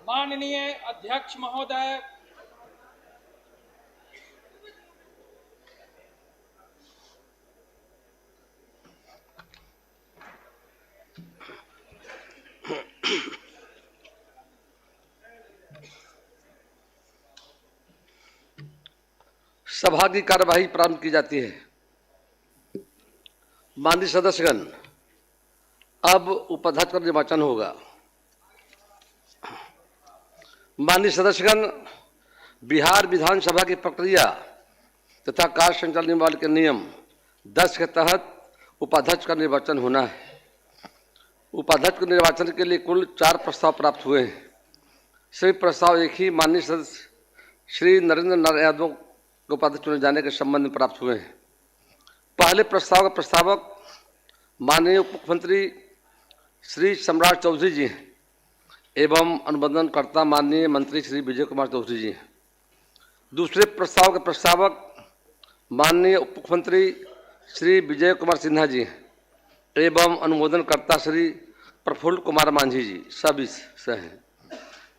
माननीय अध्यक्ष महोदय, सभा की कार्यवाही प्रारंभ की जाती है। माननीय सदस्यगण, अब उपाध्यक्ष का निर्वाचन होगा। माननीय सदस्यगण, बिहार विधानसभा की प्रक्रिया तथा कार्य संचालन नियमावली के नियम 10 के तहत उपाध्यक्ष का निर्वाचन होना है। उपाध्यक्ष के निर्वाचन के लिए कुल 4 प्रस्ताव प्राप्त हुए हैं। सभी प्रस्ताव एक ही माननीय सदस्य श्री नरेंद्र नारायण यादव को उपाध्यक्ष चुने जाने के संबंध में प्राप्त हुए हैं। पहले प्रस्ताव का प्रस्तावक माननीय उप मुख्यमंत्री श्री सम्राट चौधरी जी हैं एवं अनुमोदनकर्ता माननीय मंत्री श्री विजय कुमार चौधरी जी हैं। दूसरे प्रस्ताव के प्रस्तावक माननीय उप मुख्यमंत्री श्री विजय कुमार सिन्हा जी हैं एवं अनुमोदनकर्ता श्री प्रफुल्ल कुमार मांझी जी सभी से हैं।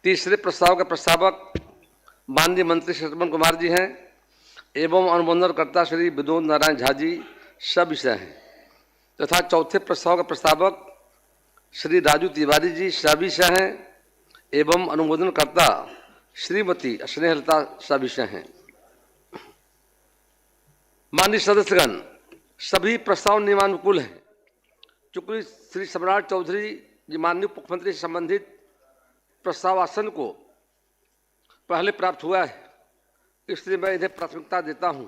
तीसरे प्रस्ताव के प्रस्तावक माननीय मंत्री श्री रमन कुमार जी हैं एवं अनुमोदनकर्ता श्री विनोद नारायण झा जी सब विषय हैं तथा चौथे प्रस्ताव का प्रस्तावक श्री राजू तिवारी जी सब विषय हैं एवं अनुमोदनकर्ता श्रीमती स्नेहलता सब विषय हैं। माननीय सदस्यगण, सभी प्रस्ताव नियमानुकूल हैं। चूंकि श्री सम्राट चौधरी जी माननीय उप मुख्यमंत्री से संबंधित प्रस्तावासन को पहले प्राप्त हुआ है, इसलिए मैं इन्हें प्राथमिकता देता हूं।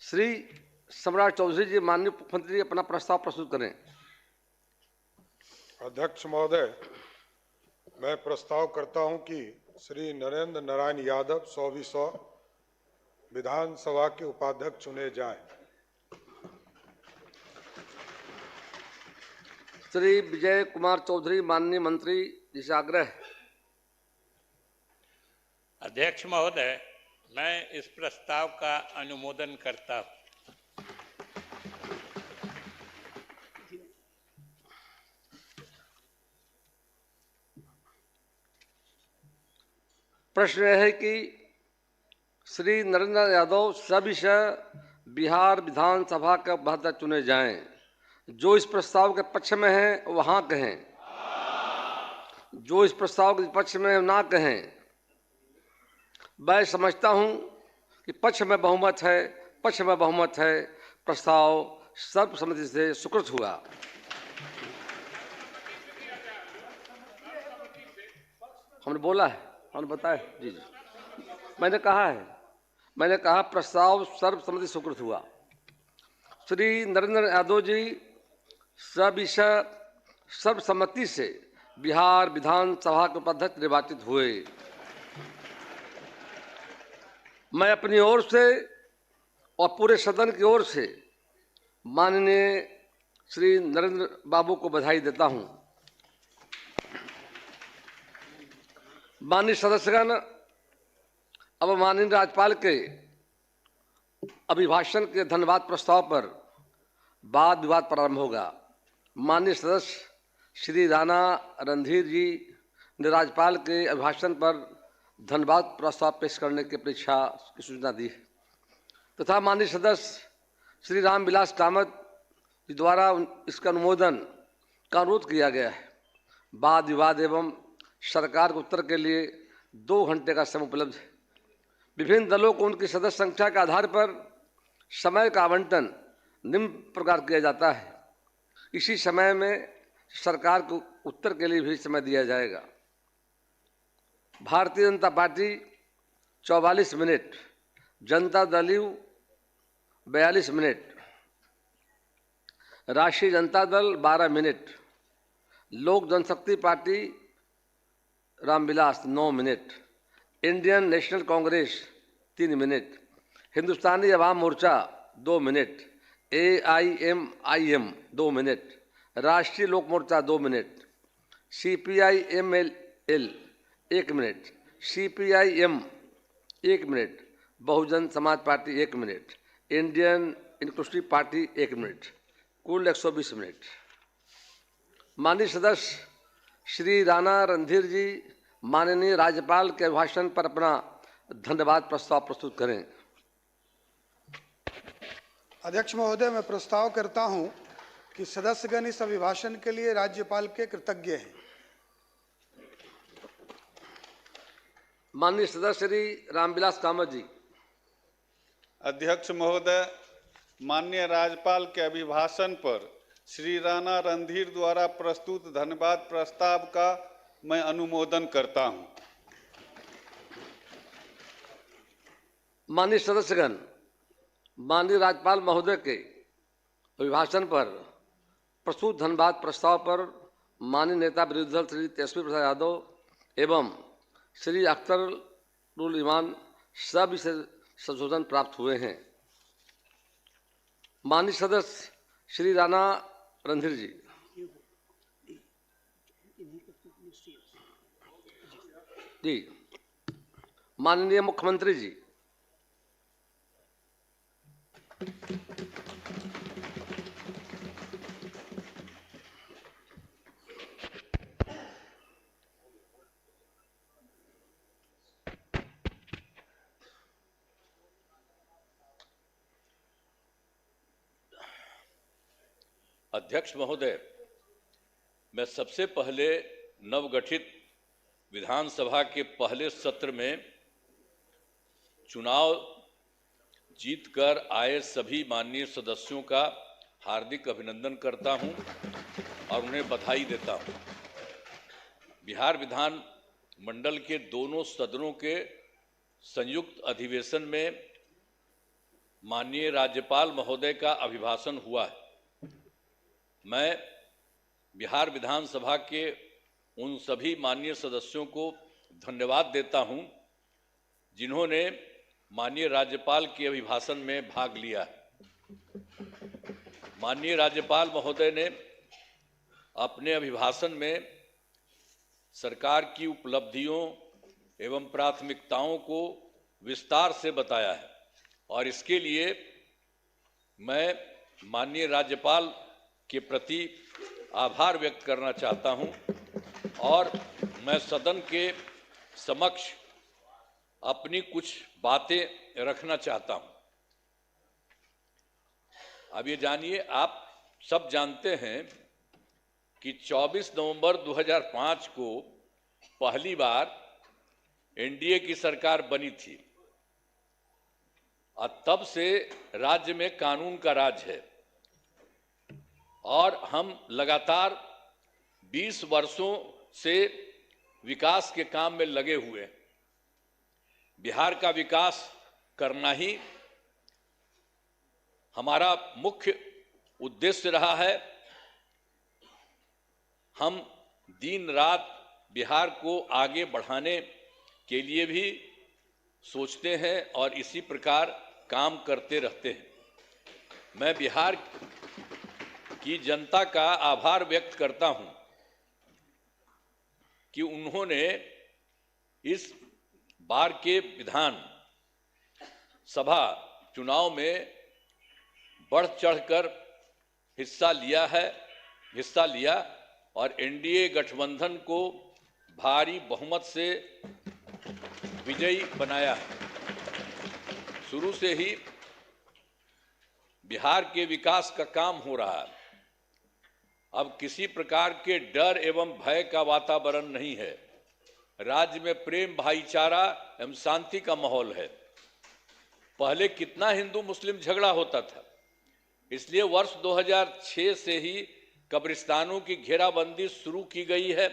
श्री सम्राट चौधरी जी माननीय मुख्यमंत्री अपना प्रस्ताव प्रस्तुत करें। अध्यक्ष महोदय, मैं प्रस्ताव करता हूं कि श्री नरेंद्र नारायण यादव 100 विधानसभा के उपाध्यक्ष चुने जाएं। श्री विजय कुमार चौधरी माननीय मंत्री जी से आग्रह। अध्यक्ष महोदय, मैं इस प्रस्ताव का अनुमोदन करता हूं। प्रश्न यह है कि श्री नरेंद्र यादव सविषय बिहार विधानसभा के उपाध्यक्ष चुने जाएं। जो इस प्रस्ताव के पक्ष में हैं वहां कहें, जो इस प्रस्ताव के पक्ष में ना कहें। मैं समझता हूं कि पक्ष में बहुमत है, प्रस्ताव सर्वसम्मति से स्वीकृत हुआ। हमने बोला है, हमने बताया जी। मैंने कहा प्रस्ताव सर्वसम्मति स्वीकृत हुआ। श्री नरेंद्र यादव जी सविषय सर्वसम्मति से बिहार विधानसभा के उपाध्यक्ष निर्वाचित हुए। मैं अपनी ओर से और पूरे सदन की ओर से माननीय श्री नरेंद्र बाबू को बधाई देता हूं। माननीय सदस्यगण, अब माननीय राज्यपाल के अभिभाषण के धन्यवाद प्रस्ताव पर वाद विवाद प्रारंभ होगा। माननीय सदस्य श्री राणा रणधीर जी ने राज्यपाल के अभिभाषण पर धन्यवाद प्रस्ताव पेश करने की अपेक्षा की सूचना दी है तथा माननीय सदस्य श्री रामविलास कामत जी द्वारा इसका अनुमोदन का अनुरोध किया गया है। वाद विवाद एवं सरकार के उत्तर के लिए 2 घंटे का समय उपलब्ध है। विभिन्न दलों को उनकी सदस्य संख्या के आधार पर समय का आवंटन निम्न प्रकार किया जाता है। इसी समय में सरकार को उत्तर के लिए भी समय दिया जाएगा। Bharatiya Janata party 44 minute, Janata Dal you 42 minute, राष्ट्रीय Janata Dal 12 minute, Lok Janshakti Party Ramvilas 9 minute, Indian National Congress 3 minute, Hindustani Awam Morcha 2 minute, AIMIM 2 minute, Rashtriya Lok Morcha 2 minute, CPI-ML 1 minute, CPI-M 1 minute, Bahujan Samaj Party 1 minute, Indian Inclusive Party 1 minute, कुल 120 मिनट। माननीय सदस्य श्री राणा रणधीर जी माननीय राज्यपाल के अभिभाषण पर अपना धन्यवाद प्रस्ताव प्रस्तुत करें। अध्यक्ष महोदय, मैं प्रस्ताव करता हूं कि सदस्यगण इस अभिभाषण के लिए राज्यपाल के कृतज्ञ हैं। माननीय सदस्य श्री रामविलास कामत जी। अध्यक्ष महोदय, माननीय राज्यपाल के अभिभाषण पर श्री राणा रणधीर द्वारा प्रस्तुत धन्यवाद प्रस्ताव का मैं अनुमोदन करता हूं। माननीय सदस्यगण, माननीय राज्यपाल महोदय के अभिभाषण पर प्रस्तुत धन्यवाद प्रस्ताव पर माननीय नेता विरोधी दल श्री तेजस्वी प्रसाद यादव एवं श्री अख्तरुल ईमान सभी से संशोधन प्राप्त हुए हैं। माननीय सदस्य श्री राणा रणधीर जी। जी। माननीय मुख्यमंत्री जी। अध्यक्ष महोदय, मैं सबसे पहले नवगठित विधानसभा के पहले सत्र में चुनाव जीतकर आए सभी माननीय सदस्यों का हार्दिक अभिनंदन करता हूं और उन्हें बधाई देता हूं। बिहार विधान मंडल के दोनों सदनों के संयुक्त अधिवेशन में माननीय राज्यपाल महोदय का अभिभाषण हुआ है। मैं बिहार विधानसभा के उन सभी माननीय सदस्यों को धन्यवाद देता हूं जिन्होंने माननीय राज्यपाल के अभिभाषण में भाग लिया है। माननीय राज्यपाल महोदय ने अपने अभिभाषण में सरकार की उपलब्धियों एवं प्राथमिकताओं को विस्तार से बताया है और इसके लिए मैं माननीय राज्यपाल के प्रति आभार व्यक्त करना चाहता हूं और मैं सदन के समक्ष अपनी कुछ बातें रखना चाहता हूं। अब ये जानिए, आप सब जानते हैं कि 24 नवंबर 2005 को पहली बार एनडीए की सरकार बनी थी और तब से राज्य में कानून का राज है और हम लगातार 20 वर्षों से विकास के काम में लगे हुए हैं। बिहार का विकास करना ही हमारा मुख्य उद्देश्य रहा है। हम दिन रात बिहार को आगे बढ़ाने के लिए भी सोचते हैं और इसी प्रकार काम करते रहते हैं। मैं बिहार की जनता का आभार व्यक्त करता हूं कि उन्होंने इस बार के विधान सभा चुनाव में बढ़ चढ़कर हिस्सा लिया और एनडीए गठबंधन को भारी बहुमत से विजयी बनाया है। शुरू से ही बिहार के विकास का काम हो रहा है। अब किसी प्रकार के डर एवं भय का वातावरण नहीं है। राज्य में प्रेम, भाईचारा एवं शांति का माहौल है। पहले कितना हिंदू मुस्लिम झगड़ा होता था, इसलिए वर्ष 2006 से ही कब्रिस्तानों की घेराबंदी शुरू की गई है।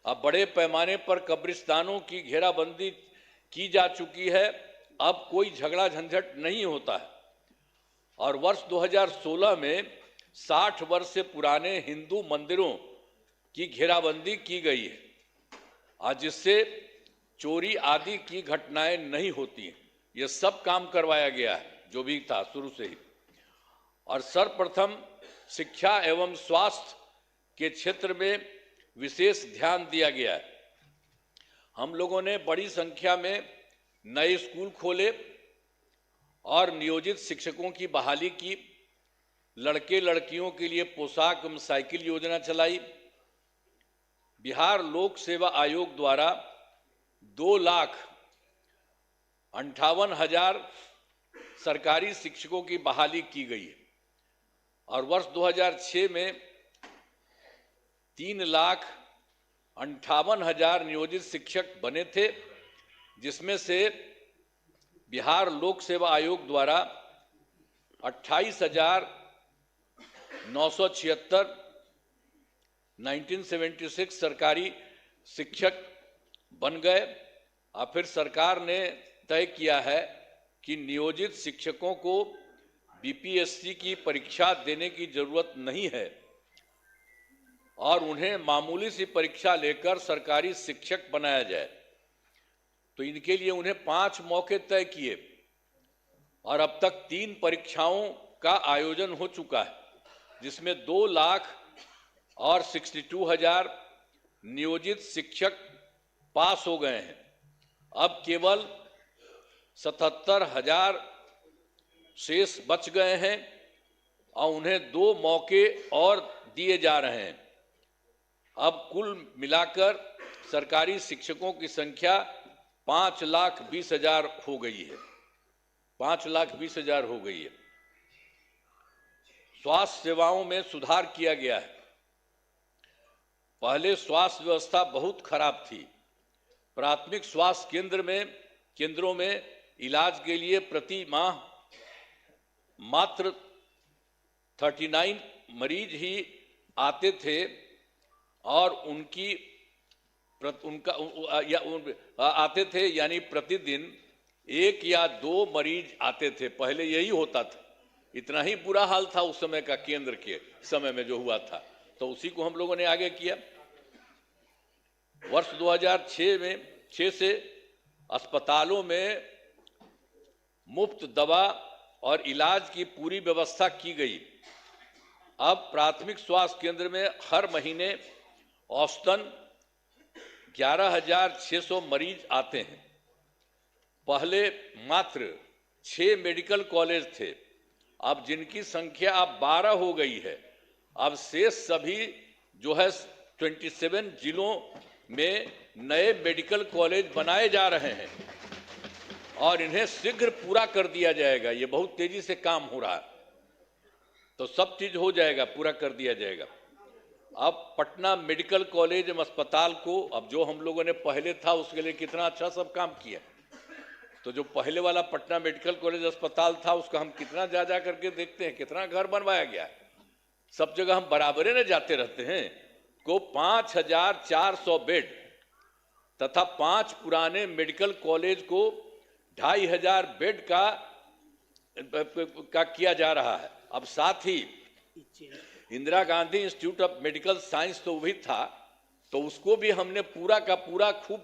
अब बड़े पैमाने पर कब्रिस्तानों की घेराबंदी की जा चुकी है। अब कोई झगड़ा झंझट नहीं होता है और वर्ष 2016 में 60 वर्ष से पुराने हिंदू मंदिरों की घेराबंदी की गई है आज जिससे चोरी आदि की घटनाएं नहीं होती हैं। ये सब काम करवाया गया है जो भी था शुरू से ही। और सर्वप्रथम शिक्षा एवं स्वास्थ्य के क्षेत्र में विशेष ध्यान दिया गया है। हम लोगों ने बड़ी संख्या में नए स्कूल खोले और नियोजित शिक्षकों की बहाली की। लड़के लड़कियों के लिए पोशाक एवं साइकिल योजना चलाई। बिहार लोक सेवा आयोग द्वारा 2,58,000 सरकारी शिक्षकों की बहाली की गई है और वर्ष 2006 में 3,58,000 नियोजित शिक्षक बने थे, जिसमें से बिहार लोक सेवा आयोग द्वारा 28,976 1976 सरकारी शिक्षक बन गए। और फिर सरकार ने तय किया है कि नियोजित शिक्षकों को बीपीएससी की परीक्षा देने की जरूरत नहीं है और उन्हें मामूली सी परीक्षा लेकर सरकारी शिक्षक बनाया जाए। तो इनके लिए उन्हें 5 मौके तय किए और अब तक 3 परीक्षाओं का आयोजन हो चुका है, जिसमें 2,62,000 नियोजित शिक्षक पास हो गए हैं। अब केवल 77,000 शेष बच गए हैं और उन्हें 2 मौके और दिए जा रहे हैं। अब कुल मिलाकर सरकारी शिक्षकों की संख्या 5,20,000 हो गई है। 5,20,000 हो गई है। स्वास्थ्य सेवाओं में सुधार किया गया है। पहले स्वास्थ्य व्यवस्था बहुत खराब थी। प्राथमिक स्वास्थ्य केंद्रों में इलाज के लिए प्रति माह मात्र 39 मरीज ही आते थे और आते थे यानी प्रतिदिन 1 या 2 मरीज आते थे। पहले यही होता था। इतना ही बुरा हाल था उस समय का, केंद्र के समय में जो हुआ था। तो उसी को हम लोगों ने आगे किया। वर्ष 2006 से अस्पतालों में मुफ्त दवा और इलाज की पूरी व्यवस्था की गई। अब प्राथमिक स्वास्थ्य केंद्र में हर महीने औसतन 11,600 मरीज आते हैं। पहले मात्र 6 मेडिकल कॉलेज थे, अब जिनकी संख्या अब 12 हो गई है। अब शेष सभी जो है 27 जिलों में नए मेडिकल कॉलेज बनाए जा रहे हैं और इन्हें शीघ्र पूरा कर दिया जाएगा। ये बहुत तेजी से काम हो रहा है, तो सब चीज हो जाएगा, पूरा कर दिया जाएगा। अब पटना मेडिकल कॉलेज अस्पताल को, अब जो हम लोगों ने पहले था उसके लिए कितना अच्छा सब काम किया। तो जो पहले वाला पटना मेडिकल कॉलेज अस्पताल था उसका हम कितना जा करके देखते हैं, कितना घर बनवाया गया है। सब जगह हम बराबरे न जाते रहते हैं। को 5,400 बेड तथा 5 पुराने मेडिकल कॉलेज को 2,500 बेड का किया जा रहा है। अब साथ ही Indira Gandhi Institute of Medical Science तो वही था, तो उसको भी हमने पूरा का पूरा खूब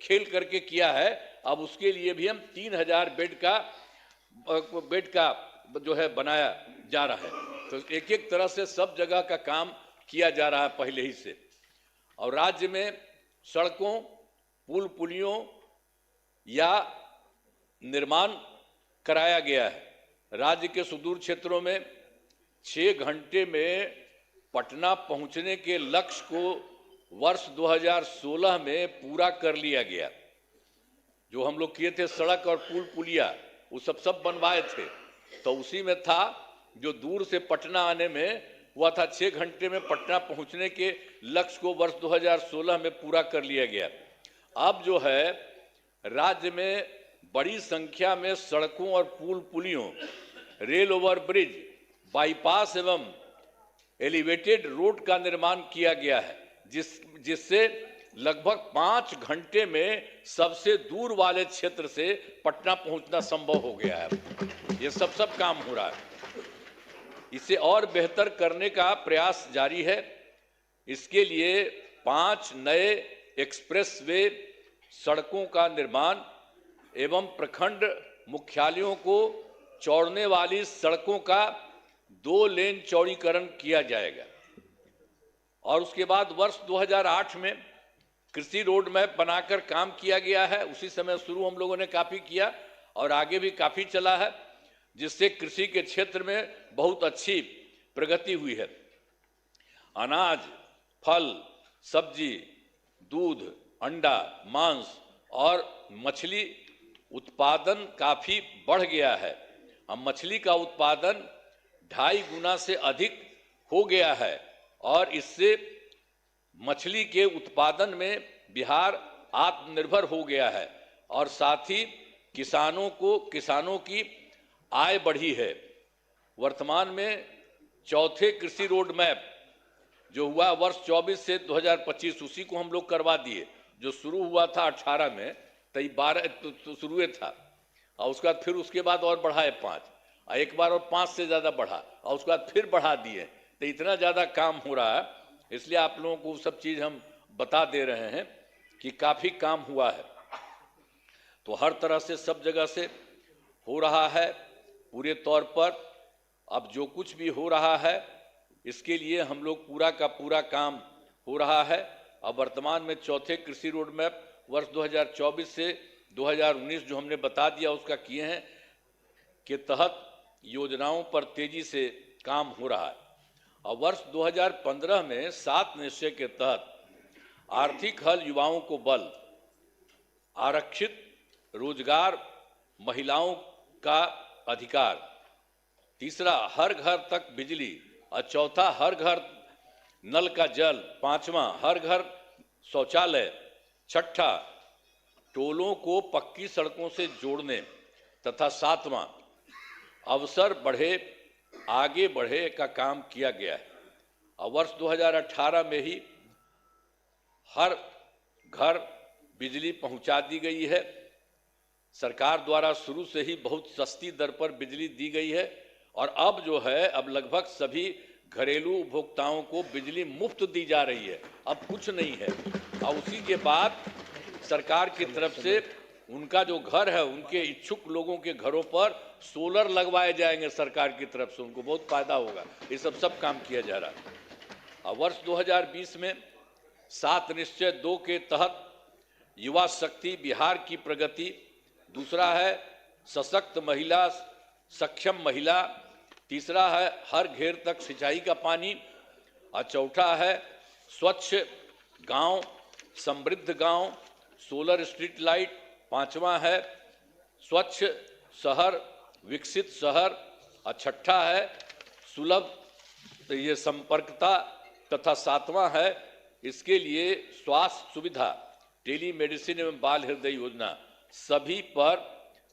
खेल करके किया है। अब उसके लिए भी हम 3,000 बेड का जो है बनाया जा रहा है। तो एक एक तरह से सब जगह का काम किया जा रहा है पहले ही से। और राज्य में सड़कों, पुल पुलियों या निर्माण कराया गया है। राज्य के सुदूर क्षेत्रों में 6 घंटे में पटना पहुंचने के लक्ष्य को वर्ष 2016 में पूरा कर लिया गया। जो हम लोग किए थे सड़क और पुल पुलिया, वो सब बनवाए थे, तो उसी में था जो दूर से पटना आने में हुआ था 6 घंटे में पटना पहुंचने के लक्ष्य को वर्ष 2016 में पूरा कर लिया गया। अब जो है राज्य में बड़ी संख्या में सड़कों और पुल पुलियों, रेल ओवर ब्रिज, बाईपास एवं एलिवेटेड रोड का निर्माण किया गया है, जिससे लगभग 5 घंटे में सबसे दूर वाले क्षेत्र से पटना पहुंचना संभव हो गया है। ये सब काम हो रहा है। इसे और बेहतर करने का प्रयास जारी है। इसके लिए 5 नए एक्सप्रेसवे सड़कों का निर्माण एवं प्रखंड मुख्यालयों को जोड़ने वाली सड़कों का 2 लेन चौड़ीकरण किया जाएगा। और उसके बाद वर्ष 2008 में कृषि रोड मैप बनाकर काम किया गया है। उसी समय शुरू हम लोगों ने काफी किया और आगे भी काफी चला है, जिससे कृषि के क्षेत्र में बहुत अच्छी प्रगति हुई है। अनाज, फल, सब्जी, दूध, अंडा, मांस और मछली उत्पादन काफी बढ़ गया है। अब मछली का उत्पादन 2.5 गुना से अधिक हो गया है और इससे मछली के उत्पादन में बिहार आत्मनिर्भर हो गया है और साथ ही किसानों की आय बढ़ी है। वर्तमान में चौथे कृषि रोड मैप जो हुआ वर्ष 24 से 2025 उसी को हम लोग करवा दिए। जो शुरू हुआ था 18 में, तो 12 तो शुरू था और उसके बाद फिर उसके बाद और बढ़ाए 5 और एक बार और 5 से ज़्यादा बढ़ा और उसके बाद फिर बढ़ा दिए। तो इतना ज़्यादा काम हो रहा है, इसलिए आप लोगों को सब चीज़ हम बता दे रहे हैं कि काफ़ी काम हुआ है। तो हर तरह से सब जगह से हो रहा है पूरे तौर पर। अब जो कुछ भी हो रहा है इसके लिए हम लोग पूरा का पूरा काम हो रहा है। अब वर्तमान में चौथे कृषि रोड मैप वर्ष 2024 से 2019 जो हमने बता दिया उसका किए हैं के तहत योजनाओं पर तेजी से काम हो रहा है। और वर्ष 2015 में 7 निश्चय के तहत आर्थिक हल, युवाओं को बल, आरक्षित रोजगार, महिलाओं का अधिकार, तीसरा हर घर तक बिजली और चौथा हर घर नल का जल, पांचवा हर घर शौचालय, छठा टोलों को पक्की सड़कों से जोड़ने तथा सातवां अवसर बढ़े आगे बढ़े का काम किया गया है। और वर्ष 2018 में ही हर घर बिजली पहुंचा दी गई है। सरकार द्वारा शुरू से ही बहुत सस्ती दर पर बिजली दी गई है और अब जो है अब लगभग सभी घरेलू उपभोक्ताओं को बिजली मुफ्त दी जा रही है, अब कुछ नहीं है। और उसी के बाद सरकार की तरफ से उनका जो घर है उनके इच्छुक लोगों के घरों पर सोलर लगवाए जाएंगे सरकार की तरफ से, उनको बहुत फायदा होगा। ये सब काम किया जा रहा है। और वर्ष 2020 में 7 निश्चय 2 के तहत युवा शक्ति, बिहार की प्रगति, दूसरा है सशक्त महिला, सक्षम महिला, तीसरा है हर घेर तक सिंचाई का पानी और चौथा है स्वच्छ गांव, समृद्ध गांव, सोलर स्ट्रीट लाइट, पांचवा है स्वच्छ शहर, विकसित शहर और छठा है सुलभ ये संपर्कता तथा सातवां है इसके लिए स्वास्थ्य सुविधा, टेली मेडिसिन एवं बाल हृदय योजना। सभी पर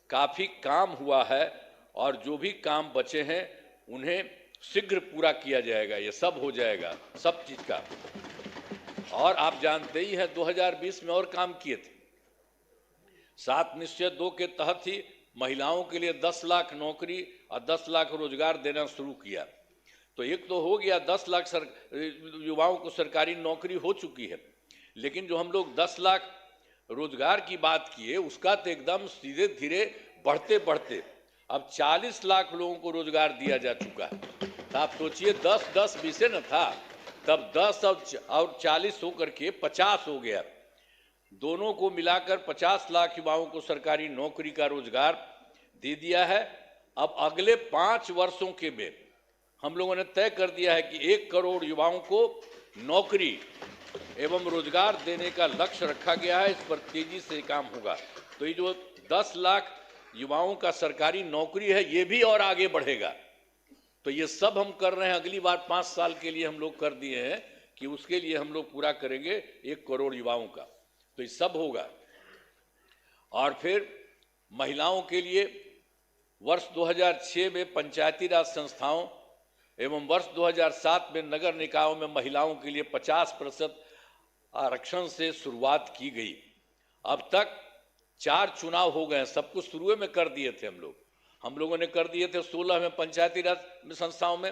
काफ़ी काम हुआ है और जो भी काम बचे हैं उन्हें शीघ्र पूरा किया जाएगा। ये सब हो जाएगा, सब चीज़ का। और आप जानते ही हैं 2020 में और काम किए थे। 7 निश्चय 2 के तहत ही महिलाओं के लिए 10 लाख नौकरी और 10 लाख रोजगार देना शुरू किया। तो एक तो हो गया 10 लाख युवाओं को सरकारी नौकरी हो चुकी है, लेकिन जो हम लोग 10 लाख रोजगार की बात किए उसका तो एकदम सीधे धीरे बढ़ते बढ़ते अब 40 लाख लोगों को रोजगार दिया जा चुका है। तो आप सोचिए 10 20 न था, तब 10 और 40 होकर के 50 हो गया। दोनों को मिलाकर 50 लाख युवाओं को सरकारी नौकरी का रोजगार दे दिया है। अब अगले 5 वर्षों के में हम लोगों ने तय कर दिया है कि 1 करोड़ युवाओं को नौकरी एवं रोजगार देने का लक्ष्य रखा गया है। इस पर तेजी से काम होगा। तो ये जो 10 लाख युवाओं का सरकारी नौकरी है ये भी और आगे बढ़ेगा। तो ये सब हम कर रहे हैं। अगली बार 5 साल के लिए हम लोग कर दिए हैं कि उसके लिए हम लोग पूरा करेंगे 1 करोड़ युवाओं का। तो ये सब होगा। और फिर महिलाओं के लिए वर्ष 2006 में पंचायती राज संस्थाओं एवं वर्ष 2007 में नगर निकायों में महिलाओं के लिए 50% आरक्षण से शुरुआत की गई। अब तक 4 चुनाव हो गए हैं। सब कुछ शुरू में कर दिए थे हम लोगों ने कर दिए थे 16 में पंचायती राज संस्थाओं में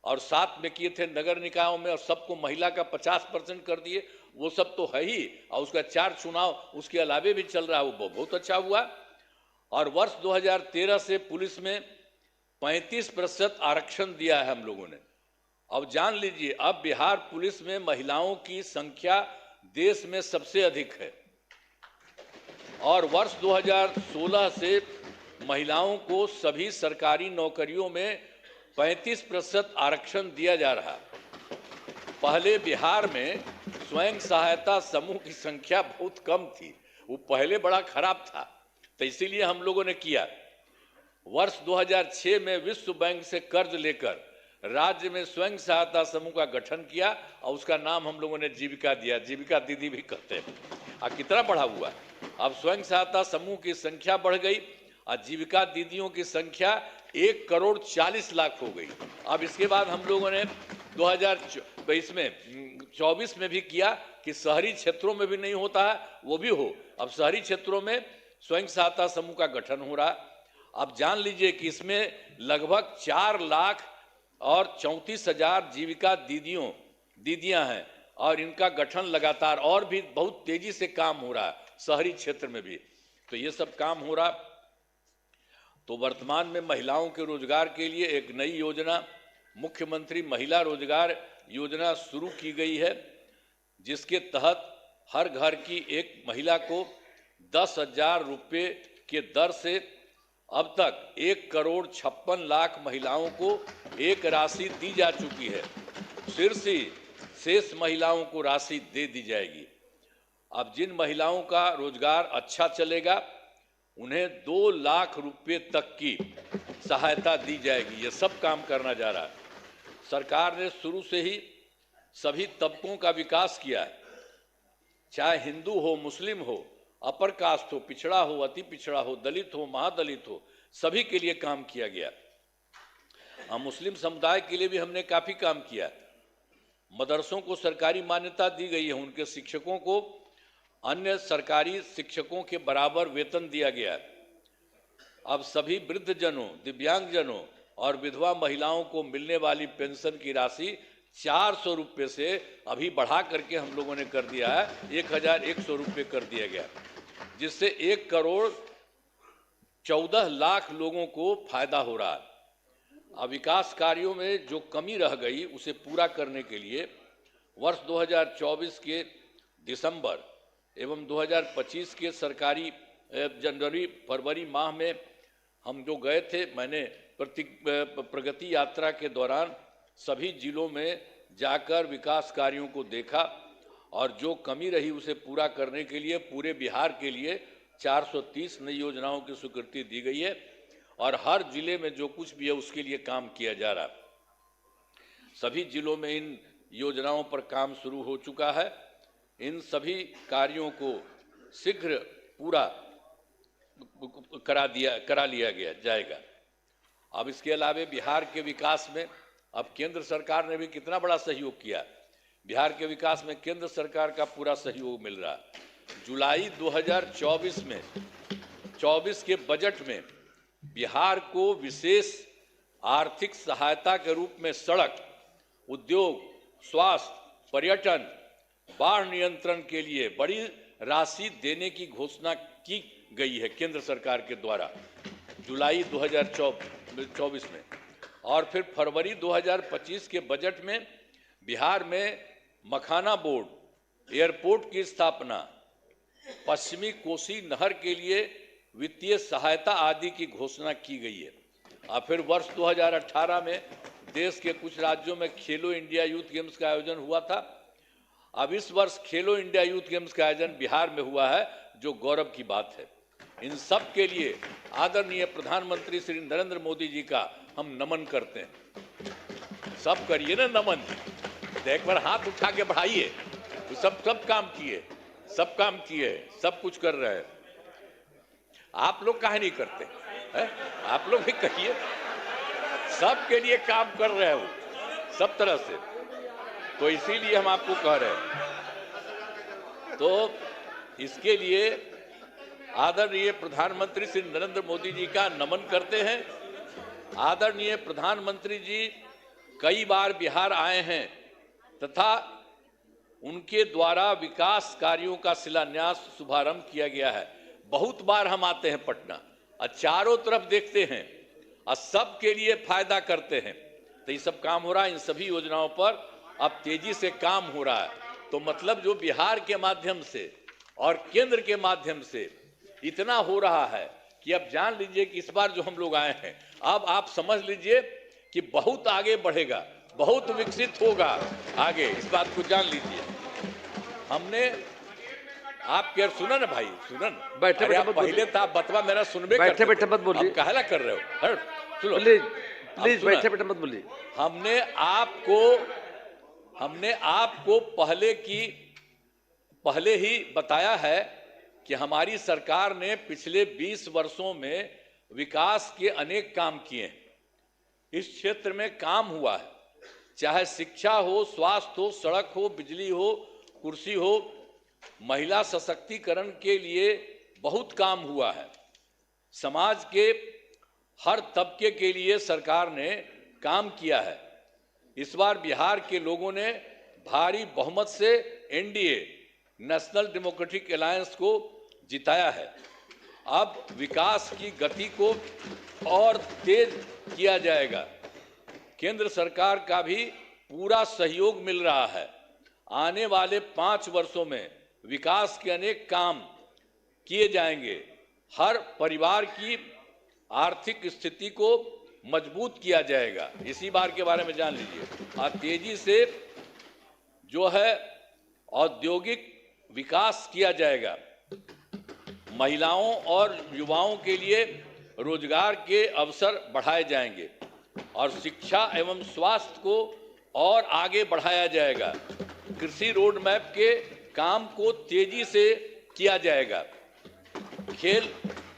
और 7 में किए थे नगर निकायों में और सबको महिला का 50% कर दिए। वो सब तो है ही और उसका 4 चुनाव उसके अलावे भी चल रहा है, वो बहुत अच्छा हुआ। और वर्ष 2013 से पुलिस में 35% आरक्षण दिया है हम लोगों ने। अब जान लीजिए अब बिहार पुलिस में महिलाओं की संख्या देश में सबसे अधिक है। और वर्ष 2016 से महिलाओं को सभी सरकारी नौकरियों में 35% आरक्षण दिया जा रहा है। पहले बिहार में स्वयं सहायता समूह की संख्या बहुत कम थी, वो पहले बड़ा खराब था, तो इसीलिए हम लोगों ने किया। वर्ष 2006 में विश्व बैंक से कर्ज लेकर राज्य में स्वयं सहायता समूह का गठन किया और उसका नाम हम लोगों ने जीविका दिया, जीविका दीदी भी कहते हैं। और कितना बढ़ा हुआ, अब स्वयं सहायता समूह की संख्या बढ़ गई और जीविका दीदियों की संख्या 1,40,00,000 हो गई। अब इसके बाद हम लोगों ने 2024 में भी किया कि शहरी क्षेत्रों में भी नहीं होता है वो भी हो। अब शहरी क्षेत्रों में स्वयं सहायता समूह का गठन हो रहा। अब जान लीजिए कि इसमें लगभग 4,34,000 जीविका दीदियां हैं और इनका गठन लगातार और भी बहुत तेजी से काम हो रहा है शहरी क्षेत्र में भी। तो ये सब काम हो रहा। तो वर्तमान में महिलाओं के रोजगार के लिए एक नई योजना मुख्यमंत्री महिला रोजगार योजना शुरू की गई है, जिसके तहत हर घर की एक महिला को 10,000 रुपये के दर से अब तक 1,56,00,000 महिलाओं को एक राशि दी जा चुकी है। शेष महिलाओं को राशि दे दी जाएगी। अब जिन महिलाओं का रोजगार अच्छा चलेगा उन्हें 2 लाख रुपए तक की सहायता दी जाएगी। ये सब काम करना जा रहा है। सरकार ने शुरू से ही सभी तबकों का विकास किया है, चाहे हिंदू हो, मुस्लिम हो, अपर कास्ट हो, पिछड़ा हो, अति पिछड़ा हो, दलित हो, महादलित हो, सभी के लिए काम किया गया। मुस्लिम समुदाय के लिए भी हमने काफी काम किया। मदरसों को सरकारी मान्यता दी गई है, उनके शिक्षकों को अन्य सरकारी शिक्षकों के बराबर वेतन दिया गया। अब सभी वृद्धजनों, दिव्यांगजनों और विधवा महिलाओं को मिलने वाली पेंशन की राशि 400 रुपये से अभी बढ़ा करके हम लोगों ने कर दिया है 1,100 रुपये कर दिया गया, जिससे 1,14,00,000 लोगों को फायदा हो रहा है। अब विकास कार्यों में जो कमी रह गई उसे पूरा करने के लिए वर्ष 2024 के दिसंबर एवं 2025 के सरकारी जनवरी फरवरी माह में हम जो गए थे, मैंने प्रगति यात्रा के दौरान सभी जिलों में जाकर विकास कार्यों को देखा और जो कमी रही उसे पूरा करने के लिए पूरे बिहार के लिए 430 नई योजनाओं की स्वीकृति दी गई है और हर जिले में जो कुछ भी है उसके लिए काम किया जा रहा है। सभी जिलों में इन योजनाओं पर काम शुरू हो चुका है। इन सभी कार्यों को शीघ्र पूरा करा लिया गया जाएगा। अब इसके अलावा बिहार के विकास में अब केंद्र सरकार ने भी कितना बड़ा सहयोग किया। बिहार के विकास में केंद्र सरकार का पूरा सहयोग मिल रहा है। जुलाई 2024 के बजट में बिहार को विशेष आर्थिक सहायता के रूप में सड़क, उद्योग, स्वास्थ्य, पर्यटन, बाढ़ नियंत्रण के लिए बड़ी राशि देने की घोषणा की गई है केंद्र सरकार के द्वारा जुलाई 2024 में। और फिर फरवरी 2025 के बजट में बिहार में मखाना बोर्ड, एयरपोर्ट की स्थापना, पश्चिमी कोसी नहर के लिए वित्तीय सहायता आदि की घोषणा की गई है। और फिर वर्ष 2018 में देश के कुछ राज्यों में खेलो इंडिया यूथ गेम्स का आयोजन हुआ था। अब इस वर्ष खेलो इंडिया यूथ गेम्स का आयोजन बिहार में हुआ है, जो गौरव की बात है। इन सब के लिए आदरणीय प्रधानमंत्री श्री नरेंद्र मोदी जी का हम नमन करते हैं। सब करिए ना नमन, एक बार हाथ उठा के बढ़ाइए। तो सब काम किए, सब काम किए, सब कुछ कर रहे हैं। आप लोग काहे नहीं करते है? आप लोग भी कहिए, सब के लिए काम कर रहे हो सब तरह से। तो इसीलिए हम आपको कह रहे हैं। तो इसके लिए आदरणीय प्रधानमंत्री श्री नरेंद्र मोदी जी का नमन करते हैं। आदरणीय प्रधानमंत्री जी कई बार बिहार आए हैं तथा उनके द्वारा विकास कार्यों का शिलान्यास शुभारंभ किया गया है। बहुत बार हम आते हैं पटना और चारों तरफ देखते हैं और सबके लिए फायदा करते हैं। तो ये सब काम हो रहा है। इन सभी योजनाओं पर अब तेजी से काम हो रहा है। तो मतलब जो बिहार के माध्यम से और केंद्र के माध्यम से इतना हो रहा है कि अब जान लीजिए कि इस बार जो हम लोग आए हैं, अब आप समझ लीजिए कि बहुत आगे बढ़ेगा। बहुत विकसित होगा आगे, इस बात को जान लीजिए। हमने आप क्या सुना ना भाई, सुना ना, बैठे अरे बैठे आप मत पहले बोलिए। था बतवा मेरा सुनबे बैठे करते बैठे थे। मत बोलिए। अब काहला कर रहे हो, हट, सुनो। प्लीज अब प्लीज सुना, बैठे बैठे मत बोलिए। हमने आपको पहले ही बताया है कि हमारी सरकार ने पिछले 20 वर्षों में विकास के अनेक काम किए हैं। इस क्षेत्र में काम हुआ है, चाहे शिक्षा हो, स्वास्थ्य हो, सड़क हो, बिजली हो, कुर्सी हो, महिला सशक्तिकरण के लिए बहुत काम हुआ है। समाज के हर तबके के लिए सरकार ने काम किया है। इस बार बिहार के लोगों ने भारी बहुमत से एनडीए नेशनल डेमोक्रेटिक अलायंस को जिताया है। अब विकास की गति को और तेज किया जाएगा। केंद्र सरकार का भी पूरा सहयोग मिल रहा है। आने वाले 5 वर्षों में विकास के अनेक काम किए जाएंगे। हर परिवार की आर्थिक स्थिति को मजबूत किया जाएगा। इसी बार के बारे में जान लीजिए। और तेजी से जो है औद्योगिक विकास किया जाएगा। महिलाओं और युवाओं के लिए रोजगार के अवसर बढ़ाए जाएंगे और शिक्षा एवं स्वास्थ्य को और आगे बढ़ाया जाएगा। कृषि रोड मैप के काम को तेजी से किया जाएगा। खेल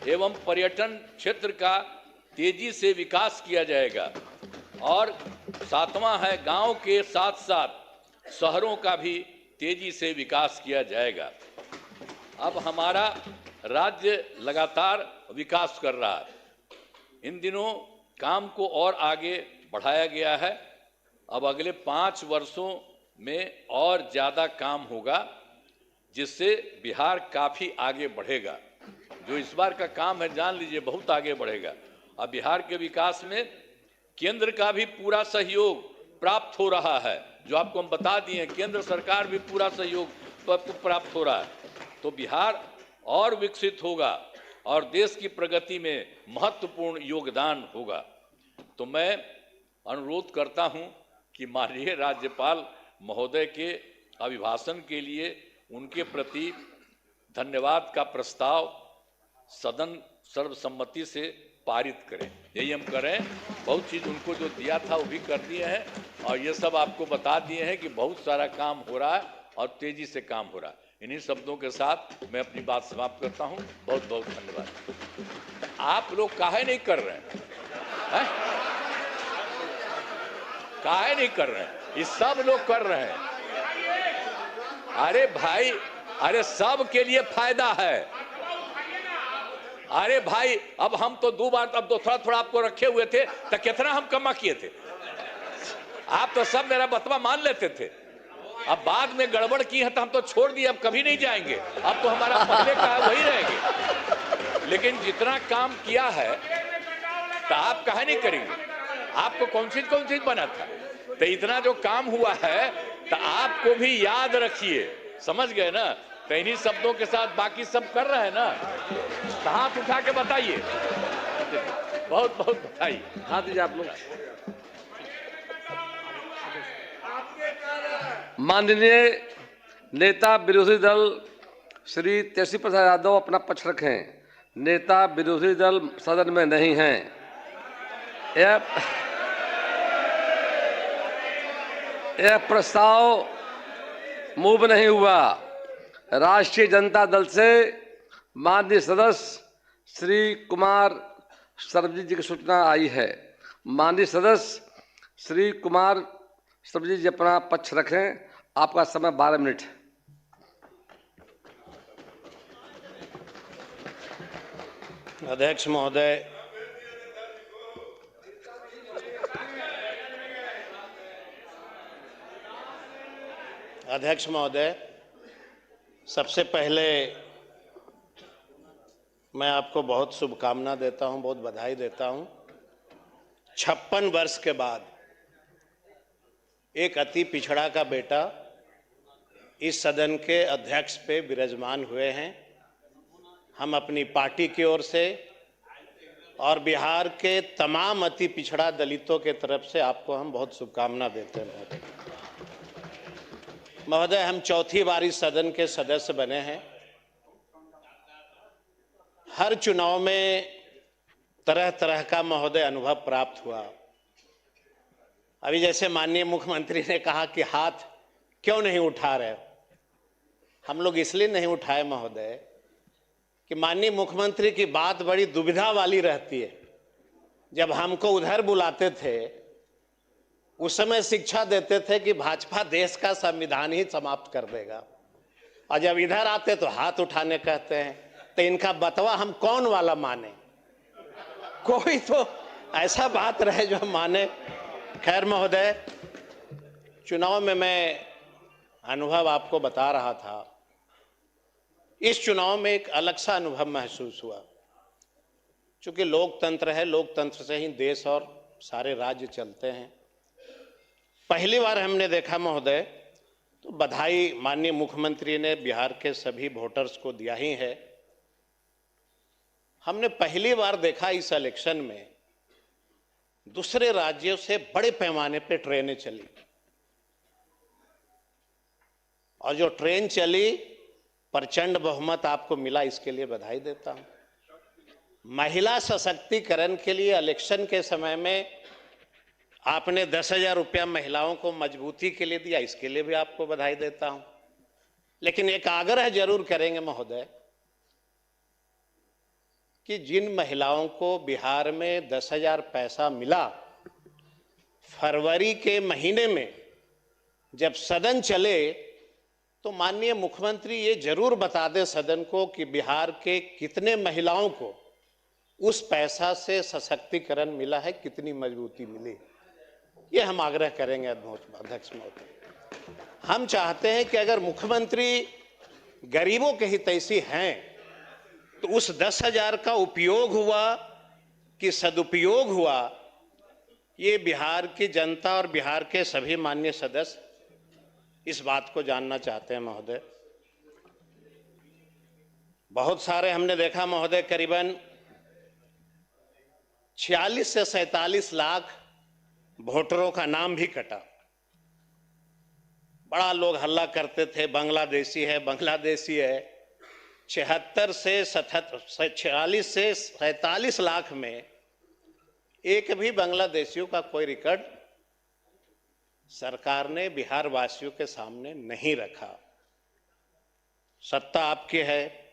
एवं पर्यटन क्षेत्र का तेजी से विकास किया जाएगा। और 7वां है, गांव के साथ साथ शहरों का भी तेजी से विकास किया जाएगा। अब हमारा राज्य लगातार विकास कर रहा है। इन दिनों काम को और आगे बढ़ाया गया है। अब अगले 5 वर्षों में और ज़्यादा काम होगा, जिससे बिहार काफ़ी आगे बढ़ेगा। जो इस बार का काम है, जान लीजिए, बहुत आगे बढ़ेगा। अब बिहार के विकास में केंद्र का भी पूरा सहयोग प्राप्त हो रहा है। जो आपको हम बता दिए, केंद्र सरकार भी पूरा सहयोग प्राप्त हो रहा है। तो बिहार और विकसित होगा और देश की प्रगति में महत्वपूर्ण योगदान होगा। तो मैं अनुरोध करता हूं कि माननीय राज्यपाल महोदय के अभिभाषण के लिए उनके प्रति धन्यवाद का प्रस्ताव सदन सर्वसम्मति से पारित करें। यही हम करें। बहुत चीज़ उनको जो दिया था वो भी कर दिए हैं और ये सब आपको बता दिए हैं कि बहुत सारा काम हो रहा है और तेजी से काम हो रहा है। इन्हीं शब्दों के साथ मैं अपनी बात समाप्त करता हूं। बहुत बहुत धन्यवाद। आप लोग काहे नहीं कर रहे हैं? काहे नहीं कर रहे हैं? ये सब लोग कर रहे हैं। अरे भाई, अरे सब के लिए फायदा है। अरे भाई, अब हम तो 2 बार, अब तो थोड़ा थोड़ा आपको रखे हुए थे, तो कितना हम कमा किए थे। आप तो सब मेरा बतवा मान लेते थे। अब बाद में गड़बड़ की है तो हम तो छोड़ दिए, अब कभी नहीं जाएंगे। अब तो हमारा पहले का है वही रहेंगे। लेकिन जितना काम किया है तो आप काहे नहीं करेंगे? आपको कौन चीज बना था? तो इतना जो काम हुआ है तो आपको भी याद रखिए। समझ गए ना? तो इन्हीं शब्दों के साथ बाकी सब कर रहे हैं ना, तो हाथ उठा के बताइए। बहुत बहुत बधाई। हाथ दीजिए आप लोग। माननीय नेता विरोधी दल श्री तेजस्वी प्रसाद यादव अपना पक्ष रखें। नेता विरोधी दल सदन में नहीं हैं। यह प्रस्ताव मूव नहीं हुआ। राष्ट्रीय जनता दल से माननीय सदस्य श्री कुमार सर्वजीत जी की सूचना आई है। माननीय सदस्य श्री कुमार सर्वजीत जी अपना पक्ष रखें। आपका समय 12 मिनट है। अध्यक्ष महोदय, सबसे पहले मैं आपको बहुत शुभकामना देता हूं, बहुत बधाई देता हूं। 56 वर्ष के बाद एक अति पिछड़ा का बेटा इस सदन के अध्यक्ष पे विराजमान हुए हैं। हम अपनी पार्टी की ओर से और बिहार के तमाम अति पिछड़ा दलितों के तरफ से आपको हम बहुत शुभकामना देते हैं महोदय। महोदय, हम चौथी बार इस सदन के सदस्य बने हैं। हर चुनाव में तरह तरह का महोदय अनुभव प्राप्त हुआ। अभी जैसे माननीय मुख्यमंत्री ने कहा कि हाथ क्यों नहीं उठा रहे, हम लोग इसलिए नहीं उठाए महोदय कि माननीय मुख्यमंत्री की बात बड़ी दुविधा वाली रहती है। जब हमको उधर बुलाते थे उस समय शिक्षा देते थे कि भाजपा देश का संविधान ही समाप्त कर देगा, और जब इधर आते तो हाथ उठाने कहते हैं। तो इनका बतवा हम कौन वाला माने? कोई तो ऐसा बात रहे जो माने। खैर महोदय, चुनाव में मैं अनुभव आपको बता रहा था। इस चुनाव में एक अलग सा अनुभव महसूस हुआ। चूंकि लोकतंत्र है, लोकतंत्र से ही देश और सारे राज्य चलते हैं। पहली बार हमने देखा महोदय, तो बधाई माननीय मुख्यमंत्री ने बिहार के सभी वोटर्स को दिया ही है। हमने पहली बार देखा इस इलेक्शन में दूसरे राज्यों से बड़े पैमाने पे ट्रेनें चली, और जो ट्रेन चली प्रचंड बहुमत आपको मिला, इसके लिए बधाई देता हूं। महिला सशक्तिकरण के लिए इलेक्शन के समय में आपने 10,000 रुपया महिलाओं को मजबूती के लिए दिया, इसके लिए भी आपको बधाई देता हूं। लेकिन एक आग्रह जरूर करेंगे महोदय कि जिन महिलाओं को बिहार में 10,000 पैसा मिला, फरवरी के महीने में जब सदन चले तो माननीय मुख्यमंत्री ये जरूर बता दें सदन को कि बिहार के कितने महिलाओं को उस पैसा से सशक्तिकरण मिला है, कितनी मजबूती मिली। ये हम आग्रह करेंगे अध्यक्ष महोदय। हम चाहते हैं कि अगर मुख्यमंत्री गरीबों के हितैषी हैं तो उस 10,000 का उपयोग हुआ कि सदुपयोग हुआ, ये बिहार की जनता और बिहार के सभी माननीय सदस्य इस बात को जानना चाहते हैं महोदय। बहुत सारे हमने देखा महोदय, करीबन 46 से 47 लाख वोटरों का नाम भी कटा। बड़ा लोग हल्ला करते थे, बांग्लादेशी है, बांग्लादेशी है। 46 से 47 लाख में एक भी बांग्लादेशियों का कोई रिकॉर्ड सरकार ने बिहार वासियों के सामने नहीं रखा। सत्ता आपकी है,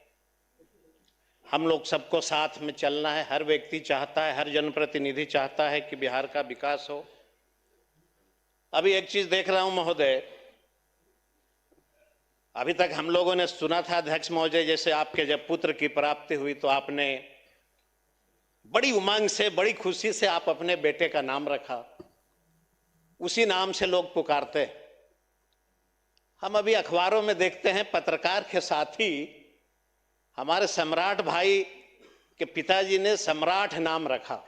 हम लोग सबको साथ में चलना है। हर व्यक्ति चाहता है, हर जनप्रतिनिधि चाहता है कि बिहार का विकास हो। अभी एक चीज देख रहा हूं महोदय, अभी तक हम लोगों ने सुना था अध्यक्ष महोदय, जैसे आपके जब पुत्र की प्राप्ति हुई तो आपने बड़ी उमंग से, बड़ी खुशी से आप अपने बेटे का नाम रखा, उसी नाम से लोग पुकारते। हम अभी अखबारों में देखते हैं पत्रकार के साथी हमारे सम्राट भाई के पिताजी ने सम्राट नाम रखा,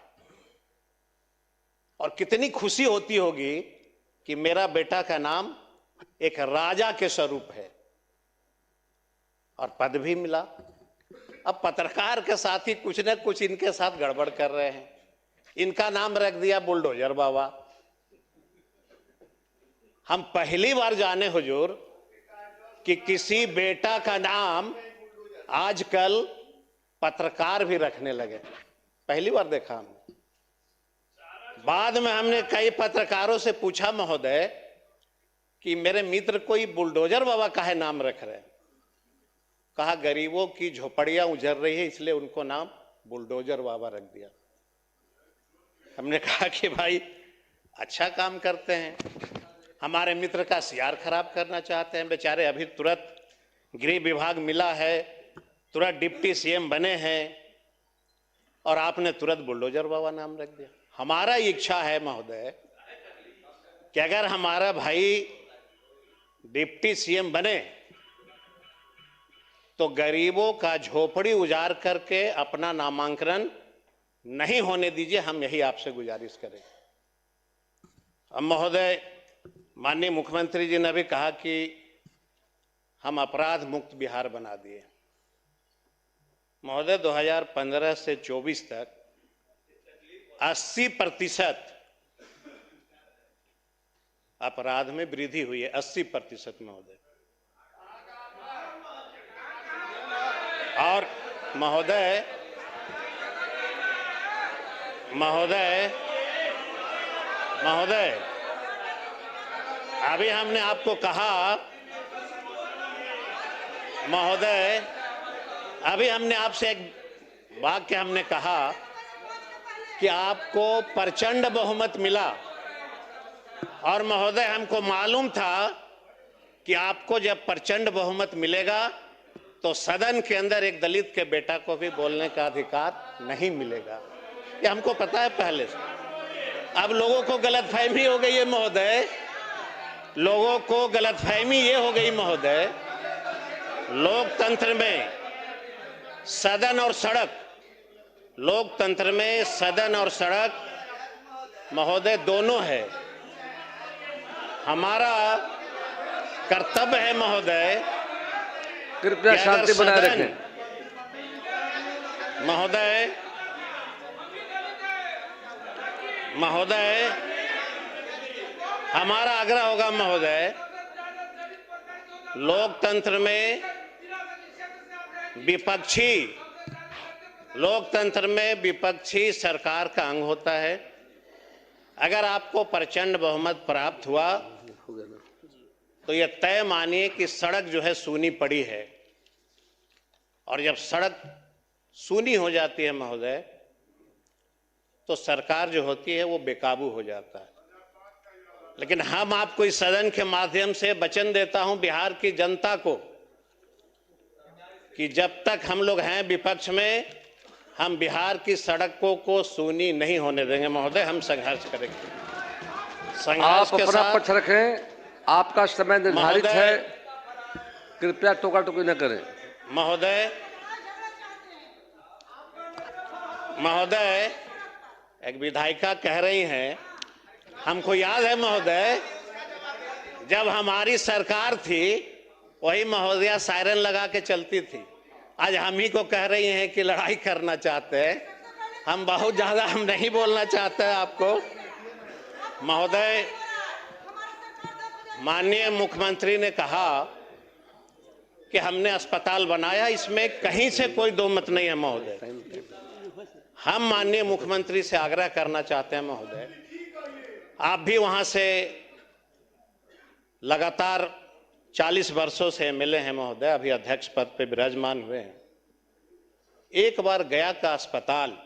और कितनी खुशी होती होगी कि मेरा बेटा का नाम एक राजा के स्वरूप है, और पद भी मिला। अब पत्रकार के साथी कुछ न कुछ इनके साथ गड़बड़ कर रहे हैं, इनका नाम रख दिया बुलडोजर बाबा। हम पहली बार जाने हुजूर कि किसी बेटा का नाम आजकल पत्रकार भी रखने लगे, पहली बार देखा हम। बाद में हमने कई पत्रकारों से पूछा महोदय कि मेरे मित्र कोई बुलडोजर बाबा काहे नाम रख रहे हैं? कहा गरीबों की झोपड़ियां उजड़ रही है इसलिए उनको नाम बुलडोजर बाबा रख दिया। हमने कहा कि भाई अच्छा काम करते हैं, हमारे मित्र का सियार खराब करना चाहते हैं बेचारे। अभी तुरंत गृह विभाग मिला है, तुरंत डिप्टी सीएम बने हैं, और आपने तुरंत बुलडोजर बाबा नाम रख दिया। हमारा इच्छा है महोदय कि अगर हमारा भाई डिप्टी सीएम बने तो गरीबों का झोपड़ी उजाड़ करके अपना नामांकन नहीं होने दीजिए, हम यही आपसे गुजारिश करें। अब महोदय, माननीय मुख्यमंत्री जी ने भी कहा कि हम अपराध मुक्त बिहार बना दिए। महोदय 2015 से 24 तक 80% अपराध में वृद्धि हुई है, 80% महोदय। और महोदय अभी हमने आपको कहा महोदय, अभी हमने आपसे एक वाक्य हमने कहा कि आपको प्रचंड बहुमत मिला, और महोदय हमको मालूम था कि आपको जब प्रचंड बहुमत मिलेगा तो सदन के अंदर एक दलित के बेटा को भी बोलने का अधिकार नहीं मिलेगा। ये हमको पता है पहले से। अब लोगों को गलतफहमी हो गई है महोदय, लोगों को गलतफहमी ये हो गई महोदय, लोकतंत्र में सदन और सड़क, लोकतंत्र में सदन और सड़क महोदय दोनों है। हमारा कर्तव्य है महोदय, कृपया शांति बनाए रखें। महोदय हमारा आग्रह होगा महोदय, लोकतंत्र में विपक्षी सरकार का अंग होता है। अगर आपको प्रचंड बहुमत प्राप्त हुआ तो यह तय मानिए कि सड़क जो है सूनी पड़ी है, और जब सड़क सूनी हो जाती है महोदय तो सरकार जो होती है वो बेकाबू हो जाता है। लेकिन हम आपको इस सदन के माध्यम से वचन देता हूं बिहार की जनता को कि जब तक हम लोग हैं विपक्ष में, हम बिहार की सड़कों को सूनी नहीं होने देंगे महोदय। हम संघर्ष करेंगे। संघर्ष आप के अपना साथ पक्ष रखें, आपका समय निर्धारित है, कृपया टोका टोकी न करें। महोदय एक विधायिका कह रही हैं, हमको याद है महोदय जब हमारी सरकार थी वही महोदया सायरन लगा के चलती थी। आज हम ही को कह रही हैं कि लड़ाई करना चाहते हैं। हम बहुत ज्यादा हम नहीं बोलना चाहते हैं आपको महोदय। माननीय मुख्यमंत्री ने कहा कि हमने अस्पताल बनाया, इसमें कहीं से कोई दो मत नहीं है महोदय। हम माननीय मुख्यमंत्री से आग्रह करना चाहते हैं महोदय, आप भी वहां से लगातार 40 वर्षों से एमएलए हैं महोदय, अभी अध्यक्ष पद पे विराजमान हुए हैं। एक बार गया का अस्पताल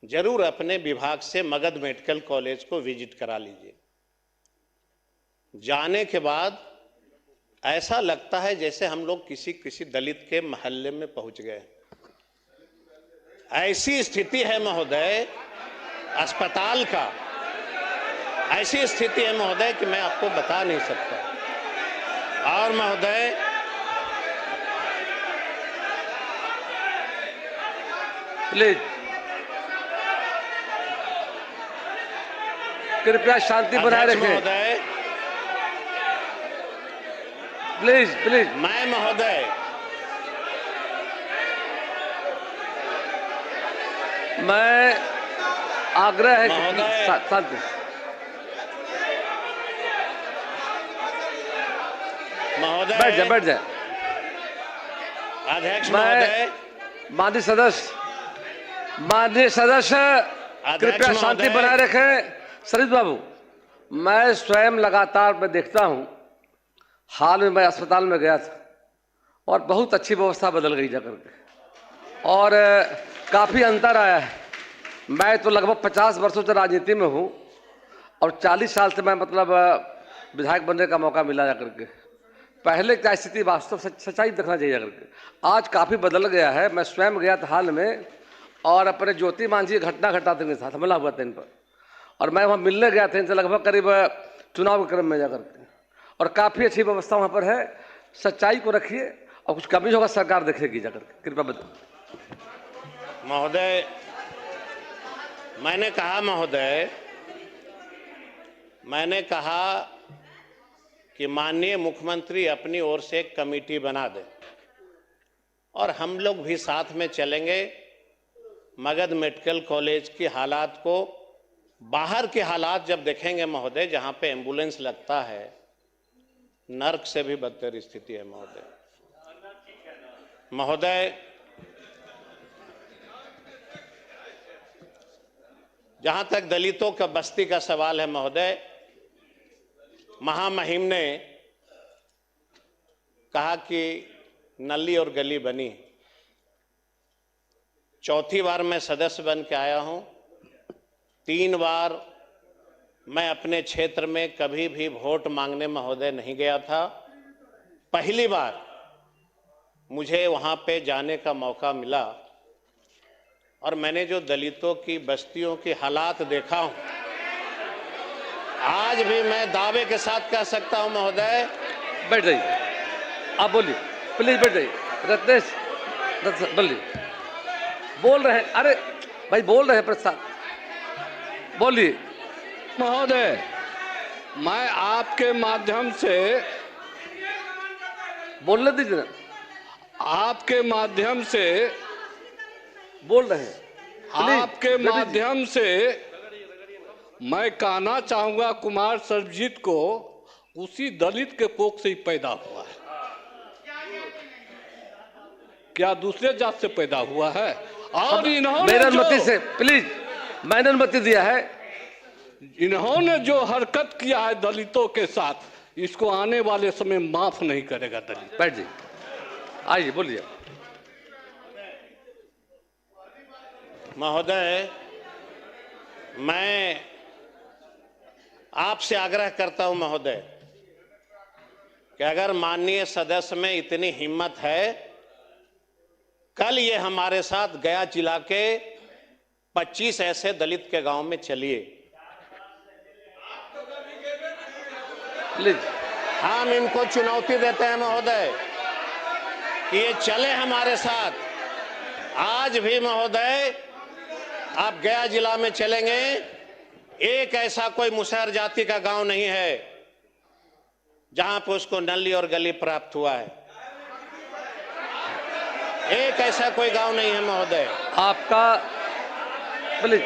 जरूर अपने विभाग से मगध मेडिकल कॉलेज को विजिट करा लीजिए। जाने के बाद ऐसा लगता है जैसे हम लोग किसी दलित के मोहल्ले में पहुंच गए। ऐसी स्थिति है महोदय अस्पताल का, ऐसी स्थिति है महोदय कि मैं आपको बता नहीं सकता। और महोदय प्लीज कृपया शांति बनाए रखें। महोदय प्लीज प्लीज मैं महोदय मैं आग्रह है महोदय। शांति। महोदय बैठ जाए। अध्यक्ष मैं महोदय, माननीय सदस्य कृपया शांति महोदय। बनाए रखें। सरित बाबू, मैं स्वयं लगातार मैं देखता हूं, हाल में मैं अस्पताल में गया था और बहुत अच्छी व्यवस्था बदल गई जाकर के, और काफ़ी अंतर आया है। मैं तो लगभग 50 वर्षों से राजनीति में हूं और 40 साल से मैं मतलब विधायक बनने का मौका मिला जाकर के। पहले क्या स्थिति वास्तव सच्चाई देखना चाहिए जाकर के, आज काफ़ी बदल गया है। मैं स्वयं गया था हाल में और अपने ज्योति मांझी घटना घटाते के साथ हमला हुआ था इन पर, और मैं वहाँ मिलने गया था इनसे लगभग करीब चुनाव के क्रम में जाकर के, और काफ़ी अच्छी व्यवस्था वहाँ पर है। सच्चाई को रखिए और कुछ कमी होगा सरकार देखेगी जाकर के, कृपया बताइए। महोदय मैंने कहा कि माननीय मुख्यमंत्री अपनी ओर से एक कमेटी बना दे और हम लोग भी साथ में चलेंगे। मगध मेडिकल कॉलेज की हालात को, बाहर के हालात जब देखेंगे महोदय, जहां पे एम्बुलेंस लगता है, नर्क से भी बदतर स्थिति है महोदय। महोदय, जहां तक दलितों का बस्ती का सवाल है महोदय, महामहिम ने कहा कि नली और गली बनी। चौथी बार मैं सदस्य बन के आया हूं। 3 बार मैं अपने क्षेत्र में कभी भी वोट मांगने महोदय नहीं गया था। पहली बार मुझे वहां पे जाने का मौका मिला और मैंने जो दलितों की बस्तियों की हालात देखा हूं, आज भी मैं दावे के साथ कह सकता हूं महोदय। बैठ जाइए, आप बोलिए, प्लीज बैठ जाइए। रत्नेश बोलिए, बोल रहे हैं, अरे भाई बोल रहे हैं प्रसाद, बोलिए। महोदय, मैं आपके माध्यम से, बोलने दीजिए ना, आपके माध्यम से, बोल रहे हैं, Please, आपके बैठिए। माध्यम से मैं कहना चाहूंगा, कुमार सर्वजीत को उसी दलित के कोख से ही पैदा हुआ है, क्या दूसरे जात से पैदा हुआ है? और इन्होंने मेरी अनुमति जो, से, प्लीज, मैंने अनुमति दिया है। इन्होंने जो हरकत किया है दलितों के साथ, इसको आने वाले समय माफ नहीं करेगा दलित। बैठ जाइए, आइए बोलिए। महोदय, मैं आपसे आग्रह करता हूं महोदय कि अगर माननीय सदस्य में इतनी हिम्मत है, कल ये हमारे साथ गया जिला के 25 ऐसे दलित के गांव में चलिए। प्लीज, हम इनको चुनौती देते हैं महोदय कि ये चले हमारे साथ। आज भी महोदय आप गया जिला में चलेंगे, एक ऐसा कोई मुसहर जाति का गांव नहीं है जहां पे उसको नली और गली प्राप्त हुआ है। एक ऐसा कोई गांव नहीं है महोदय। आपका, प्लीज,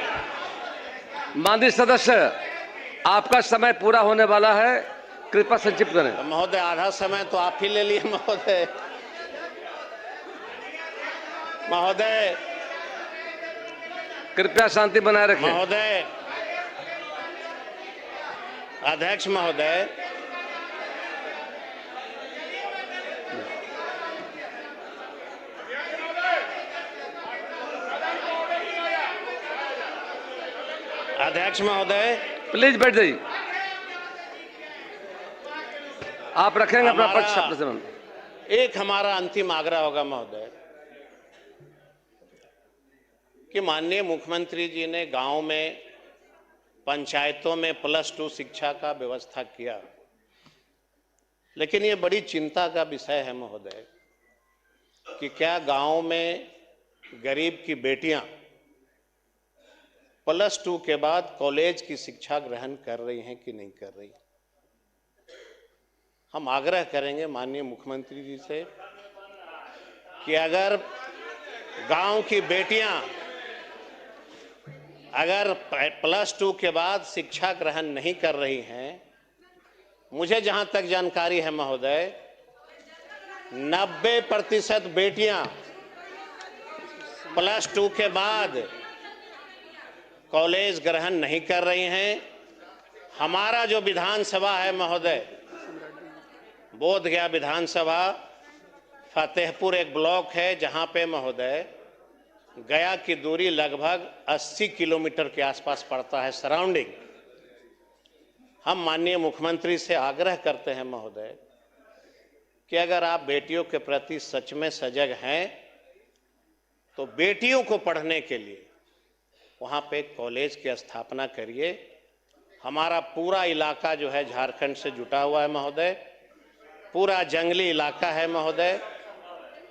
माननीय सदस्य, आपका समय पूरा होने वाला है, कृपया संक्षिप्त करें। तो महोदय, आधा समय तो आप ही ले लिए महोदय। महोदय, कृपया शांति बनाए रखें। महोदय, अध्यक्ष महोदय, अध्यक्ष महोदय, प्लीज बैठ जाइए, आप रखेंगे अपना पक्ष अपने समय में। एक हमारा अंतिम आग्रह होगा महोदय कि माननीय मुख्यमंत्री जी ने गांव में, पंचायतों में +2 शिक्षा का व्यवस्था किया, लेकिन ये बड़ी चिंता का विषय है महोदय कि क्या गांव में गरीब की बेटियां +2 के बाद कॉलेज की शिक्षा ग्रहण कर रही हैं कि नहीं कर रही। हम आग्रह करेंगे माननीय मुख्यमंत्री जी से कि अगर गांव की बेटियां अगर +2 के बाद शिक्षा ग्रहण नहीं कर रही हैं, मुझे जहां तक जानकारी है महोदय, 90% बेटियां +2 के बाद कॉलेज ग्रहण नहीं कर रही हैं। हमारा जो विधानसभा है महोदय, बोधगया विधानसभा, फतेहपुर एक ब्लॉक है जहां पे महोदय गया की दूरी लगभग 80 किलोमीटर के आसपास पड़ता है, सराउंडिंग। हम माननीय मुख्यमंत्री से आग्रह करते हैं महोदय कि अगर आप बेटियों के प्रति सच में सजग हैं तो बेटियों को पढ़ने के लिए वहाँ पे कॉलेज की स्थापना करिए। हमारा पूरा इलाका जो है झारखंड से जुटा हुआ है महोदय, पूरा जंगली इलाका है महोदय।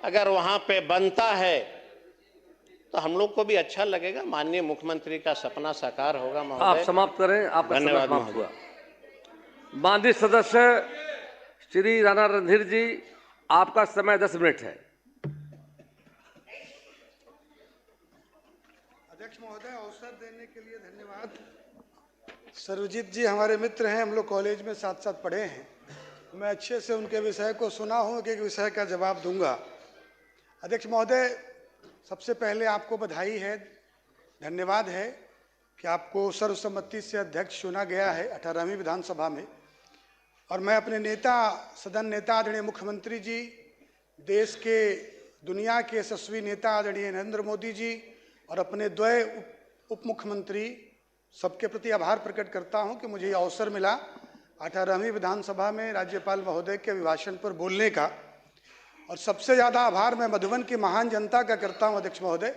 अगर वहाँ पे बनता है तो हम लोग को भी अच्छा लगेगा, माननीय मुख्यमंत्री का सपना साकार होगा महोदय। आप समाप्त करें, आपका समय धन्यवाद समाप्त महोदय। हुआ। माननीय सदस्य श्री राणा रणधीर जी, आपका समय 10 मिनट है। अध्यक्ष महोदय, अवसर देने के लिए धन्यवाद। सर्वजीत जी हमारे मित्र हैं, हम लोग कॉलेज में साथ साथ पढ़े हैं। मैं अच्छे से उनके विषय को सुना हूं, एक एक विषय का जवाब दूंगा। अध्यक्ष महोदय, सबसे पहले आपको बधाई है, धन्यवाद है कि आपको सर्वसम्मति से अध्यक्ष चुना गया है 18वीं विधानसभा में। और मैं अपने नेता, सदन नेता आदरणीय मुख्यमंत्री जी, देश के दुनिया के यशस्वी नेता आदरणीय नरेंद्र मोदी जी और अपने द्वय उप मुख्यमंत्री, सबके प्रति आभार प्रकट करता हूं कि मुझे ये अवसर मिला 18वीं विधानसभा में राज्यपाल महोदय के अभिभाषण पर बोलने का। और सबसे ज़्यादा आभार मैं मधुबन की महान जनता का करता हूं अध्यक्ष महोदय,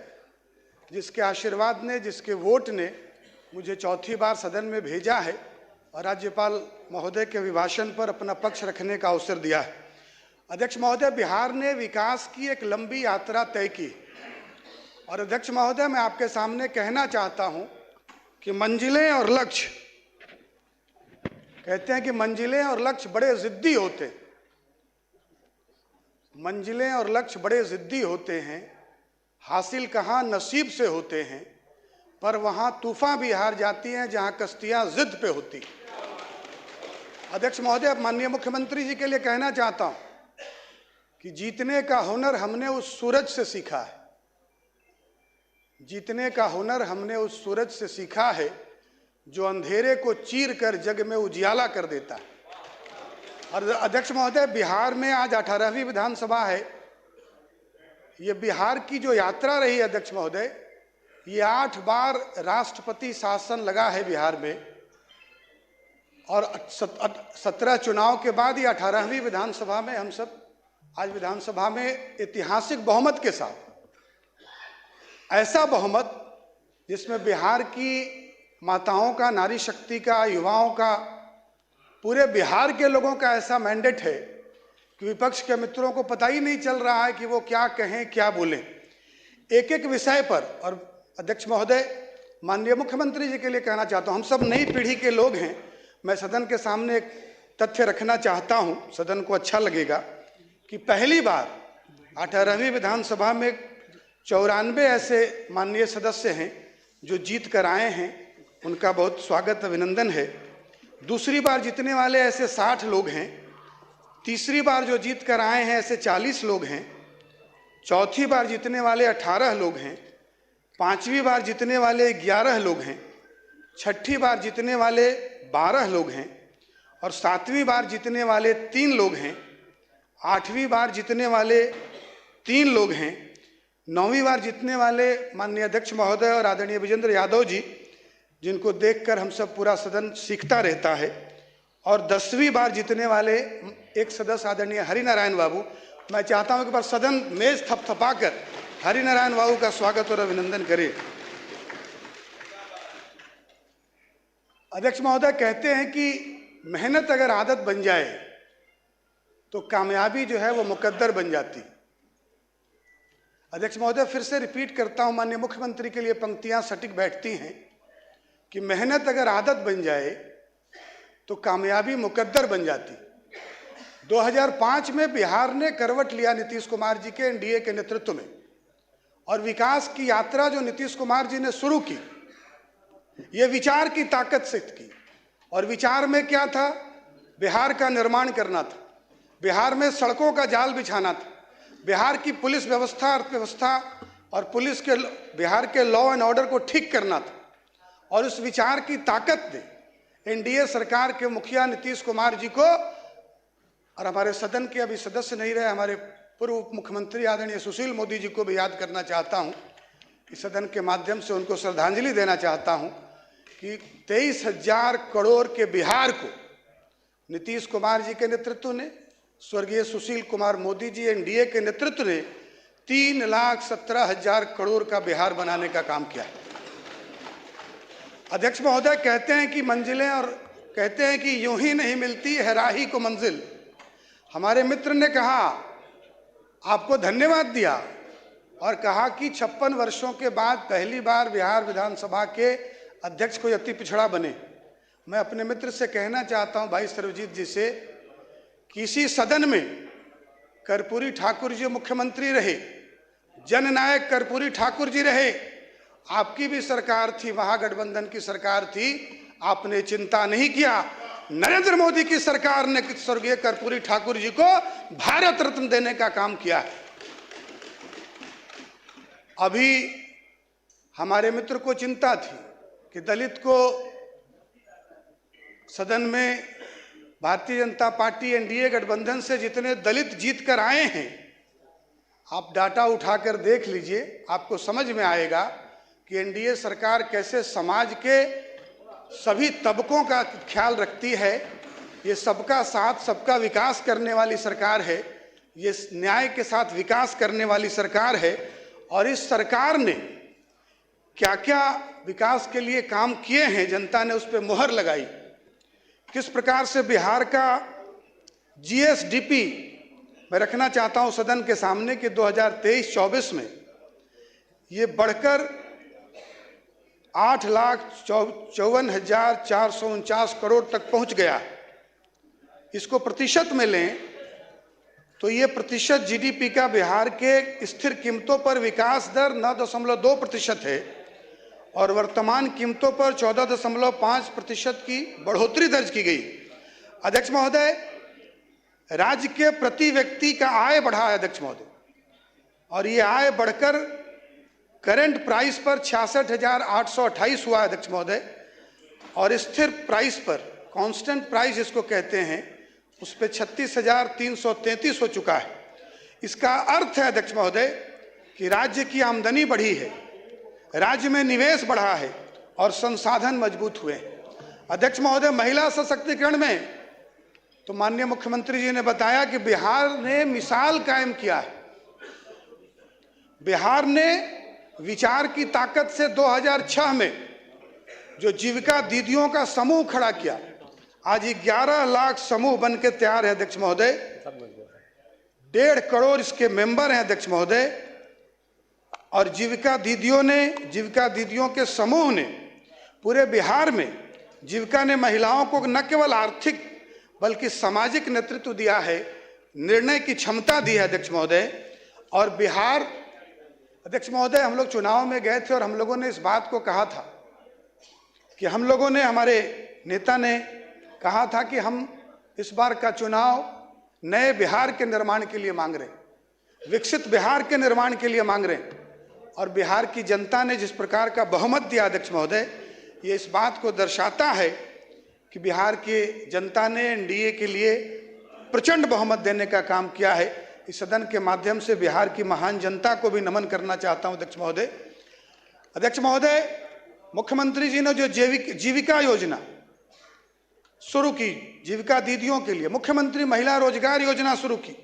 जिसके आशीर्वाद ने, जिसके वोट ने मुझे चौथी बार सदन में भेजा है और राज्यपाल महोदय के अभिभाषण पर अपना पक्ष रखने का अवसर दिया है। अध्यक्ष महोदय, बिहार ने विकास की एक लंबी यात्रा तय की और अध्यक्ष महोदय, मैं आपके सामने कहना चाहता हूं कि मंजिलें और लक्ष्य, कहते हैं कि मंजिलें और लक्ष्य बड़े जिद्दी होते हैं, मंजिलें और लक्ष्य बड़े जिद्दी होते हैं, हासिल कहाँ नसीब से होते हैं, पर वहां तूफान भी हार जाती हैं जहां कश्तियां जिद पे होती। अध्यक्ष महोदय, माननीय मुख्यमंत्री जी के लिए कहना चाहता हूं कि जीतने का हुनर हमने उस सूरज से सीखा है, जीतने का हुनर हमने उस सूरज से सीखा है जो अंधेरे को चीर कर जग में उजियाला कर देता है। और अध्यक्ष महोदय, बिहार में आज 18वीं विधानसभा है। ये बिहार की जो यात्रा रही अध्यक्ष महोदय, ये 8 बार राष्ट्रपति शासन लगा है बिहार में और 17 चुनाव के बाद ये 18वीं विधानसभा में हम सब आज विधानसभा में ऐतिहासिक बहुमत के साथ, ऐसा बहुमत जिसमें बिहार की माताओं का, नारी शक्ति का, युवाओं का, पूरे बिहार के लोगों का ऐसा मैंडेट है कि विपक्ष के मित्रों को पता ही नहीं चल रहा है कि वो क्या कहें, क्या बोलें एक एक विषय पर। और अध्यक्ष महोदय, माननीय मुख्यमंत्री जी के लिए कहना चाहता हूं, हम सब नई पीढ़ी के लोग हैं। मैं सदन के सामने एक तथ्य रखना चाहता हूं, सदन को अच्छा लगेगा कि पहली बार 18वीं विधानसभा में 94 ऐसे माननीय सदस्य हैं जो जीत कर आए हैं, उनका बहुत स्वागत, अभिनंदन है। दूसरी बार जीतने वाले ऐसे 60 लोग हैं, तीसरी बार जो जीत कर आए हैं ऐसे 40 लोग हैं, चौथी बार जीतने वाले 18 लोग हैं, पांचवी बार जीतने वाले 11 लोग हैं, छठी बार जीतने वाले 12 लोग हैं और 7वीं बार जीतने वाले 3 लोग हैं, 8वीं बार जीतने वाले 3 लोग हैं, 9वीं बार जीतने वाले माननीय अध्यक्ष महोदय और आदरणीय विजेंद्र यादव जी, जिनको देखकर हम सब पूरा सदन सीखता रहता है, और 10वीं बार जीतने वाले एक सदस्य आदरणीय हरिनारायण बाबू। मैं चाहता हूं कि पर सदन मेज थपथपाकर हरिनारायण बाबू का स्वागत और अभिनंदन करें। अध्यक्ष महोदय, कहते हैं कि मेहनत अगर आदत बन जाए तो कामयाबी जो है वो मुकद्दर बन जाती। अध्यक्ष महोदय, फिर से रिपीट करता हूं, माननीय मुख्यमंत्री के लिए पंक्तियां सटीक बैठती हैं कि मेहनत अगर आदत बन जाए तो कामयाबी मुकद्दर बन जाती। 2005 में बिहार ने करवट लिया नीतीश कुमार जी के एनडीए के नेतृत्व में, और विकास की यात्रा जो नीतीश कुमार जी ने शुरू की, ये विचार की ताकत से की। और विचार में क्या था? बिहार का निर्माण करना था, बिहार में सड़कों का जाल बिछाना था, बिहार की पुलिस व्यवस्था, अर्थव्यवस्था और पुलिस के, बिहार के लॉ एंड ऑर्डर को ठीक करना था। और उस विचार की ताकत ने एनडीए सरकार के मुखिया नीतीश कुमार जी को, और हमारे सदन के अभी सदस्य नहीं रहे, हमारे पूर्व उप मुख्यमंत्री आदरणीय सुशील मोदी जी को भी याद करना चाहता हूं, इस सदन के माध्यम से उनको श्रद्धांजलि देना चाहता हूं कि 23,000 करोड़ के बिहार को नीतीश कुमार जी के नेतृत्व ने, स्वर्गीय सुशील कुमार मोदी जी एनडीए के नेतृत्व ने 3,17,000 करोड़ का बिहार बनाने का काम किया। अध्यक्ष महोदय, कहते हैं कि मंजिलें, और कहते हैं कि यूं ही नहीं मिलती है राही को मंजिल। हमारे मित्र ने कहा, आपको धन्यवाद दिया और कहा कि 56 वर्षों के बाद पहली बार बिहार विधानसभा के अध्यक्ष कोई अति पिछड़ा बने। मैं अपने मित्र से कहना चाहता हूं, भाई सर्वजीत जी से, किसी सदन में कर्पूरी ठाकुर जी मुख्यमंत्री रहे, जननायक कर्पूरी ठाकुर जी रहे, आपकी भी सरकार थी, महागठबंधन की सरकार थी, आपने चिंता नहीं किया। नरेंद्र मोदी की सरकार ने स्वर्गीय कर्पूरी ठाकुर जी को भारत रत्न देने का काम किया है। अभी हमारे मित्र को चिंता थी कि दलित को सदन में भारतीय जनता पार्टी एनडीए गठबंधन से जितने दलित जीत कर आए हैं, आप डाटा उठाकर देख लीजिए, आपको समझ में आएगा कि एनडीए सरकार कैसे समाज के सभी तबकों का ख्याल रखती है। ये सबका साथ सबका विकास करने वाली सरकार है, ये न्याय के साथ विकास करने वाली सरकार है। और इस सरकार ने क्या क्या विकास के लिए काम किए हैं, जनता ने उस पर मुहर लगाई। किस प्रकार से बिहार का जीएसडीपी मैं रखना चाहता हूं सदन के सामने कि 2023-24 में ये बढ़कर 8,54,449 करोड़ तक पहुंच गया। इसको प्रतिशत में लें तो ये प्रतिशत जीडीपी का बिहार के स्थिर कीमतों पर विकास दर 9.2% है और वर्तमान कीमतों पर 14.5% की बढ़ोतरी दर्ज की गई। अध्यक्ष महोदय, राज्य के प्रति व्यक्ति का आय बढ़ा है अध्यक्ष महोदय, और ये आय बढ़कर करंट प्राइस पर 66,828 हुआ है अध्यक्ष महोदय, और स्थिर प्राइस पर, कांस्टेंट प्राइस जिसको कहते हैं, उस पर 36,333 हो चुका है। इसका अर्थ है अध्यक्ष महोदय कि राज्य की आमदनी बढ़ी है, राज्य में निवेश बढ़ा है और संसाधन मजबूत हुए हैं। अध्यक्ष महोदय, महिला सशक्तिकरण में तो माननीय मुख्यमंत्री जी ने बताया कि बिहार ने मिसाल कायम किया है। बिहार ने विचार की ताकत से 2006 में जो जीविका दीदियों का समूह खड़ा किया, आज 11 लाख समूह बन के तैयार है अध्यक्ष महोदय। 1.5 करोड़ इसके मेंबर हैं अध्यक्ष महोदय। और जीविका दीदियों के समूह ने पूरे बिहार में, जीविका ने महिलाओं को न केवल आर्थिक बल्कि सामाजिक नेतृत्व दिया है, निर्णय की क्षमता दी है अध्यक्ष महोदय। और बिहार, अध्यक्ष महोदय, हम लोग चुनाव में गए थे और हम लोगों ने इस बात को कहा था कि हमारे नेता ने कहा था कि हम इस बार का चुनाव नए बिहार के निर्माण के लिए मांग रहे हैं, विकसित बिहार के निर्माण के लिए मांग रहे हैं। और बिहार की जनता ने जिस प्रकार का बहुमत दिया अध्यक्ष महोदय, ये इस बात को दर्शाता है कि बिहार की जनता ने एनडीए के लिए प्रचंड बहुमत देने का काम किया है। इस सदन के माध्यम से बिहार की महान जनता को भी नमन करना चाहता हूं अध्यक्ष महोदय। अध्यक्ष महोदय, मुख्यमंत्री जी ने जो जीविका योजना शुरू की जीविका दीदियों के लिए, मुख्यमंत्री महिला रोजगार योजना शुरू की,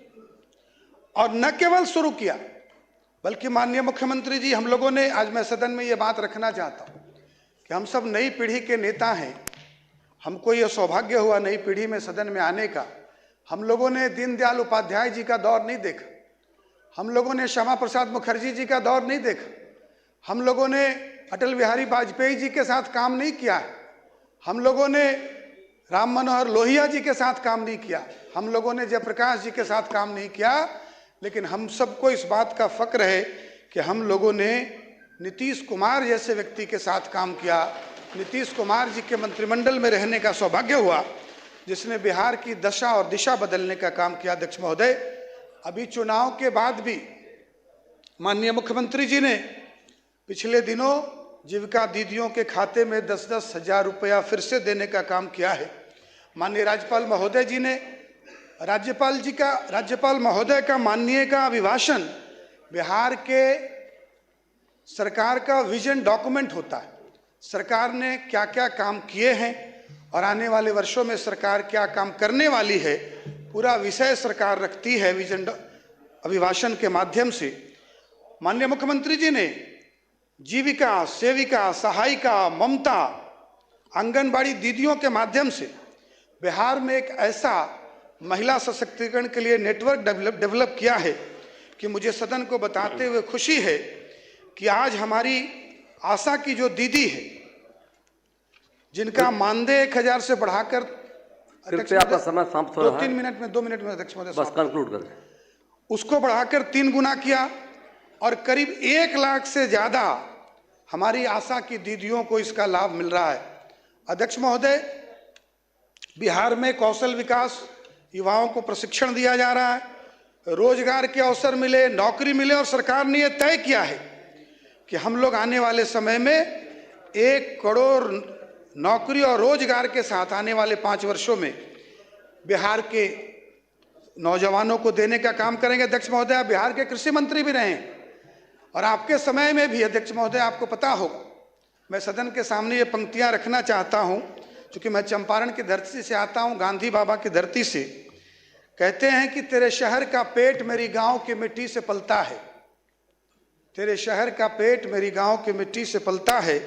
और न केवल शुरू किया बल्कि माननीय मुख्यमंत्री जी, हम लोगों ने, आज मैं सदन में ये बात रखना चाहता हूं कि हम सब नई पीढ़ी के नेता हैं, हमको ये सौभाग्य हुआ नई पीढ़ी में सदन में आने का। हम लोगों ने दीनदयाल उपाध्याय जी का दौर नहीं देखा, हम लोगों ने श्यामा प्रसाद मुखर्जी जी का दौर नहीं देखा, हम लोगों ने अटल बिहारी वाजपेयी जी के साथ काम नहीं किया, हम लोगों ने राम मनोहर लोहिया जी के साथ काम नहीं किया, हम लोगों ने जयप्रकाश जी के साथ काम नहीं किया। लेकिन हम सबको इस बात का फक्र है कि हम लोगों ने नीतीश कुमार जैसे व्यक्ति के साथ काम किया। नीतीश कुमार जी के मंत्रिमंडल में रहने का सौभाग्य हुआ, जिसने बिहार की दशा और दिशा बदलने का काम किया। अध्यक्ष महोदय, अभी चुनाव के बाद भी माननीय मुख्यमंत्री जी ने पिछले दिनों जीविका दीदियों के खाते में 10-10 हजार रुपया फिर से देने का काम किया है। माननीय राज्यपाल महोदय जी ने, राज्यपाल महोदय का माननीय का अभिभाषण बिहार के सरकार का विजन डॉक्यूमेंट होता है। सरकार ने क्या क्या काम किए हैं और आने वाले वर्षों में सरकार क्या काम करने वाली है, पूरा विषय सरकार रखती है विजन अभिभाषण के माध्यम से। माननीय मुख्यमंत्री जी ने जीविका, सेविका, सहायिका, ममता, आंगनबाड़ी दीदियों के माध्यम से बिहार में एक ऐसा महिला सशक्तिकरण के लिए नेटवर्क डेवलप किया है कि मुझे सदन को बताते हुए खुशी है कि आज हमारी आशा की जो दीदी है, जिनका मानदेय 1000 से बढ़ाकर, आपका समय समाप्त हो रहा है। 2 मिनट में अध्यक्ष महोदय बस कंक्लूड करें। उसको बढ़ाकर 3 गुना किया और करीब 1 लाख से ज्यादा हमारी आशा की दीदियों को इसका लाभ मिल रहा है। अध्यक्ष महोदय, बिहार में कौशल विकास, युवाओं को प्रशिक्षण दिया जा रहा है, रोजगार के अवसर मिले, नौकरी मिले, और सरकार ने यह तय किया है कि हम लोग आने वाले समय में 1 करोड़ नौकरी और रोजगार के साथ आने वाले 5 वर्षों में बिहार के नौजवानों को देने का काम करेंगे। अध्यक्ष महोदय, आप बिहार के कृषि मंत्री भी रहे हैं और आपके समय में भी अध्यक्ष महोदय आपको पता होगा, मैं सदन के सामने ये पंक्तियां रखना चाहता हूं, क्योंकि मैं चंपारण की धरती से आता हूं, गांधी बाबा की धरती से। कहते हैं कि तेरे शहर का पेट मेरी गांव की मिट्टी से पलता है, तेरे शहर का पेट मेरी गांव की मिट्टी से पलता है,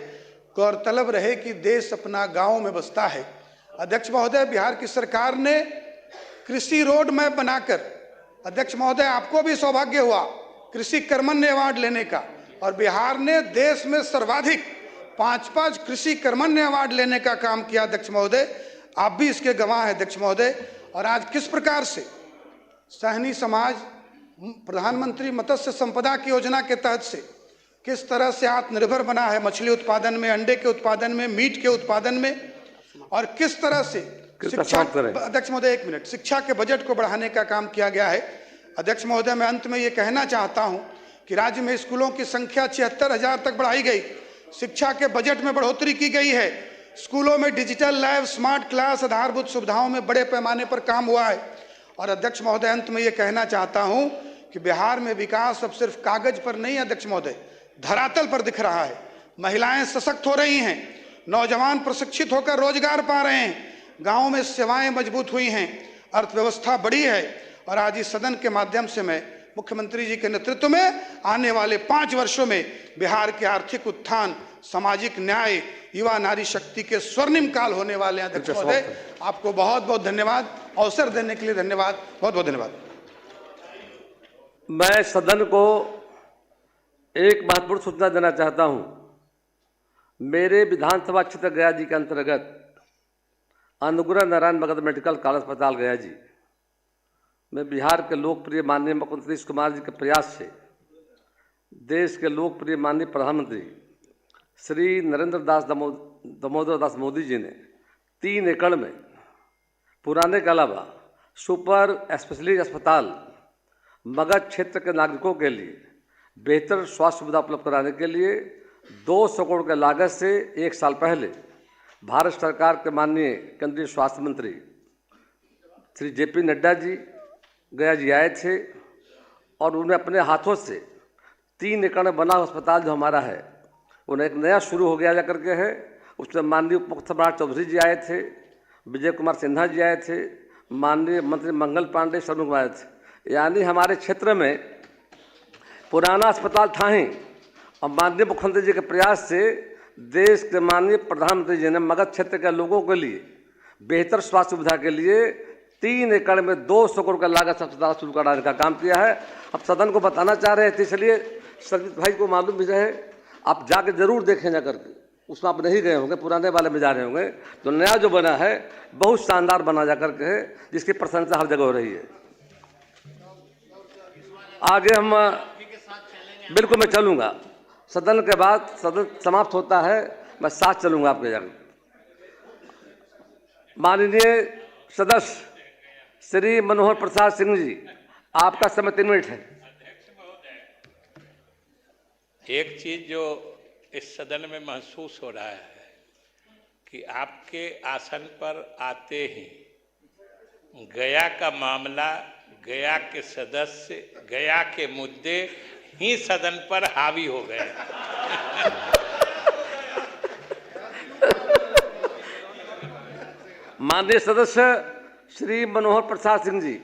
गौरतलब रहे कि देश अपना गांव में बसता है। अध्यक्ष महोदय, बिहार की सरकार ने कृषि रोड मैप बनाकर, अध्यक्ष महोदय आपको भी सौभाग्य हुआ कृषि कर्मण्य अवार्ड लेने का, और बिहार ने देश में सर्वाधिक 5 कृषि कर्मण्य अवार्ड लेने का काम किया। अध्यक्ष महोदय, आप भी इसके गवाह हैं अध्यक्ष महोदय। और आज किस प्रकार से सहनी समाज प्रधानमंत्री मत्स्य संपदा की योजना के तहत से किस तरह से आत्मनिर्भर बना है, मछली उत्पादन में, अंडे के उत्पादन में, मीट के उत्पादन में, और किस तरह से शिक्षा, अध्यक्ष महोदय 1 मिनट, शिक्षा के बजट को बढ़ाने का काम किया गया है। अध्यक्ष महोदय, मैं अंत में ये कहना चाहता हूं कि राज्य में स्कूलों की संख्या 76,000 तक बढ़ाई गई, शिक्षा के बजट में बढ़ोतरी की गई है, स्कूलों में डिजिटल लैब, स्मार्ट क्लास, आधारभूत सुविधाओं में बड़े पैमाने पर काम हुआ है। और अध्यक्ष महोदय, अंत में ये कहना चाहता हूं कि बिहार में विकास अब सिर्फ कागज पर नहीं, अध्यक्ष महोदय धरातल पर दिख रहा है। महिलाएं सशक्त हो रही हैं, नौजवान प्रशिक्षित होकर रोजगार पा रहे हैं, गाँव में सेवाएं मजबूत हुई हैं, अर्थव्यवस्था बढ़ी है। और आज इस सदन के माध्यम से मैं मुख्यमंत्री जी के नेतृत्व में आने वाले 5 वर्षों में बिहार के आर्थिक उत्थान, सामाजिक न्याय, युवा नारी शक्ति के स्वर्णिम काल होने वाले हैं। अध्यक्ष महोदय, आपको बहुत बहुत धन्यवाद, अवसर देने के लिए धन्यवाद, बहुत बहुत धन्यवाद। मैं सदन को एक महत्वपूर्ण सूचना देना चाहता हूं। मेरे विधानसभा क्षेत्र गया जी के अंतर्गत अनुग्रह नारायण मगध मेडिकल कॉलेज अस्पताल गया जी में बिहार के लोकप्रिय माननीय मुख्यमंत्री नीतीश कुमार जी के प्रयास से देश के लोकप्रिय माननीय प्रधानमंत्री श्री नरेंद्र दामोदर दास मोदी जी ने 3 एकड़ में पुराने के अलावा सुपर स्पेशलिस्ट अस्पताल मगध क्षेत्र के नागरिकों के लिए बेहतर स्वास्थ्य सुविधा उपलब्ध कराने के लिए 200 करोड़ की लागत से 1 साल पहले भारत सरकार के माननीय केंद्रीय स्वास्थ्य मंत्री श्री JP नड्डा जी गया जी आए थे और उन्हें अपने हाथों से 3 एकड़ में बना अस्पताल जो हमारा है उन्हें एक नया शुरू हो गया जा करके है। उसमें माननीय उप मुख्यमंत्री सम्राट चौधरी जी आए थे, विजय कुमार सिन्हा जी आए थे, माननीय मंत्री मंगल पांडे शर्मा आए थे। यानी हमारे क्षेत्र में पुराना अस्पताल था ही, और माननीय मुख्यमंत्री जी के प्रयास से देश के माननीय प्रधानमंत्री जी ने मगध क्षेत्र के लोगों के लिए बेहतर स्वास्थ्य सुविधा के लिए 3 एकड़ में 200 करोड़ का लागत से अस्पताल शुरू कराने का काम किया है। अब सदन को बताना चाह रहे थे, इसलिए संजीत भाई को मालूम भी रहे, आप जाके जरूर देखें जा करके। उसमें आप नहीं गए होंगे, पुराने वाले में जा रहे होंगे। तो नया जो बना है बहुत शानदार बना जा करके है, जिसकी प्रशंसा हर जगह हो रही है। आगे हम बिल्कुल मैं चलूँगा, सदन के बाद सदन समाप्त होता है मैं साथ चलूँगा आपके जाकर। माननीय सदस्य श्री मनोहर प्रसाद सिंह जी, आपका समय 3 मिनट है। एक चीज जो इस सदन में महसूस हो रहा है कि आपके आसन पर आते ही गया का मामला, गया के सदस्य, गया के मुद्दे ही सदन पर हावी हो गए। माननीय सदस्य श्री मनोहर प्रसाद सिंह जी,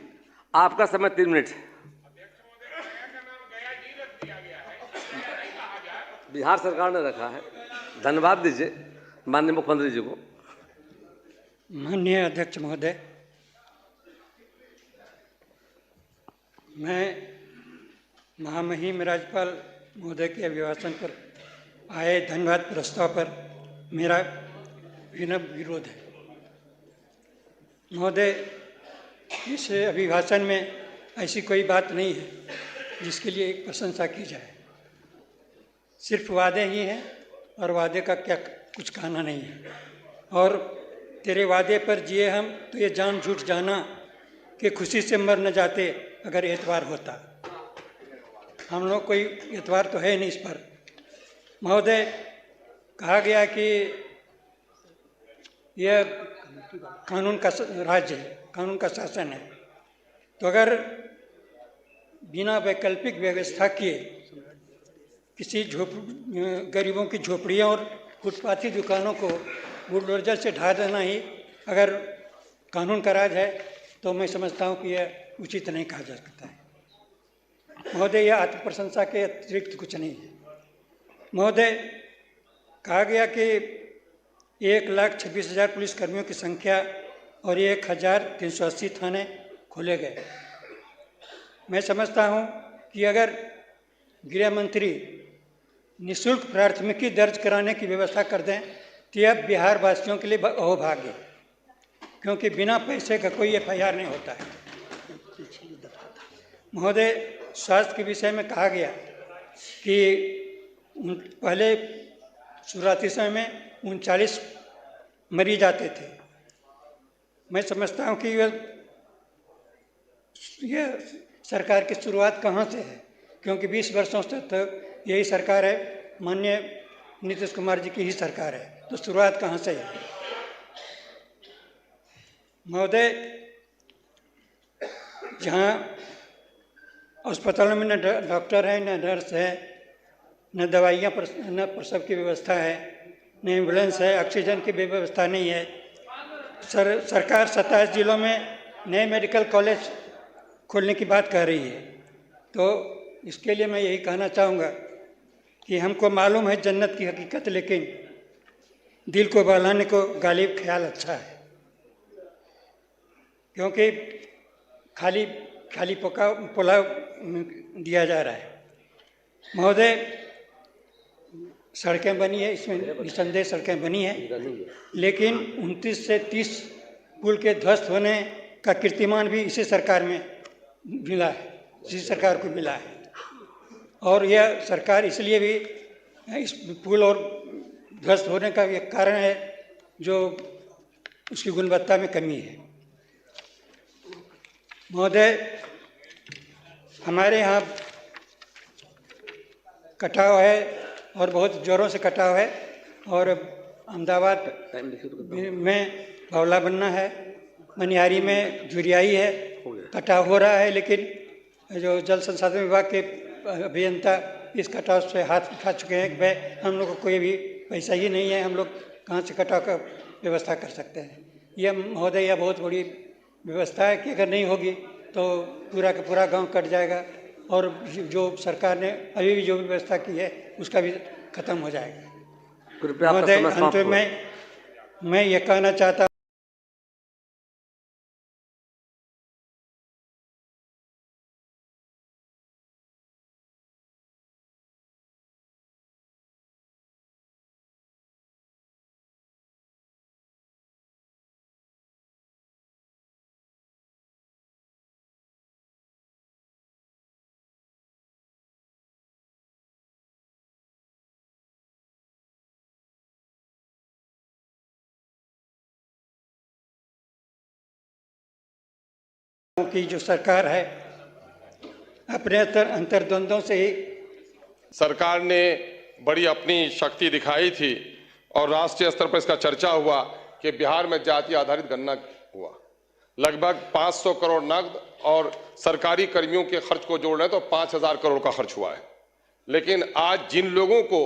आपका समय 3 मिनट है। बिहार सरकार ने रखा है, धन्यवाद दीजिए माननीय मुख्यमंत्री जी को। माननीय अध्यक्ष महोदय, मैं महामहिम राज्यपाल महोदय के अभिभाषण पर आए धन्यवाद प्रस्ताव पर मेरा विनम्र विरोध है। महोदय, इस अभिभाषण में ऐसी कोई बात नहीं है जिसके लिए एक प्रशंसा की जाए, सिर्फ वादे ही हैं और वादे का क्या कुछ कहना नहीं है। और तेरे वादे पर जिए हम तो ये जान झूठ जाना कि खुशी से मर न जाते अगर एतवार होता। हम लोग कोई एतवार तो है नहीं इस पर। महोदय, कहा गया कि यह कानून का राज्य है, कानून का शासन है, तो अगर बिना वैकल्पिक व्यवस्था किए किसी गरीबों की झोपड़ियों और फुटपाथी दुकानों को बुलडोजर से ढा देना ही अगर कानून का राज है तो मैं समझता हूँ कि यह उचित नहीं कहा जा सकता है। महोदय, यह आत्मप्रशंसा के अतिरिक्त कुछ नहीं है। महोदय, कहा गया कि 1,26,000 पुलिसकर्मियों की संख्या और 1,380 थाने खोले गए। मैं समझता हूँ कि अगर गृह मंत्री निःशुल्क प्राथमिकी दर्ज कराने की व्यवस्था कर दें तो यह बिहार वासियों के लिए अहोभाग्य, क्योंकि बिना पैसे का कोई FIR नहीं होता है। महोदय, स्वास्थ्य के विषय में कहा गया कि पहले शुरुआती समय में 39 मरीज आते थे। मैं समझता हूँ कि यह सरकार की शुरुआत कहाँ से है, क्योंकि 20 वर्षों से तक यही सरकार है, माननीय नीतीश कुमार जी की ही सरकार है, तो शुरुआत कहाँ से है। महोदय, जहाँ अस्पतालों में न डॉक्टर है, न नर्स है, न दवाइयाँ न प्रसव की व्यवस्था है, न एम्बुलेंस है, ऑक्सीजन की भी व्यवस्था नहीं है। सरकार 27 जिलों में नए मेडिकल कॉलेज खोलने की बात कर रही है। तो इसके लिए मैं यही कहना चाहूँगा कि हमको मालूम है जन्नत की हकीकत, लेकिन दिल को बहलाने को गालिब ख्याल अच्छा है, क्योंकि खाली पुलाव दिया जा रहा है। महोदय, सड़कें बनी है, इसमें निसंदेह सड़कें बनी है, लेकिन 29 से 30 पुल के ध्वस्त होने का कीर्तिमान भी इसी सरकार में मिला है, इसी सरकार को मिला है। और यह सरकार इसलिए भी इस पुल और ध्वस्त होने का एक कारण है जो उसकी गुणवत्ता में कमी है। महोदय, हमारे यहाँ कटाव है और बहुत जोरों से कटाव है, और अहमदाबाद में बावला बनना है, मनिहारी में जुरियाई है, कटाव हो रहा है, लेकिन जो जल संसाधन विभाग के अभियंता इस कटाव से हाथ उठा चुके हैं कि भाई हम लोग को कोई भी पैसा ही नहीं है, हम लोग कहाँ से कटाव का व्यवस्था कर सकते हैं। यह महोदय, यह बहुत बड़ी व्यवस्था है कि अगर नहीं होगी तो पूरा का पूरा गांव कट जाएगा, और जो सरकार ने अभी भी जो व्यवस्था की है उसका भी खत्म हो जाएगा। महोदय, अंत में मैं ये कहना चाहता कि जो सरकार है अपने अंतर्द्वंद्वों से ही सरकार ने बड़ी अपनी शक्ति दिखाई थी और राष्ट्रीय स्तर पर इसका चर्चा हुआ कि बिहार में जाति आधारित गणना हुआ। लगभग 500 करोड़ नकद और सरकारी कर्मियों के खर्च को जोड़ रहे तो 5,000 करोड़ का खर्च हुआ है। लेकिन आज जिन लोगों को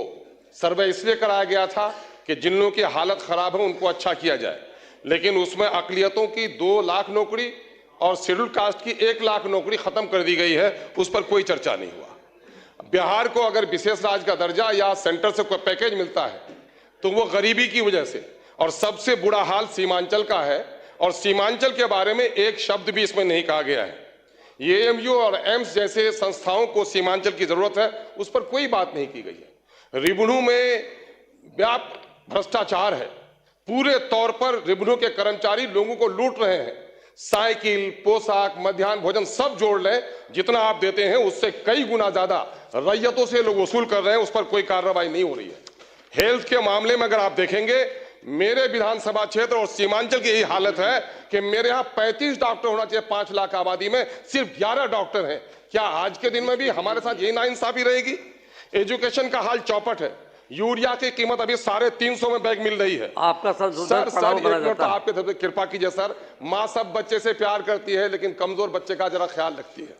सर्वे इसलिए कराया गया था कि जिन लोगों की हालत खराब है उनको अच्छा किया जाए, लेकिन उसमें अकलियतों की 2 लाख नौकरी और शेड्यूल कास्ट की 1 लाख नौकरी खत्म कर दी गई है, उस पर कोई चर्चा नहीं हुआ। बिहार को अगर विशेष राज्य का दर्जा या सेंटर से कोई पैकेज मिलता है तो वो गरीबी की वजह से, और सबसे बुरा हाल सीमांचल का है, और सीमांचल के बारे में एक शब्द भी इसमें नहीं कहा गया है। AMU और एम्स जैसे संस्थाओं को सीमांचल की जरूरत है, उस पर कोई बात नहीं की गई है। रिबनू में व्यापक भ्रष्टाचार है, पूरे तौर पर रिबनू के कर्मचारी लोगों को लूट रहे हैं। साइकिल, पोशाक, मध्याह्न भोजन सब जोड़ लें, जितना आप देते हैं उससे कई गुना ज्यादा रैयतों से लोग वसूल कर रहे हैं, उस पर कोई कार्रवाई नहीं हो रही है। हेल्थ के मामले में अगर आप देखेंगे, मेरे विधानसभा क्षेत्र और सीमांचल की यही हालत है कि मेरे यहाँ 35 डॉक्टर होना चाहिए 5 लाख आबादी में, सिर्फ 11 डॉक्टर हैं। क्या आज के दिन में भी हमारे साथ यही नाइंसाफी रहेगी? एजुकेशन का हाल चौपट है। यूरिया की कीमत अभी 350 में बैग मिल रही है। आपका सर एक मिनट तो आपके तरफ से कृपा कीजिए सर। माँ सब बच्चे से प्यार करती है, लेकिन कमजोर बच्चे का जरा ख्याल रखती है।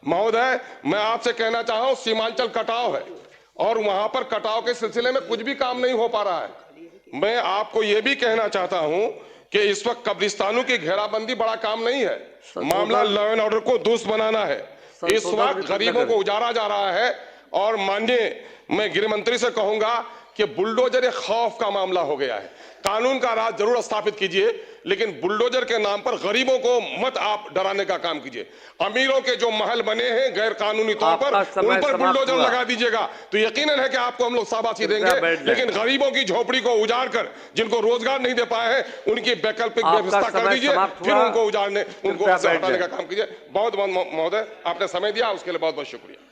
महोदय, मैं आपसे कहना चाह रहा हूं, सीमांचल कटाव है और वहां पर कटाव के सिलसिले में कुछ भी काम नहीं हो पा रहा है। मैं आपको यह भी कहना चाहता हूं कि इस वक्त कब्रिस्तानों की घेराबंदी बड़ा काम नहीं है, मामला लॉ एंड ऑर्डर को दुरुस्त बनाना है। इस वक्त गरीबों को उजाड़ा जा रहा है और माननीय मैं गृह मंत्री से कहूंगा कि बुलडोजर एक खौफ का मामला हो गया है। कानून का राज जरूर स्थापित कीजिए, लेकिन बुलडोजर के नाम पर गरीबों को मत आप डराने का काम कीजिए। अमीरों के जो महल बने हैं गैर कानूनी तौर पर, उन पर बुलडोजर लगा दीजिएगा तो यकीनन है कि आपको हम लोग शाबाशी देंगे। लेकिन गरीबों की झोपड़ी को उजाड़ कर जिनको रोजगार नहीं दे पाए हैं, उनकी वैकल्पिक व्यवस्था कर दीजिए, फिर उनको उजाड़ने, उनको हटाने का काम कीजिए। बहुत बहुत महोदय, आपने समय दिया उसके लिए बहुत बहुत शुक्रिया।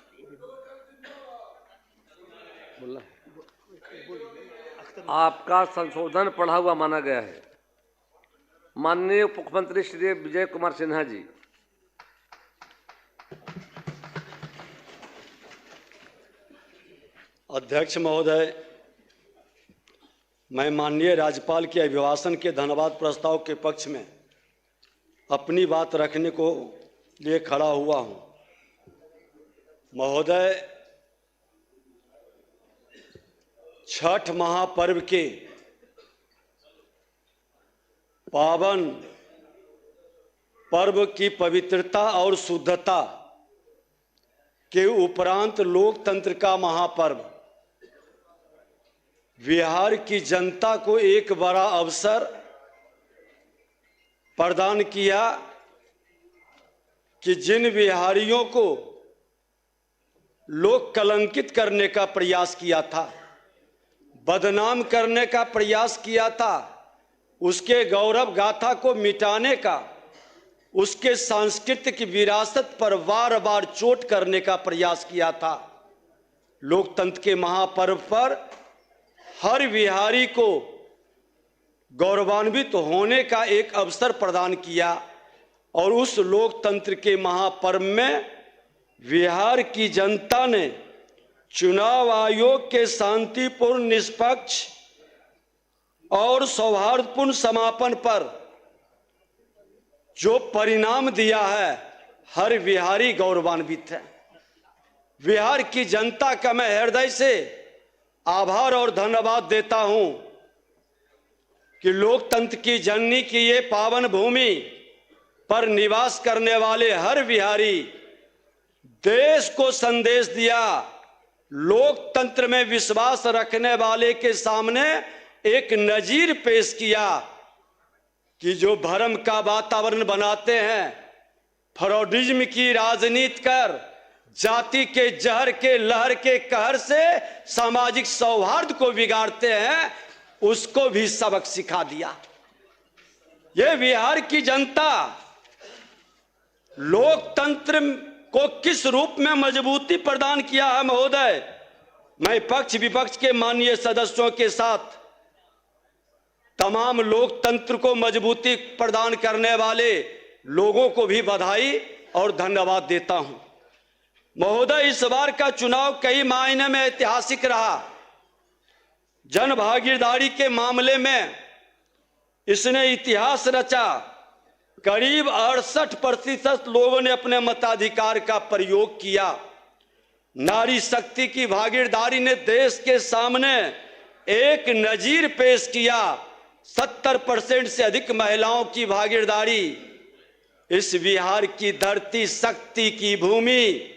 आपका संशोधन पढ़ा हुआ माना गया है। माननीय उप मुख्यमंत्री श्री विजय कुमार सिन्हा जी। अध्यक्ष महोदय, मैं माननीय राज्यपाल के अभिभाषण के धन्यवाद प्रस्ताव के पक्ष में अपनी बात रखने को लिए खड़ा हुआ हूं। महोदय, छठ महापर्व के पावन पर्व की पवित्रता और शुद्धता के उपरांत लोकतंत्र का महापर्व बिहार की जनता को एक बड़ा अवसर प्रदान किया कि जिन बिहारियों को लोग कलंकित करने का प्रयास किया था, बदनाम करने का प्रयास किया था, उसके गौरव गाथा को मिटाने का, उसके सांस्कृतिक विरासत पर बार बार चोट करने का प्रयास किया था। लोकतंत्र के महापर्व पर हर बिहारी को गौरवान्वित होने का एक अवसर प्रदान किया और उस लोकतंत्र के महापर्व में बिहार की जनता ने चुनाव आयोग के शांतिपूर्ण, निष्पक्ष और सौहार्दपूर्ण समापन पर जो परिणाम दिया है, हर बिहारी गौरवान्वित है। बिहार की जनता का मैं हृदय से आभार और धन्यवाद देता हूं कि लोकतंत्र की जननी की ये पावन भूमि पर निवास करने वाले हर बिहारी देश को संदेश दिया। लोकतंत्र में विश्वास रखने वाले के सामने एक नजीर पेश किया कि जो भ्रम का वातावरण बनाते हैं, फ्रॉडिज्म की राजनीति कर, जाति के जहर के लहर के कहर से सामाजिक सौहार्द को बिगाड़ते हैं, उसको भी सबक सिखा दिया। ये बिहार की जनता लोकतंत्र को किस रूप में मजबूती प्रदान किया है महोदय, मैं पक्ष विपक्ष के माननीय सदस्यों के साथ तमाम लोकतंत्र को मजबूती प्रदान करने वाले लोगों को भी बधाई और धन्यवाद देता हूं। महोदय, इस बार का चुनाव कई मायने में ऐतिहासिक रहा। जन भागीदारी के मामले में इसने इतिहास रचा। करीब 68% लोगों ने अपने मताधिकार का प्रयोग किया। नारी शक्ति की भागीदारी ने देश के सामने एक नजीर पेश किया। 70% से अधिक महिलाओं की भागीदारी। इस बिहार की धरती, शक्ति की भूमि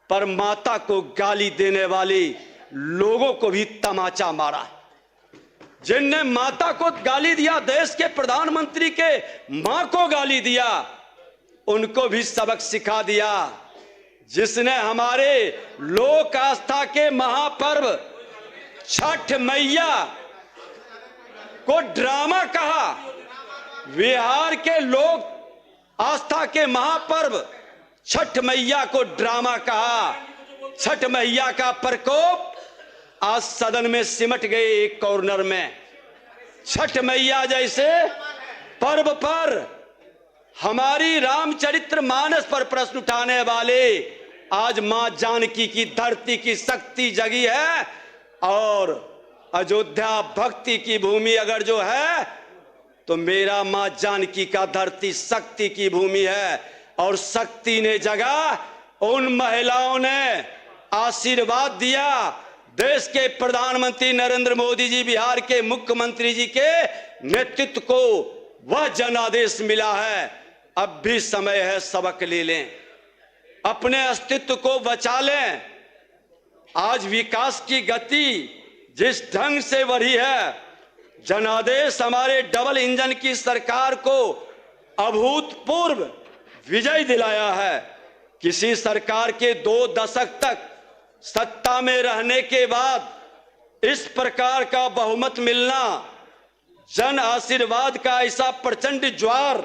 पर माता को गाली देने वाले लोगों को भी तमाचा मारा। जिनने माता को गाली दिया, देश के प्रधानमंत्री के मां को गाली दिया, उनको भी सबक सिखा दिया। जिसने हमारे लोक आस्था के महापर्व छठ मैया को ड्रामा कहा, बिहार के लोक आस्था के महापर्व छठ मैया को ड्रामा कहा। छठ मैया का प्रकोप आज सदन में सिमट गए एक कॉर्नर में। छठ मैया जैसे पर्व पर हमारी रामचरित्र मानस पर प्रश्न उठाने वाले आज मां जानकी की धरती की शक्ति जगी है। और अयोध्या भक्ति की भूमि अगर जो है तो मेरा मां जानकी का धरती शक्ति की भूमि है। और शक्ति ने जगा, उन महिलाओं ने आशीर्वाद दिया। देश के प्रधानमंत्री नरेंद्र मोदी जी, बिहार के मुख्यमंत्री जी के नेतृत्व को वह जनादेश मिला है। अब भी समय है, सबक ले लें, अपने अस्तित्व को बचा लें। आज विकास की गति जिस ढंग से बढ़ी है, जनादेश हमारे डबल इंजन की सरकार को अभूतपूर्व विजय दिलाया है। किसी सरकार के 2 दशक तक सत्ता में रहने के बाद इस प्रकार का बहुमत मिलना, जन आशीर्वाद का ऐसा प्रचंड ज्वार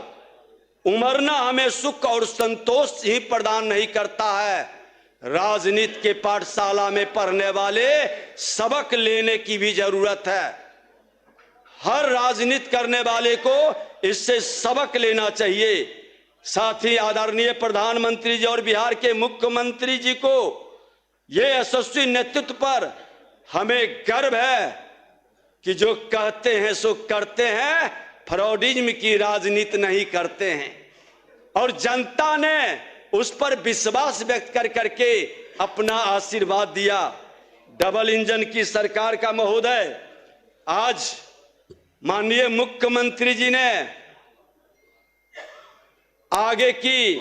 उमरना हमें सुख और संतोष ही प्रदान नहीं करता है। राजनीति के पाठशाला में पढ़ने वाले सबक लेने की भी जरूरत है। हर राजनीति करने वाले को इससे सबक लेना चाहिए। साथ ही आदरणीय प्रधानमंत्री जी और बिहार के मुख्यमंत्री जी को ये यशस्वी नेतृत्व पर हमें गर्व है कि जो कहते हैं सो करते हैं, फ्रॉडिज्म की राजनीति नहीं करते हैं। और जनता ने उस पर विश्वास व्यक्त कर करके अपना आशीर्वाद दिया। डबल इंजन की सरकार का महोदय, आज माननीय मुख्यमंत्री जी ने आगे की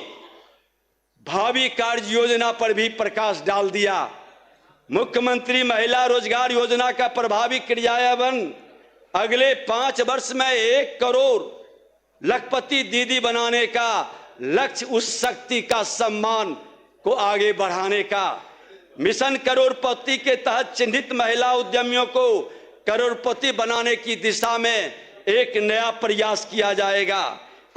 भावी कार्य योजना पर भी प्रकाश डाल दिया। मुख्यमंत्री महिला रोजगार योजना का प्रभावी क्रियान्वयन अगले 5 वर्ष में 1 करोड़ लखपति दीदी बनाने का लक्ष्य, उस शक्ति का सम्मान को आगे बढ़ाने का। मिशन करोड़पति के तहत चिन्हित महिला उद्यमियों को करोड़पति बनाने की दिशा में एक नया प्रयास किया जाएगा।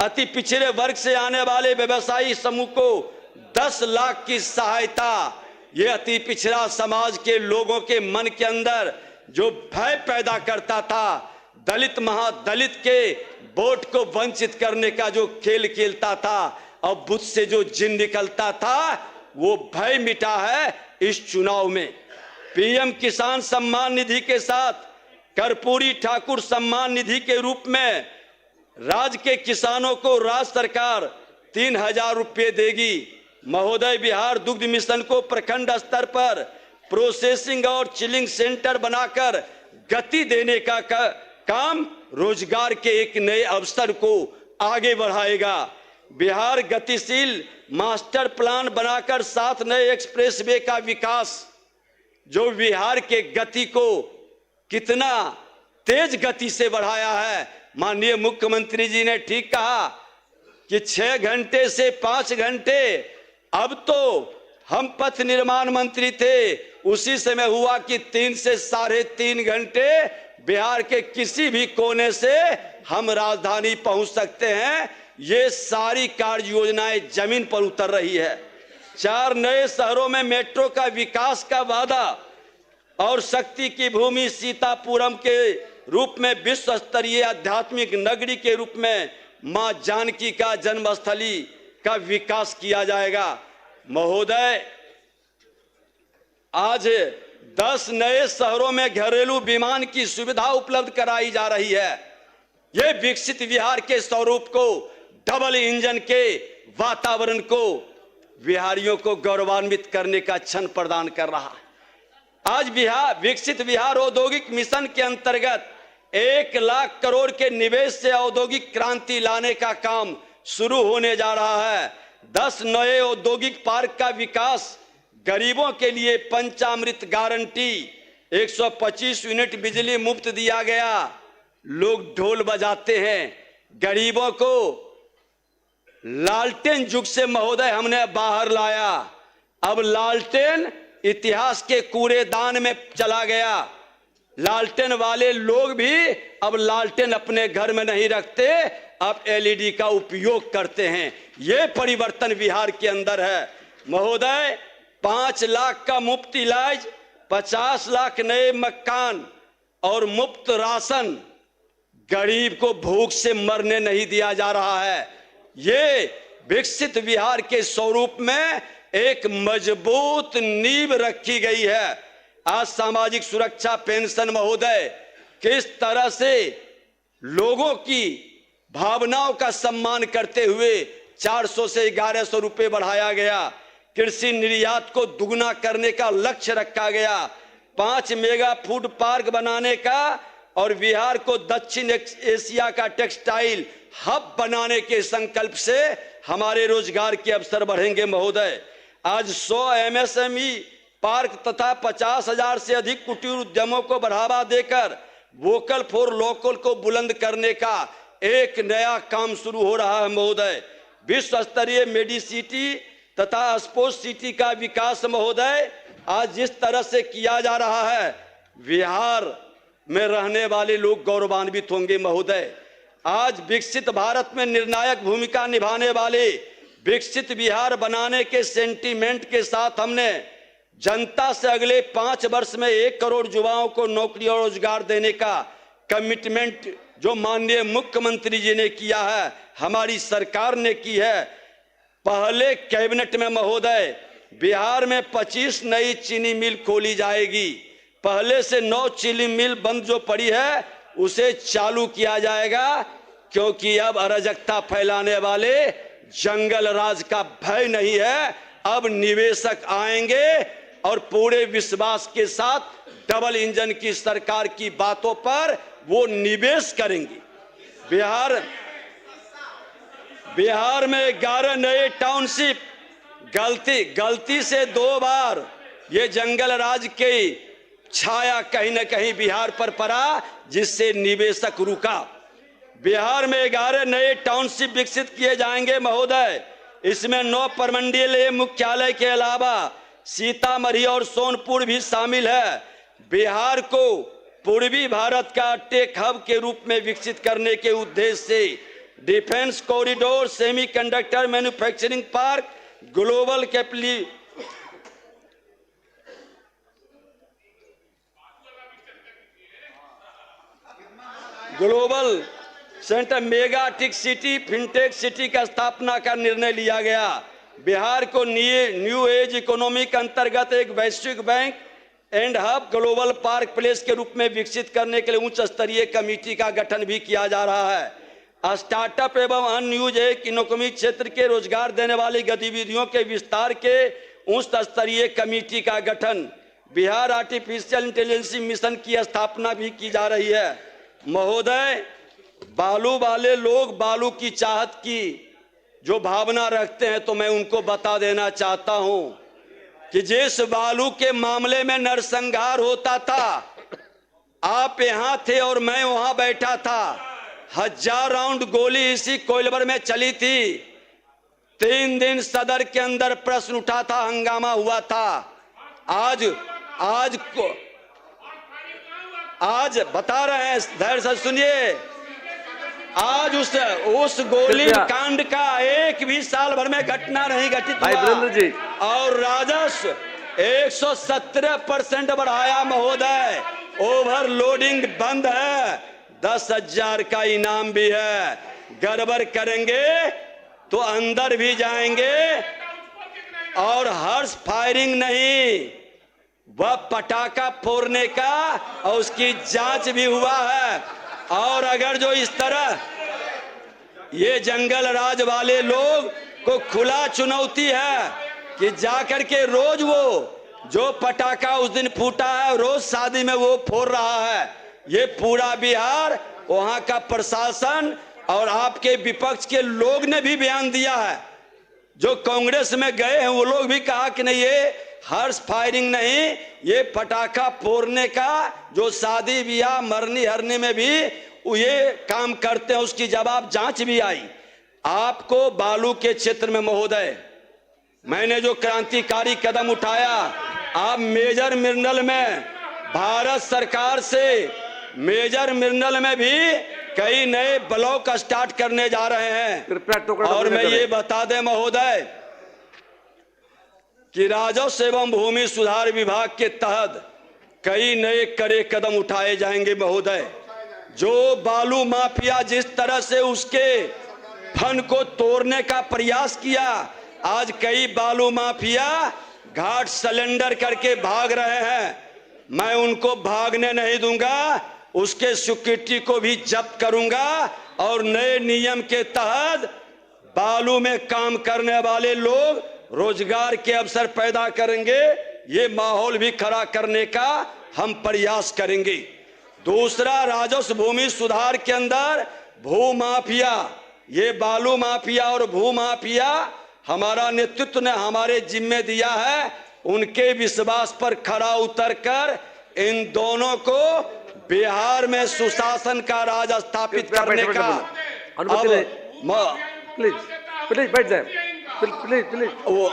अति पिछड़े वर्ग से आने वाले व्यवसायी समूह को 10 लाख की सहायता। ये अति पिछड़ा समाज के लोगों के मन के अंदर जो भय पैदा करता था, दलित महादलित के वोट को वंचित करने का जो खेल खेलता था और बुद्ध से जो जिन निकलता था, वो भय मिटा है इस चुनाव में। पीएम किसान सम्मान निधि के साथ कर्पूरी ठाकुर सम्मान निधि के रूप में राज्य के किसानों को राज्य सरकार 3000 रुपये देगी। महोदय, बिहार दुग्ध मिशन को प्रखंड स्तर पर प्रोसेसिंग और चिलिंग सेंटर बनाकर गति देने का काम रोजगार के एक नए अवसर को आगे बढ़ाएगा। बिहार गतिशील मास्टर प्लान बनाकर 7 नए एक्सप्रेसवे का विकास, जो बिहार के गति को कितना तेज गति से बढ़ाया है। माननीय मुख्यमंत्री जी ने ठीक कहा कि 6 घंटे से 5 घंटे, अब तो हम पथ निर्माण मंत्री थे उसी समय हुआ कि 3 से 3.5 घंटे बिहार के किसी भी कोने से हम राजधानी पहुंच सकते हैं। ये सारी कार्य योजनाएं जमीन पर उतर रही है। 4 नए शहरों में मेट्रो का विकास का वादा और शक्ति की भूमि सीतापुरम के रूप में विश्व स्तरीय आध्यात्मिक नगरी के रूप में मां जानकी का जन्मस्थली का विकास किया जाएगा। महोदय, आज 10 नए शहरों में घरेलू विमान की सुविधा उपलब्ध कराई जा रही है। यह विकसित बिहार के स्वरूप को, डबल इंजन के वातावरण को बिहारियों को गौरवान्वित करने का क्षण प्रदान कर रहा है। आज बिहार विकसित बिहार औद्योगिक मिशन के अंतर्गत 1 लाख करोड़ के निवेश से औद्योगिक क्रांति लाने का काम शुरू होने जा रहा है। 10 नए औद्योगिक पार्क का विकास, गरीबों के लिए पंचामृत गारंटी, 125 यूनिट बिजली मुफ्त दिया गया। लोग ढोल बजाते हैं, गरीबों को लालटेन युग से महोदय हमने बाहर लाया। अब लालटेन इतिहास के कूड़ेदान में चला गया। लालटेन वाले लोग भी अब लालटेन अपने घर में नहीं रखते, अब एलईडी का उपयोग करते हैं। ये परिवर्तन बिहार के अंदर है। महोदय, 5 लाख का मुफ्त इलाज 50 लाख नए मकान और मुफ्त राशन, गरीब को भूख से मरने नहीं दिया जा रहा है। ये विकसित बिहार के स्वरूप में एक मजबूत नींव रखी गई है। आज सामाजिक सुरक्षा पेंशन महोदय किस तरह से लोगों की भावनाओं का सम्मान करते हुए 400 से 1100 रुपए बढ़ाया गया। कृषि निर्यात को दुगना करने का लक्ष्य रखा गया। 5 मेगा फूड पार्क बनाने का और बिहार को दक्षिण एशिया का टेक्सटाइल हब बनाने के संकल्प से हमारे रोजगार के अवसर बढ़ेंगे महोदय। आज 100 MSME पार्क तथा 50,000 से अधिक कुटीर उद्यमों को बढ़ावा देकर वोकल फॉर लोकल को बुलंद करने का एक नया काम शुरू हो रहा है महोदय। विश्व स्तरीय मेडिसिटी तथा स्पोर्ट्स सिटी का विकास महोदय आज जिस तरह से किया जा रहा है, बिहार में रहने वाले लोग गौरवान्वित होंगे महोदय। आज विकसित भारत में निर्णायक भूमिका निभाने वाले विकसित बिहार बनाने के सेंटीमेंट के साथ हमने जनता से अगले 5 वर्ष में 1 करोड़ युवाओं को नौकरी और रोजगार देने का कमिटमेंट जो माननीय मुख्यमंत्री जी ने किया है, हमारी सरकार ने की है। पहले कैबिनेट में महोदय बिहार में 25 नई चीनी मिल खोली जाएगी। पहले से 9 चीनी मिल बंद जो पड़ी है उसे चालू किया जाएगा, क्योंकि अब अराजकता फैलाने वाले जंगल राज का भय नहीं है। अब निवेशक आएंगे और पूरे विश्वास के साथ डबल इंजन की सरकार की बातों पर वो निवेश करेंगे। बिहार में 11 नए टाउनशिप, गलती से 2 बार ये जंगल राज की छाया कहीं न कहीं बिहार पर पड़ा, जिससे निवेशक रुका। बिहार में 11 नए टाउनशिप विकसित किए जाएंगे महोदय। इसमें 9 प्रमंडलीय मुख्यालय के अलावा सीतामढ़ी और सोनपुर भी शामिल है। बिहार को पूर्वी भारत का टेक हब के रूप में विकसित करने के उद्देश्य से defence corridor, semiconductor manufacturing park, global centre, mega tech city, fintech city का स्थापना का निर्णय लिया गया। बिहार को न्यू एज इकोनॉमी के अंतर्गत एक वैश्विक bank and hub global park place के रूप में विकसित करने के लिए उच्च स्तरीय कमेटी का गठन भी किया जा रहा है। स्टार्टअप एवं अनयूज इकोनॉमी क्षेत्र के रोजगार देने वाली गतिविधियों के विस्तार के उच्च स्तरीय कमेटी का गठन। बिहार आर्टिफिशियल इंटेलिजेंस मिशन की स्थापना भी की जा रही है महोदय। बालू वाले लोग बालू की चाहत की जो भावना रखते हैं, तो मैं उनको बता देना चाहता हूं कि जिस बालू के मामले में नरसंहार होता था, आप यहां थे और मैं वहां बैठा था। 1000 राउंड गोली इसी कोइलवर में चली थी। 3 दिन सदर के अंदर प्रश्न उठा था, हंगामा हुआ था। आज बता रहे हैं, धैर्य से सुनिए। आज उस गोली कांड का एक भी साल भर में घटना नहीं घटित हुआ और राजस्व 117% बढ़ाया महोदय। ओवरलोडिंग बंद है, 10,000 का इनाम भी है। गड़बड़ करेंगे तो अंदर भी जाएंगे। और हर्ष फायरिंग नहीं, वह पटाखा फोड़ने का और उसकी जांच भी हुआ है। और अगर जो इस तरह ये जंगल राज वाले लोग को खुला चुनौती है कि जाकर के रोज वो जो पटाखा उस दिन फूटा है रोज शादी में वो फोड़ रहा है। ये पूरा बिहार, वहां का प्रशासन और आपके विपक्ष के लोग ने भी बयान दिया है। जो कांग्रेस में गए हैं वो लोग भी कहा कि नहीं, ये हर्ष फायरिंग नहीं, ये पटाखा फोड़ने का जो शादी ब्याह मरनी हरने में भी ये काम करते हैं, उसकी जवाब जांच भी आई। आपको बालू के क्षेत्र में महोदय मैंने जो क्रांतिकारी कदम उठाया, आप मेजर मिनरल में भारत सरकार से मेजर मिनरल में भी कई नए ब्लॉक स्टार्ट करने जा रहे हैं। और मैं ये बता दें महोदय कि राजस्व एवं भूमि सुधार विभाग के तहत कई नए कड़े कदम उठाए जाएंगे महोदय। जो बालू माफिया जिस तरह से उसके फन को तोड़ने का प्रयास किया, आज कई बालू माफिया घाट सिलेंडर करके भाग रहे हैं। मैं उनको भागने नहीं दूंगा, उसके सिक्योरिटी को भी जब्त करूंगा और नए नियम के तहत बालू में काम करने वाले लोग रोजगार के अवसर पैदा करेंगे। ये माहौल भी खड़ा करने का हम प्रयास करेंगे। दूसरा, राजस्व भूमि सुधार के अंदर भू माफिया, ये बालू माफिया और भू माफिया हमारा नेतृत्व ने हमारे जिम्मे दिया है। उनके विश्वास पर खरा उतरकर इन दोनों को बिहार में सुशासन का राज स्थापित करने का प्लीज बैठ जाए, प्लीज वो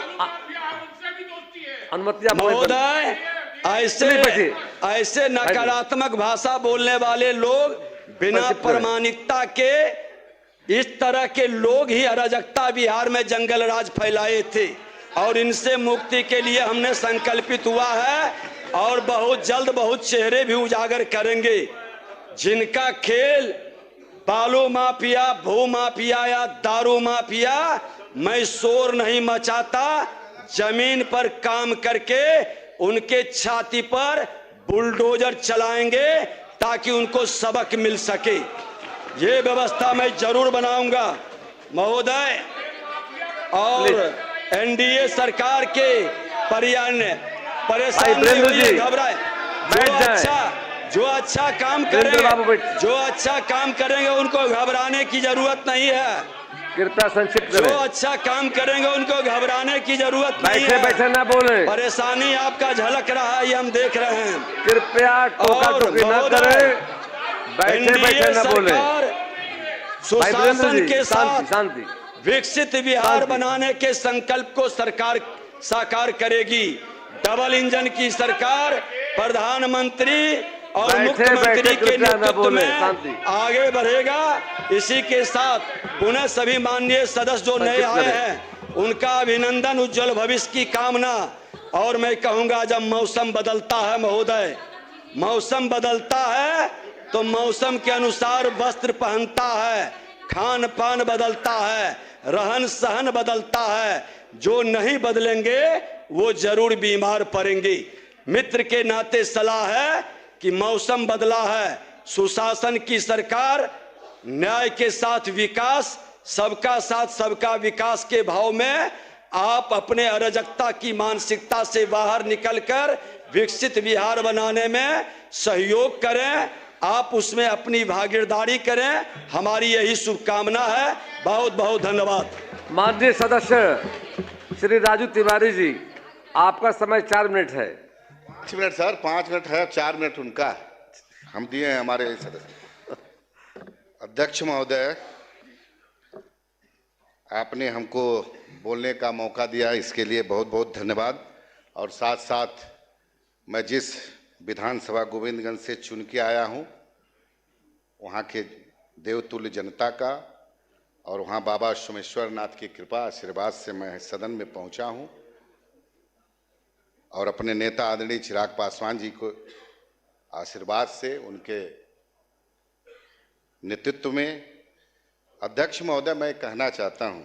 अनुमति महोदय, ऐसे नकारात्मक भाषा बोलने वाले लोग बिना प्रमाणिकता के, इस तरह के लोग ही अराजकता बिहार में जंगल राज फैलाए थे और इनसे मुक्ति के लिए हमने संकल्पित हुआ है और बहुत जल्द बहुत चेहरे भी उजागर करेंगे। जिनका खेल बालू माफिया, भू माफिया या दारू माफिया, मैं शोर नहीं मचाता, जमीन पर काम करके उनके छाती पर बुलडोजर चलाएंगे ताकि उनको सबक मिल सके। ये व्यवस्था मैं जरूर बनाऊंगा महोदय। और एनडीए सरकार के परेशानी घबराए, जो अच्छा काम करेंगे उनको घबराने की जरूरत नहीं है। कृपया संक्षिप्त जो अच्छा काम करेंगे उनको घबराने की जरूरत नहीं है। बैठे ना बोले, परेशानी आपका झलक रहा है, ये हम देख रहे हैं। कृपया टोका-टोकी न करें, बैठे ना बोले। सुशासन के साथ विकसित बिहार बनाने के संकल्प को सरकार साकार करेगी। डबल इंजन की सरकार प्रधानमंत्री और मुख्यमंत्री के नेतृत्व में आगे बढ़ेगा। इसी के साथ पुनः सभी माननीय सदस्य जो नए आए हैं उनका अभिनंदन, उज्जवल भविष्य की कामना। और मैं कहूंगा, जब मौसम बदलता है महोदय, मौसम बदलता है तो मौसम के अनुसार वस्त्र पहनता है, खान पान बदलता है, रहन सहन बदलता है। जो नहीं बदलेंगे वो जरूर बीमार पड़ेंगे। मित्र के नाते सलाह है कि मौसम बदला है, सुशासन की सरकार, न्याय के साथ विकास, सबका साथ सबका विकास के भाव में आप अपने अराजकता की मानसिकता से बाहर निकलकर विकसित बिहार बनाने में सहयोग करें। आप उसमें अपनी भागीदारी करें, हमारी यही शुभकामना है। बहुत बहुत धन्यवाद। माननीय सदस्य श्री राजू तिवारी जी, आपका समय 4 मिनट है। 5 मिनट सर, 5 मिनट है, 4 मिनट उनका हम दिए हैं हमारे सदस्य। अध्यक्ष महोदय, आपने हमको बोलने का मौका दिया, इसके लिए बहुत बहुत धन्यवाद। और साथ साथ मैं जिस विधानसभा गोविंदगंज से चुन के आया हूं, वहां के देवतुल्य जनता का और वहां बाबा सोमेश्वर नाथ की कृपा आशीर्वाद से मैं सदन में पहुंचा हूं और अपने नेता आदरणीय चिराग पासवान जी को आशीर्वाद से, उनके नेतृत्व में। अध्यक्ष महोदय, मैं कहना चाहता हूं,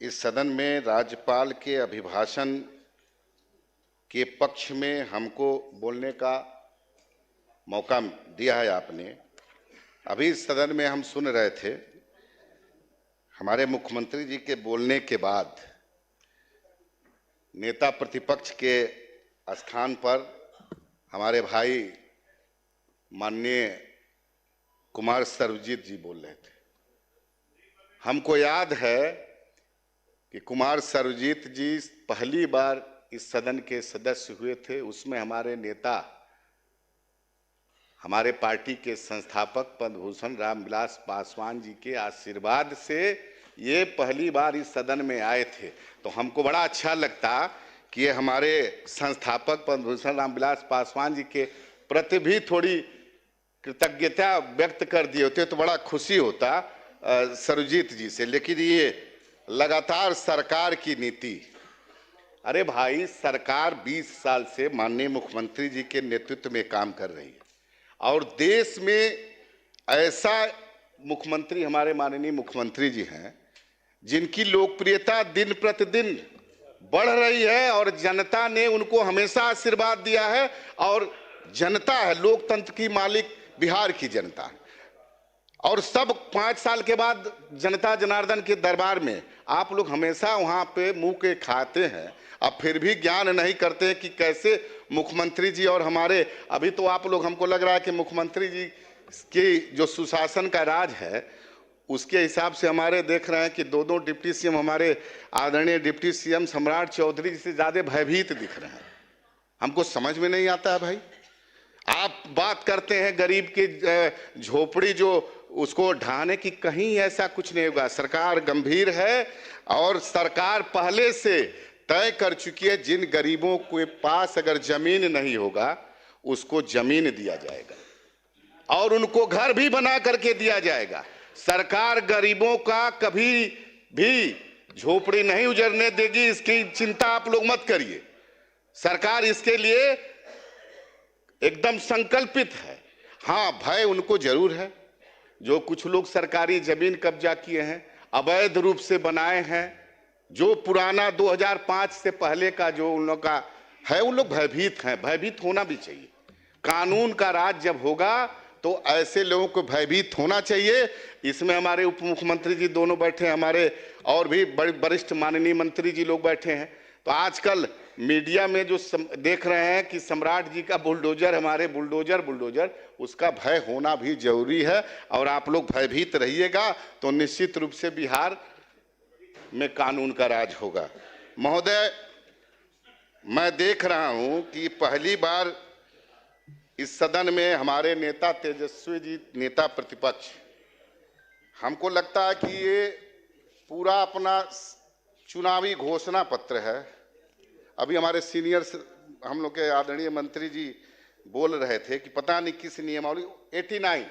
इस सदन में राज्यपाल के अभिभाषण के पक्ष में हमको बोलने का मौका दिया है आपने। अभी इस सदन में हम सुन रहे थे, हमारे मुख्यमंत्री जी के बोलने के बाद नेता प्रतिपक्ष के स्थान पर हमारे भाई माननीय कुमार सर्वजीत जी बोल रहे थे। हमको याद है कि कुमार सर्वजीत जी पहली बार इस सदन के सदस्य हुए थे, उसमें हमारे नेता, हमारे पार्टी के संस्थापक पद्मभूषण रामविलास पासवान जी के आशीर्वाद से ये पहली बार इस सदन में आए थे। तो हमको बड़ा अच्छा लगता कि ये हमारे संस्थापक पद्मभूषण रामविलास पासवान जी के प्रति भी थोड़ी कृतज्ञता व्यक्त कर दिए होते तो बड़ा खुशी होता सर्वजीत जी से। लेकिन ये लगातार सरकार की नीति अरे भाई, सरकार 20 साल से माननीय मुख्यमंत्री जी के नेतृत्व में काम कर रही है और देश में ऐसा मुख्यमंत्री हमारे माननीय मुख्यमंत्री जी हैं जिनकी लोकप्रियता दिन प्रतिदिन बढ़ रही है और जनता ने उनको हमेशा आशीर्वाद दिया है। और जनता है, लोकतंत्र की मालिक बिहार की जनता है। और सब 5 साल के बाद जनता जनार्दन के दरबार में आप लोग हमेशा वहां पे मुंह के खाते हैं, अब फिर भी ज्ञान नहीं करते कि कैसे मुख्यमंत्री जी और हमारे, अभी तो आप लोग, हमको लग रहा है कि मुख्यमंत्री जी की जो सुशासन का राज है उसके हिसाब से हमारे देख रहे हैं कि दो डिप्टी सीएम हमारे आदरणीय डिप्टी सीएम सम्राट चौधरी जी से ज्यादा भयभीत दिख रहे हैं। हमको समझ में नहीं आता है भाई। आप बात करते हैं गरीब की झोपड़ी जो उसको ढाने की, कहीं ऐसा कुछ नहीं होगा। सरकार गंभीर है और सरकार पहले से तय कर चुकी है जिन गरीबों के पास अगर जमीन नहीं होगा उसको जमीन दिया जाएगा और उनको घर भी बना करके दिया जाएगा। सरकार गरीबों का कभी भी झोपड़ी नहीं उजड़ने देगी, इसकी चिंता आप लोग मत करिए। सरकार इसके लिए एकदम संकल्पित है। हाँ, भय उनको जरूर है। जो कुछ लोग सरकारी जमीन कब्जा किए हैं, अवैध रूप से बनाए हैं, जो पुराना 2005 से पहले का जो उन लोग का है, उन लोग भयभीत हैं। भयभीत होना भी चाहिए। कानून का राज जब होगा तो ऐसे लोगों को भयभीत होना चाहिए। इसमें हमारे उप मुख्यमंत्री जी दोनों बैठे हैं, हमारे और भी बड़े वरिष्ठ माननीय मंत्री जी लोग बैठे हैं। तो आजकल मीडिया में जो देख रहे हैं कि सम्राट जी का बुलडोजर, हमारे बुलडोजर, उसका भय होना भी जरूरी है। और आप लोग भयभीत रहिएगा तो निश्चित रूप से बिहार में कानून का राज होगा। महोदय, मैं देख रहा हूं कि पहली बार इस सदन में हमारे नेता तेजस्वी जी, नेता प्रतिपक्ष, हमको लगता है कि ये पूरा अपना चुनावी घोषणा पत्र है। अभी हमारे सीनियर हम लोग के आदरणीय मंत्री जी बोल रहे थे कि पता नहीं किस नियमावली 89,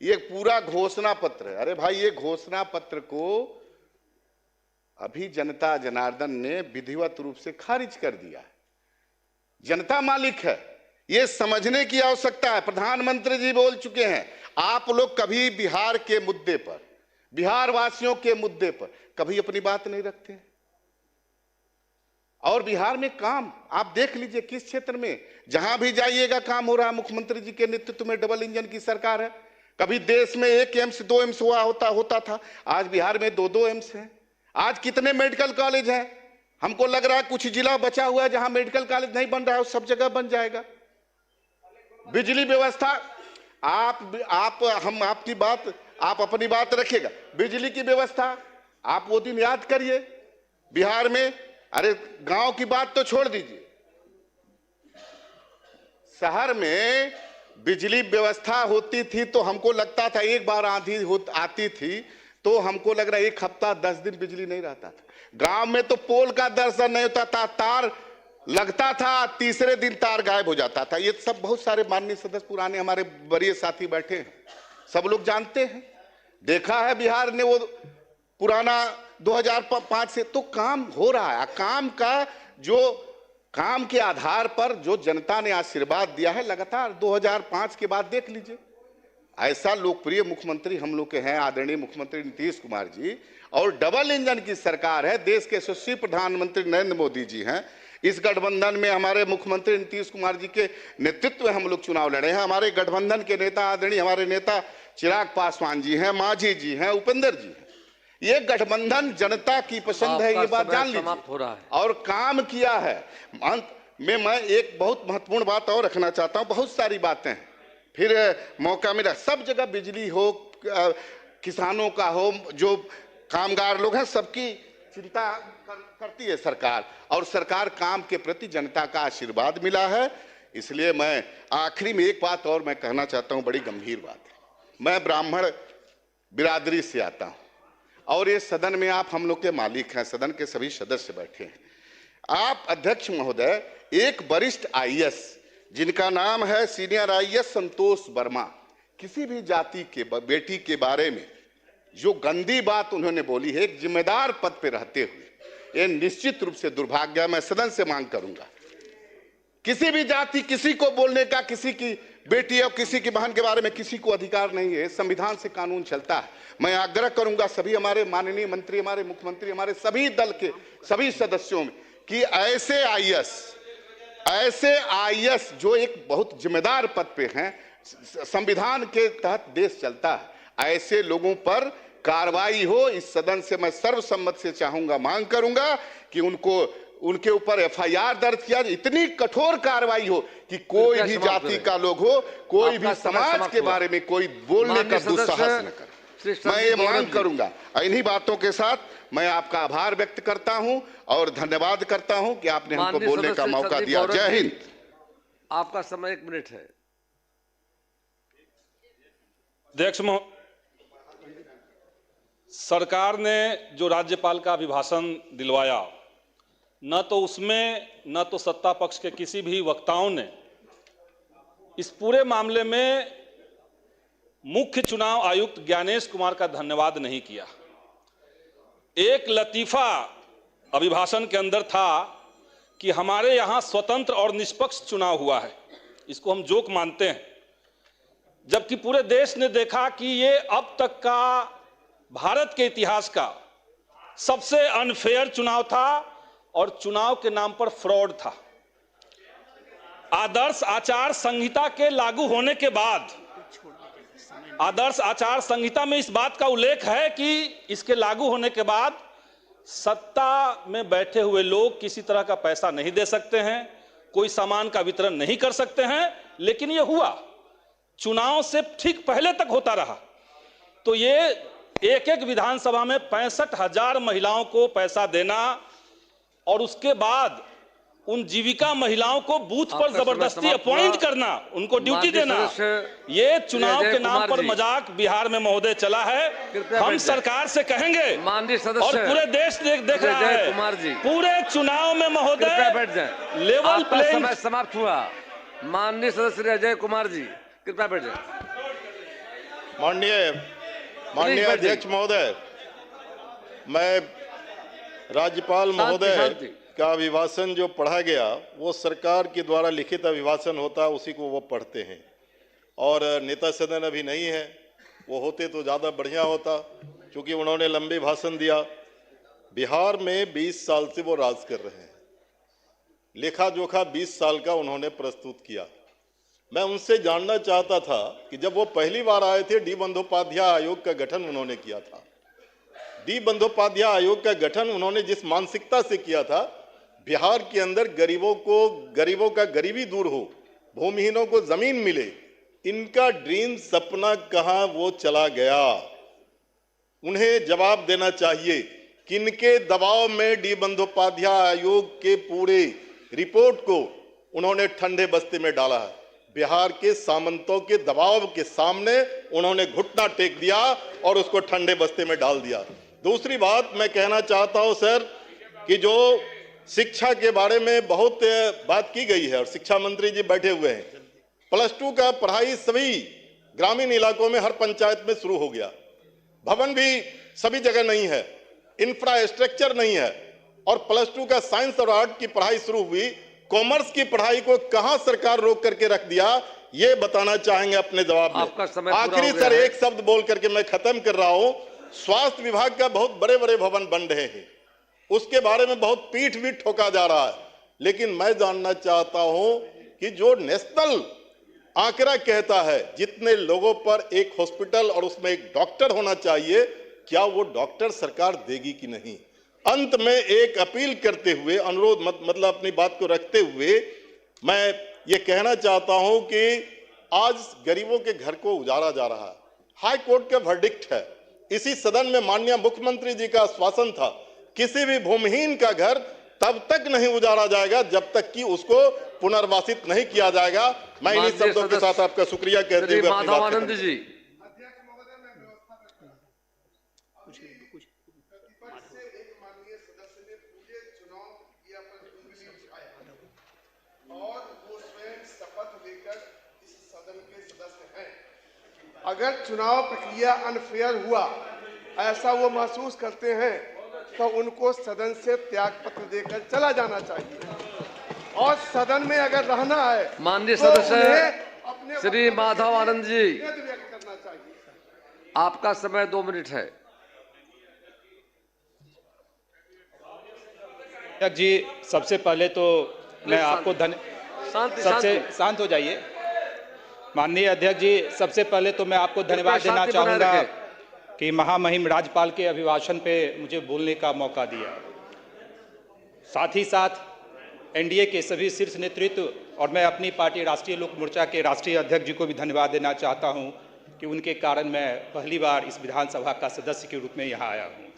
ये पूरा घोषणा पत्र है। अरे भाई, ये घोषणा पत्र को अभी जनता जनार्दन ने विधिवत रूप से खारिज कर दिया है। जनता मालिक है, ये समझने की आवश्यकता है। प्रधानमंत्री जी बोल चुके हैं, आप लोग कभी बिहार के मुद्दे पर, बिहार वासियों के मुद्दे पर कभी अपनी बात नहीं रखते। और बिहार में काम आप देख लीजिए, किस क्षेत्र में जहां भी जाइएगा काम हो रहा है। मुख्यमंत्री जी के नेतृत्व में डबल इंजन की सरकार है। कभी देश में 1 एम्स 2 एम्स होता था, आज बिहार में 2 एम्स हैं। आज कितने मेडिकल कॉलेज हैं? हमको लग रहा है कुछ जिला बचा हुआ है जहां मेडिकल कॉलेज नहीं बन रहा है, सब जगह बन जाएगा। बिजली व्यवस्था, हम आपकी बात, आप अपनी बात रखिएगा। बिजली की व्यवस्था आप वो दिन याद करिए बिहार में। अरे गांव की बात तो छोड़ दीजिए, शहर में बिजली व्यवस्था होती थी तो हमको लगता था एक बार आंधी आती थी तो हमको लग रहा है 1 हफ्ता 10 दिन बिजली नहीं रहता था। गांव में तो पोल का दर्शन नहीं होता था, तार लगता था, तीसरे दिन तार गायब हो जाता था। ये सब बहुत सारे माननीय सदस्य पुराने हमारे वरीय साथी बैठे हैं, सब लोग जानते हैं, देखा है बिहार ने वो पुराना 2005 से। तो काम हो रहा है। काम का जो काम के आधार पर जो जनता ने आशीर्वाद दिया है लगातार 2005 के बाद देख लीजिए, ऐसा लोकप्रिय मुख्यमंत्री हम लोग के हैं आदरणीय मुख्यमंत्री नीतीश कुमार जी। और डबल इंजन की सरकार है, देश के यशस्वी प्रधानमंत्री नरेंद्र मोदी जी हैं। इस गठबंधन में हमारे मुख्यमंत्री नीतीश कुमार जी के नेतृत्व में हम लोग चुनाव लड़े हैं। हमारे गठबंधन के नेता आदरणीय हमारे नेता चिराग पासवान जी हैं, मांझी जी हैं, उपेंद्र जी हैं। ये गठबंधन जनता की पसंद है, ये बात जान लीजिए। और काम किया है। अंत में मैं एक बहुत महत्वपूर्ण बात और रखना चाहता हूं। बहुत सारी बातें हैं, फिर मौका मिला, सब जगह बिजली हो, किसानों का हो, जो कामगार लोग हैं, सबकी चिंता करती है सरकार। और सरकार काम के प्रति जनता का आशीर्वाद मिला है। इसलिए मैं आखिरी में एक बात और मैं कहना चाहता हूं, बड़ी गंभीर बात है। मैं ब्राह्मण बिरादरी से आता हूं और ये सदन में आप हम लोग के मालिक हैं, सदन के सभी सदस्य बैठे हैं। आप अध्यक्ष महोदय, एक वरिष्ठ आईएएस जिनका नाम है सीनियर आईएएस संतोष वर्मा, किसी भी जाति के बेटी के बारे में जो गंदी बात उन्होंने बोली है, एक जिम्मेदार पद पे रहते हुए ये निश्चित रूप से दुर्भाग्य है। मैं सदन से मांग करूंगा, किसी भी जाति, किसी को बोलने का, किसी की बेटी और किसी की बहन के बारे में किसी को अधिकार नहीं है। संविधान से कानून चलता है। मैं आग्रह करूंगा सभी हमारे माननीय मंत्री, हमारे मुख्यमंत्री, हमारे सभी दल के सभी सदस्यों में कि ऐसे आईएएस जो एक बहुत जिम्मेदार पद पे हैं, संविधान के तहत देश चलता है, ऐसे लोगों पर कार्रवाई हो। इस सदन से मैं सर्वसम्मत से चाहूंगा, मांग करूंगा कि उनके ऊपर एफआईआर दर्ज किया, इतनी कठोर कार्रवाई हो कि कोई भी जाति का लोग हो, कोई भी समाज के बारे में कोई बोलने का दुस्साहस न करे। मैं ये मांग करूंगा। इन्हीं बातों के साथ मैं आपका आभार व्यक्त करता हूं और धन्यवाद करता हूं कि आपने हमको बोलने का मौका दिया। जय हिंद। आपका समय 1 मिनट है। अध्यक्ष महोदय, सरकार ने जो राज्यपाल का अभिभाषण दिलवाया, न तो उसमें न तो सत्ता पक्ष के किसी भी वक्ताओं ने इस पूरे मामले में मुख्य चुनाव आयुक्त ज्ञानेश कुमार का धन्यवाद नहीं किया। एक लतीफा अभिभाषण के अंदर था कि हमारे यहाँ स्वतंत्र और निष्पक्ष चुनाव हुआ है, इसको हम जोक मानते हैं, जबकि पूरे देश ने देखा कि ये अब तक का भारत के इतिहास का सबसे अनफेयर चुनाव था और चुनाव के नाम पर फ्रॉड था। आदर्श आचार संहिता के लागू होने के बाद, आदर्श आचार संहिता में इस बात का उल्लेख है कि इसके लागू होने के बाद सत्ता में बैठे हुए लोग किसी तरह का पैसा नहीं दे सकते हैं, कोई सामान का वितरण नहीं कर सकते हैं, लेकिन यह हुआ। चुनाव से ठीक पहले तक होता रहा। तो ये एक एक विधानसभा में 65,000 महिलाओं को पैसा देना और उसके बाद उन जीविका महिलाओं को बूथ पर जबरदस्ती अपॉइंट करना, उनको ड्यूटी देना, ये चुनाव के नाम पर मजाक बिहार में महोदय चला है। हम सरकार से कहेंगे और पूरे देश देख रहा है, पूरे चुनाव में महोदय लेवल प्लेइंग। समय समाप्त हुआ। माननीय सदस्य अजय कुमार जी, कृपया बैठ जाए। माननीय अध्यक्ष महोदय, मैं राज्यपाल महोदय का अभिभाषण जो पढ़ा गया वो सरकार के द्वारा लिखित अभिभाषण होता है, उसी को वो पढ़ते हैं। और नेता सदन अभी नहीं है, वो होते तो ज़्यादा बढ़िया होता, क्योंकि उन्होंने लंबे भाषण दिया। बिहार में 20 साल से वो राज कर रहे हैं, लेखा जोखा 20 साल का उन्होंने प्रस्तुत किया। मैं उनसे जानना चाहता था कि जब वो पहली बार आए थे, डी बंदोपाध्याय आयोग का गठन उन्होंने किया था। डी बंदोपाध्याय आयोग का गठन उन्होंने जिस मानसिकता से किया था, बिहार के अंदर गरीबों का गरीबी दूर हो, भूमिहीनों को जमीन मिले, इनका ड्रीम सपना कहां वो चला गया। उन्हें जवाब देना चाहिए, किनके दबाव में डी बंदोपाध्याय आयोग के पूरे रिपोर्ट को उन्होंने ठंडे बस्ते में डाला है। बिहार के सामंतों के दबाव के सामने उन्होंने घुटना टेक दिया और उसको ठंडे बस्ते में डाल दिया। दूसरी बात मैं कहना चाहता हूं सर, कि जो शिक्षा के बारे में बहुत बात की गई है और शिक्षा मंत्री जी बैठे हुए हैं, +2 का पढ़ाई सभी ग्रामीण इलाकों में हर पंचायत में शुरू हो गया। भवन भी सभी जगह नहीं है, इंफ्रास्ट्रक्चर नहीं है, और +2 का साइंस और आर्ट की पढ़ाई शुरू हुई। कॉमर्स की पढ़ाई को कहां सरकार रोक करके रख दिया, ये बताना चाहेंगे अपने जवाब में। आखिरी सर एक शब्द बोल करके मैं खत्म कर रहा हूं। स्वास्थ्य विभाग का बहुत बड़े बड़े भवन बन रहे हैं, उसके बारे में बहुत पीठ भी ठोका जा रहा है, लेकिन मैं जानना चाहता हूं कि जो नेशनल आंकड़ा कहता है जितने लोगों पर एक हॉस्पिटल और उसमें एक डॉक्टर होना चाहिए, क्या वो डॉक्टर सरकार देगी कि नहीं। अंत में एक अपील करते हुए, अनुरोध मतलब अपनी बात को रखते हुए, मैं ये कहना चाहता हूं कि आज गरीबों के घर को उजाड़ा जा रहा है। हाई कोर्ट का वर्डिक्ट है, इसी सदन में माननीय मुख्यमंत्री जी का आश्वासन था, किसी भी भूमिहीन का घर तब तक नहीं उजाड़ा जाएगा जब तक कि उसको पुनर्वासित नहीं किया जाएगा। मैं इन्हीं शब्दों के साथ आपका शुक्रिया कहते हुए अपनी बात आनंद जी। अगर चुनाव प्रक्रिया अनफेयर हुआ, ऐसा वो महसूस करते हैं, तो उनको सदन से त्याग पत्र देकर चला जाना चाहिए और सदन में अगर रहना है माननीय तो सदस्य उन्हें अपने श्री माधव आनंद जी, विरोध व्यक्त करना चाहिए। आपका समय 2 मिनट है। अध्यक्ष जी, सबसे पहले तो मैं आपको सबसे शांत हो जाइए। माननीय अध्यक्ष जी, सबसे पहले तो मैं आपको धन्यवाद देना चाहूँगा कि महामहिम राज्यपाल के अभिभाषण पे मुझे बोलने का मौका दिया। साथ ही साथ एनडीए के सभी शीर्ष नेतृत्व और मैं अपनी पार्टी राष्ट्रीय लोक मोर्चा के राष्ट्रीय अध्यक्ष जी को भी धन्यवाद देना चाहता हूं कि उनके कारण मैं पहली बार इस विधानसभा का सदस्य के रूप में यहाँ आया हूँ।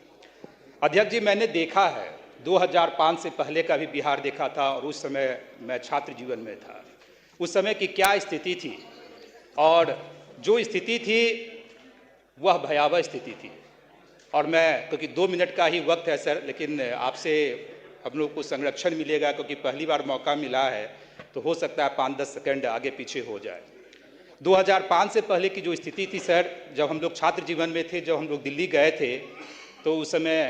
अध्यक्ष जी, मैंने देखा है 2005 से पहले का भी बिहार देखा था और उस समय मैं छात्र जीवन में था। उस समय की क्या स्थिति थी और जो स्थिति थी वह भयावह स्थिति थी। और मैं, क्योंकि 2 मिनट का ही वक्त है सर, लेकिन आपसे हम लोग को संरक्षण मिलेगा क्योंकि पहली बार मौका मिला है, तो हो सकता है 5-10 सेकंड आगे पीछे हो जाए। 2005 से पहले की जो स्थिति थी सर, जब हम लोग छात्र जीवन में थे, जब हम लोग दिल्ली गए थे, तो उस समय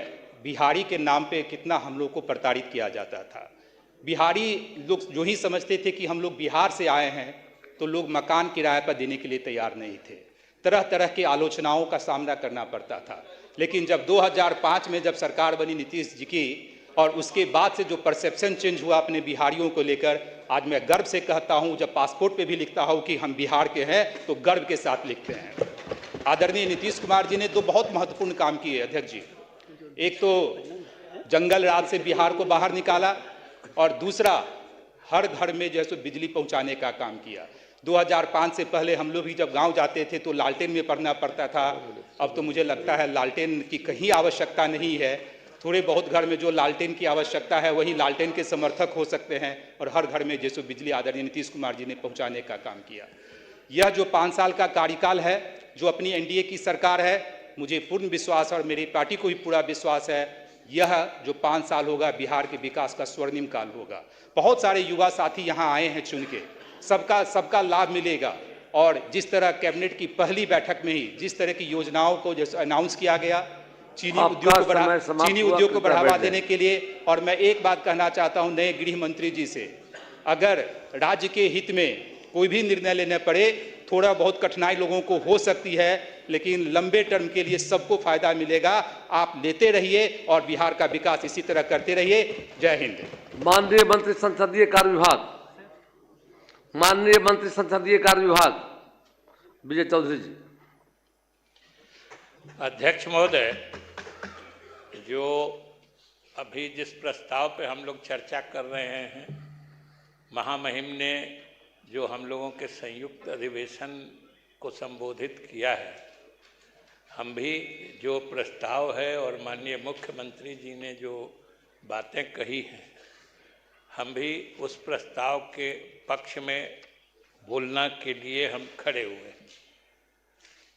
बिहारी के नाम पे कितना हम लोग को प्रताड़ित किया जाता था। बिहारी लोग जो ही समझते थे कि हम लोग बिहार से आए हैं, तो लोग मकान किराए पर देने के लिए तैयार नहीं थे। तरह तरह की आलोचनाओं का सामना करना पड़ता था। लेकिन जब 2005 में जब सरकार बनी नीतीश जी की, और उसके बाद से जो परसेप्शन चेंज हुआ अपने बिहारियों को लेकर, आज मैं गर्व से कहता हूं, जब पासपोर्ट पे भी लिखता हूं कि हम बिहार के हैं तो गर्व के साथ लिखते हैं। आदरणीय नीतीश कुमार जी ने 2 बहुत महत्वपूर्ण काम किए अध्यक्ष जी। एक तो जंगल राज से बिहार को बाहर निकाला और दूसरा हर घर में जो है सो बिजली पहुंचाने का काम किया। 2005 से पहले हम लोग भी जब गांव जाते थे तो लालटेन में पढ़ना पड़ता था। अब तो मुझे लगता है लालटेन की कहीं आवश्यकता नहीं है। थोड़े बहुत घर में जो लालटेन की आवश्यकता है वही लालटेन के समर्थक हो सकते हैं और हर घर में जैसे बिजली आदरणीय नीतीश कुमार जी ने पहुंचाने का काम किया। यह जो 5 साल का कार्यकाल है, जो अपनी एनडीए की सरकार है, मुझे पूर्ण विश्वास और मेरी पार्टी को भी पूरा विश्वास है, यह जो 5 साल होगा बिहार के विकास का स्वर्णिम काल होगा। बहुत सारे युवा साथी यहाँ आए हैं चुन के, सबका लाभ मिलेगा। और जिस तरह कैबिनेट की पहली बैठक में ही जिस तरह की योजनाओं को जैसे अनाउंस किया गया, चीनी उद्योग को बढ़ावा देने के लिए, और मैं एक बात कहना चाहता हूं नए गृह मंत्री जी से, अगर राज्य के हित में कोई भी निर्णय लेने पड़े, थोड़ा बहुत कठिनाई लोगों को हो सकती है, लेकिन लंबे टर्म के लिए सबको फायदा मिलेगा। आप लेते रहिए और बिहार का विकास इसी तरह करते रहिए। जय हिंद। माननीय मंत्री संसदीय कार्य विभाग, माननीय मंत्री संसदीय कार्य विभाग विजय चौधरी जी। अध्यक्ष महोदय, जो अभी जिस प्रस्ताव पे हम लोग चर्चा कर रहे हैं, महामहिम ने जो हम लोगों के संयुक्त अधिवेशन को संबोधित किया है, हम भी जो प्रस्ताव है और माननीय मुख्यमंत्री जी ने जो बातें कही हैं, हम भी उस प्रस्ताव के पक्ष में बोलना के लिए हम खड़े हुए हैं।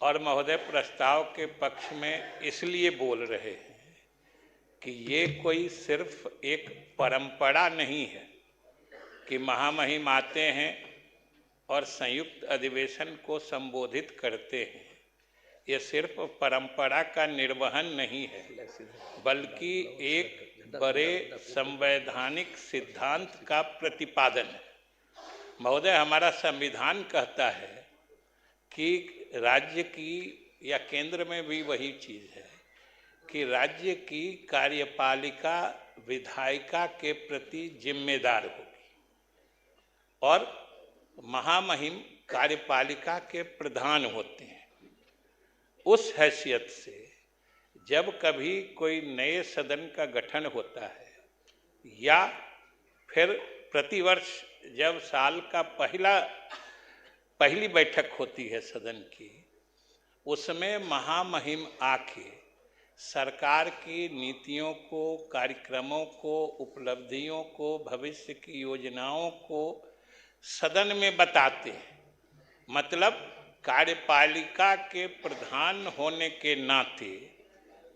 और महोदय, प्रस्ताव के पक्ष में इसलिए बोल रहे हैं कि ये कोई सिर्फ एक परंपरा नहीं है कि महामहिम आते हैं और संयुक्त अधिवेशन को संबोधित करते हैं। ये सिर्फ परंपरा का निर्वहन नहीं है, बल्कि एक बड़े संवैधानिक सिद्धांत का प्रतिपादन है। महोदय, हमारा संविधान कहता है कि राज्य की, या केंद्र में भी वही चीज़ है कि राज्य की कार्यपालिका विधायिका के प्रति जिम्मेदार होगी और महामहिम कार्यपालिका के प्रधान होते हैं। उस हैसियत से जब कभी कोई नए सदन का गठन होता है या फिर प्रतिवर्ष जब साल का पहली बैठक होती है सदन की, उसमें महामहिम आके सरकार की नीतियों को, कार्यक्रमों को, उपलब्धियों को, भविष्य की योजनाओं को सदन में बताते हैं। मतलब कार्यपालिका के प्रधान होने के नाते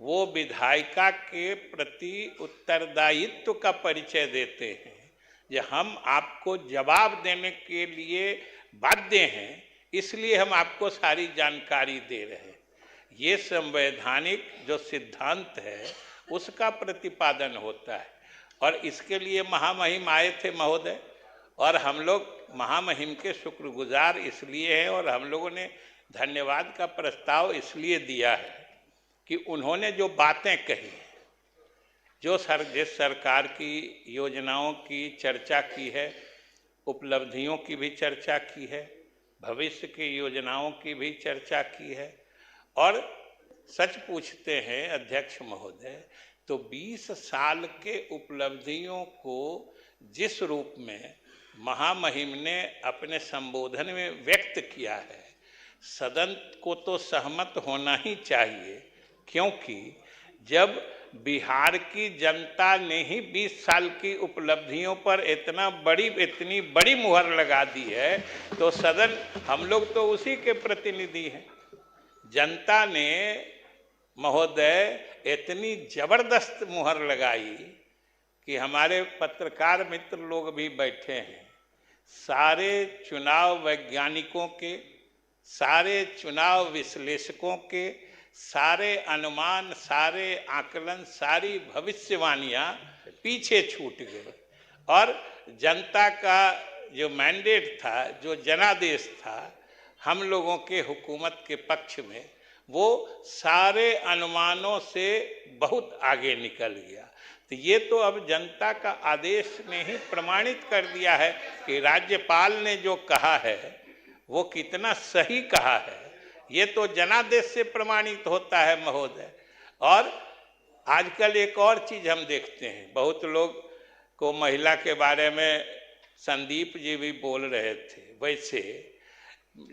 वो विधायिका के प्रति उत्तरदायित्व का परिचय देते हैं कि हम आपको जवाब देने के लिए बाध्य हैं, इसलिए हम आपको सारी जानकारी दे रहे हैं। ये संवैधानिक जो सिद्धांत है उसका प्रतिपादन होता है। और इसके लिए महामहिम आए थे महोदय, और हम लोग महामहिम के शुक्रगुजार इसलिए हैं, और हम लोगों ने धन्यवाद का प्रस्ताव इसलिए दिया है कि उन्होंने जो बातें कही, जो जिस सरकार की योजनाओं की चर्चा की है, उपलब्धियों की भी चर्चा की है, भविष्य की योजनाओं की भी चर्चा की है, और सच पूछते हैं अध्यक्ष महोदय तो 20 साल के उपलब्धियों को जिस रूप में महामहिम ने अपने संबोधन में व्यक्त किया है, सदन को तो सहमत होना ही चाहिए, क्योंकि जब बिहार की जनता ने ही 20 साल की उपलब्धियों पर इतनी बड़ी मुहर लगा दी है, तो सदन हम लोग तो उसी के प्रतिनिधि हैं। जनता ने महोदय इतनी जबरदस्त मुहर लगाई कि हमारे पत्रकार मित्र लोग भी बैठे हैं, सारे चुनाव वैज्ञानिकों के, सारे चुनाव विश्लेषकों के सारे अनुमान, सारे आकलन, सारी भविष्यवाणियां पीछे छूट गए, और जनता का जो मैंडेट था, जो जनादेश था हम लोगों के हुकूमत के पक्ष में, वो सारे अनुमानों से बहुत आगे निकल गया। तो ये तो अब जनता का आदेश ने ही प्रमाणित कर दिया है कि राज्यपाल ने जो कहा है वो कितना सही कहा है। ये तो जनादेश से प्रमाणित होता है महोदय। और आजकल एक और चीज हम देखते हैं, बहुत लोग को महिला के बारे में संदीप जी भी बोल रहे थे, वैसे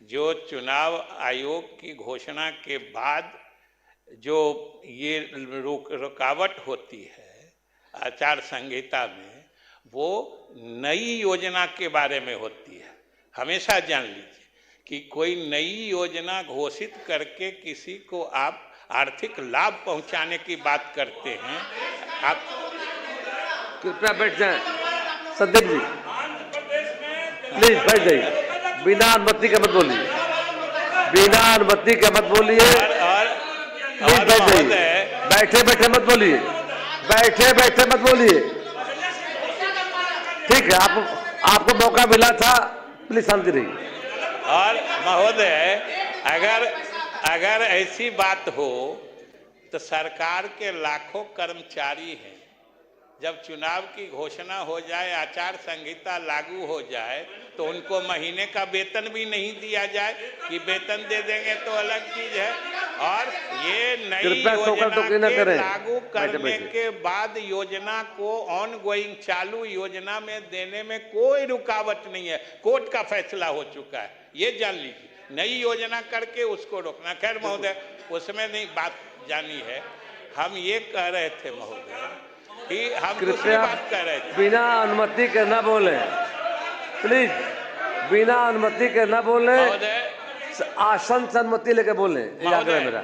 जो चुनाव आयोग की घोषणा के बाद जो ये रुकावट होती है आचार संहिता में, वो नई योजना के बारे में होती है। हमेशा जान लीजिए कि कोई नई योजना घोषित करके किसी को आप आर्थिक लाभ पहुंचाने की बात करते हैं। आप कृपया बैठ जाएं। संदीप जी प्लीज बैठ जाइए, बिना अनुमति के मत बोलिए, बिना अनुमति के मत बोलिए। प्लीज बैठ जाइए, बैठे बैठे मत बोलिए, बैठे बैठे मत बोलिए। ठीक है, आपको मौका मिला था, प्लीज शांति रहिए। और महोदय अगर ऐसी बात हो तो सरकार के लाखों कर्मचारी हैं, जब चुनाव की घोषणा हो जाए, आचार संहिता लागू हो जाए, तो उनको महीने का वेतन भी नहीं दिया जाए कि वेतन दे देंगे तो अलग चीज है। और ये नई योजना के लागू करने के बाद योजना को ऑन गोइंग चालू योजना में देने में कोई रुकावट नहीं है, कोर्ट का फैसला हो चुका है, ये जान लीजिए। नई योजना करके उसको रोकना, खैर महोदय उसमें नहीं बात जानी है। हम ये कह रहे थे महोदय कि हम दूसरी बात कर रहे थे, बिना अनुमति के न बोले, प्लीज बिना अनुमति के न बोले, आसन से अनुमति लेके बोले। मेरा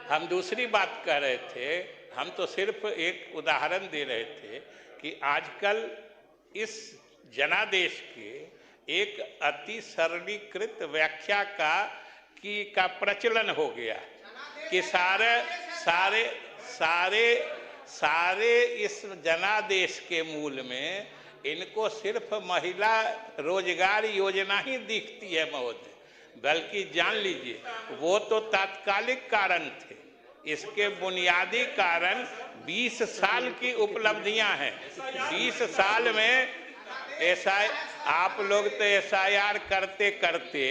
हम दूसरी बात कर रहे थे, हम तो सिर्फ एक उदाहरण दे रहे थे कि आजकल इस जनादेश के एक अति सरलीकृत व्याख्या का प्रचलन हो गया कि सारे इस जनादेश के मूल में इनको सिर्फ महिला रोजगार योजना ही दिखती है महोदय। बल्कि जान लीजिए वो तो तात्कालिक कारण थे, इसके बुनियादी कारण 20 साल की उपलब्धियां हैं। 20 साल में आप लोग तो SIR करते करते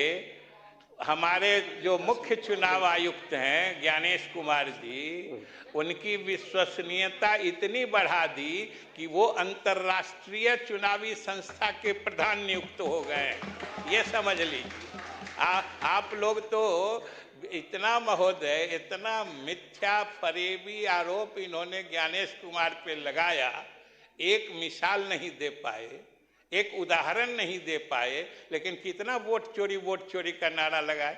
हमारे जो मुख्य चुनाव आयुक्त हैं ज्ञानेश कुमार जी, उनकी विश्वसनीयता इतनी बढ़ा दी कि वो अंतर्राष्ट्रीय चुनावी संस्था के प्रधान नियुक्त हो गए। ये समझ लीजिए। आप लोग तो इतना महोदय, इतना मिथ्या फरेबी आरोप इन्होंने ज्ञानेश कुमार पे लगाया, एक मिसाल नहीं दे पाए, एक उदाहरण नहीं दे पाए, लेकिन कितना वोट चोरी का नारा लगाए,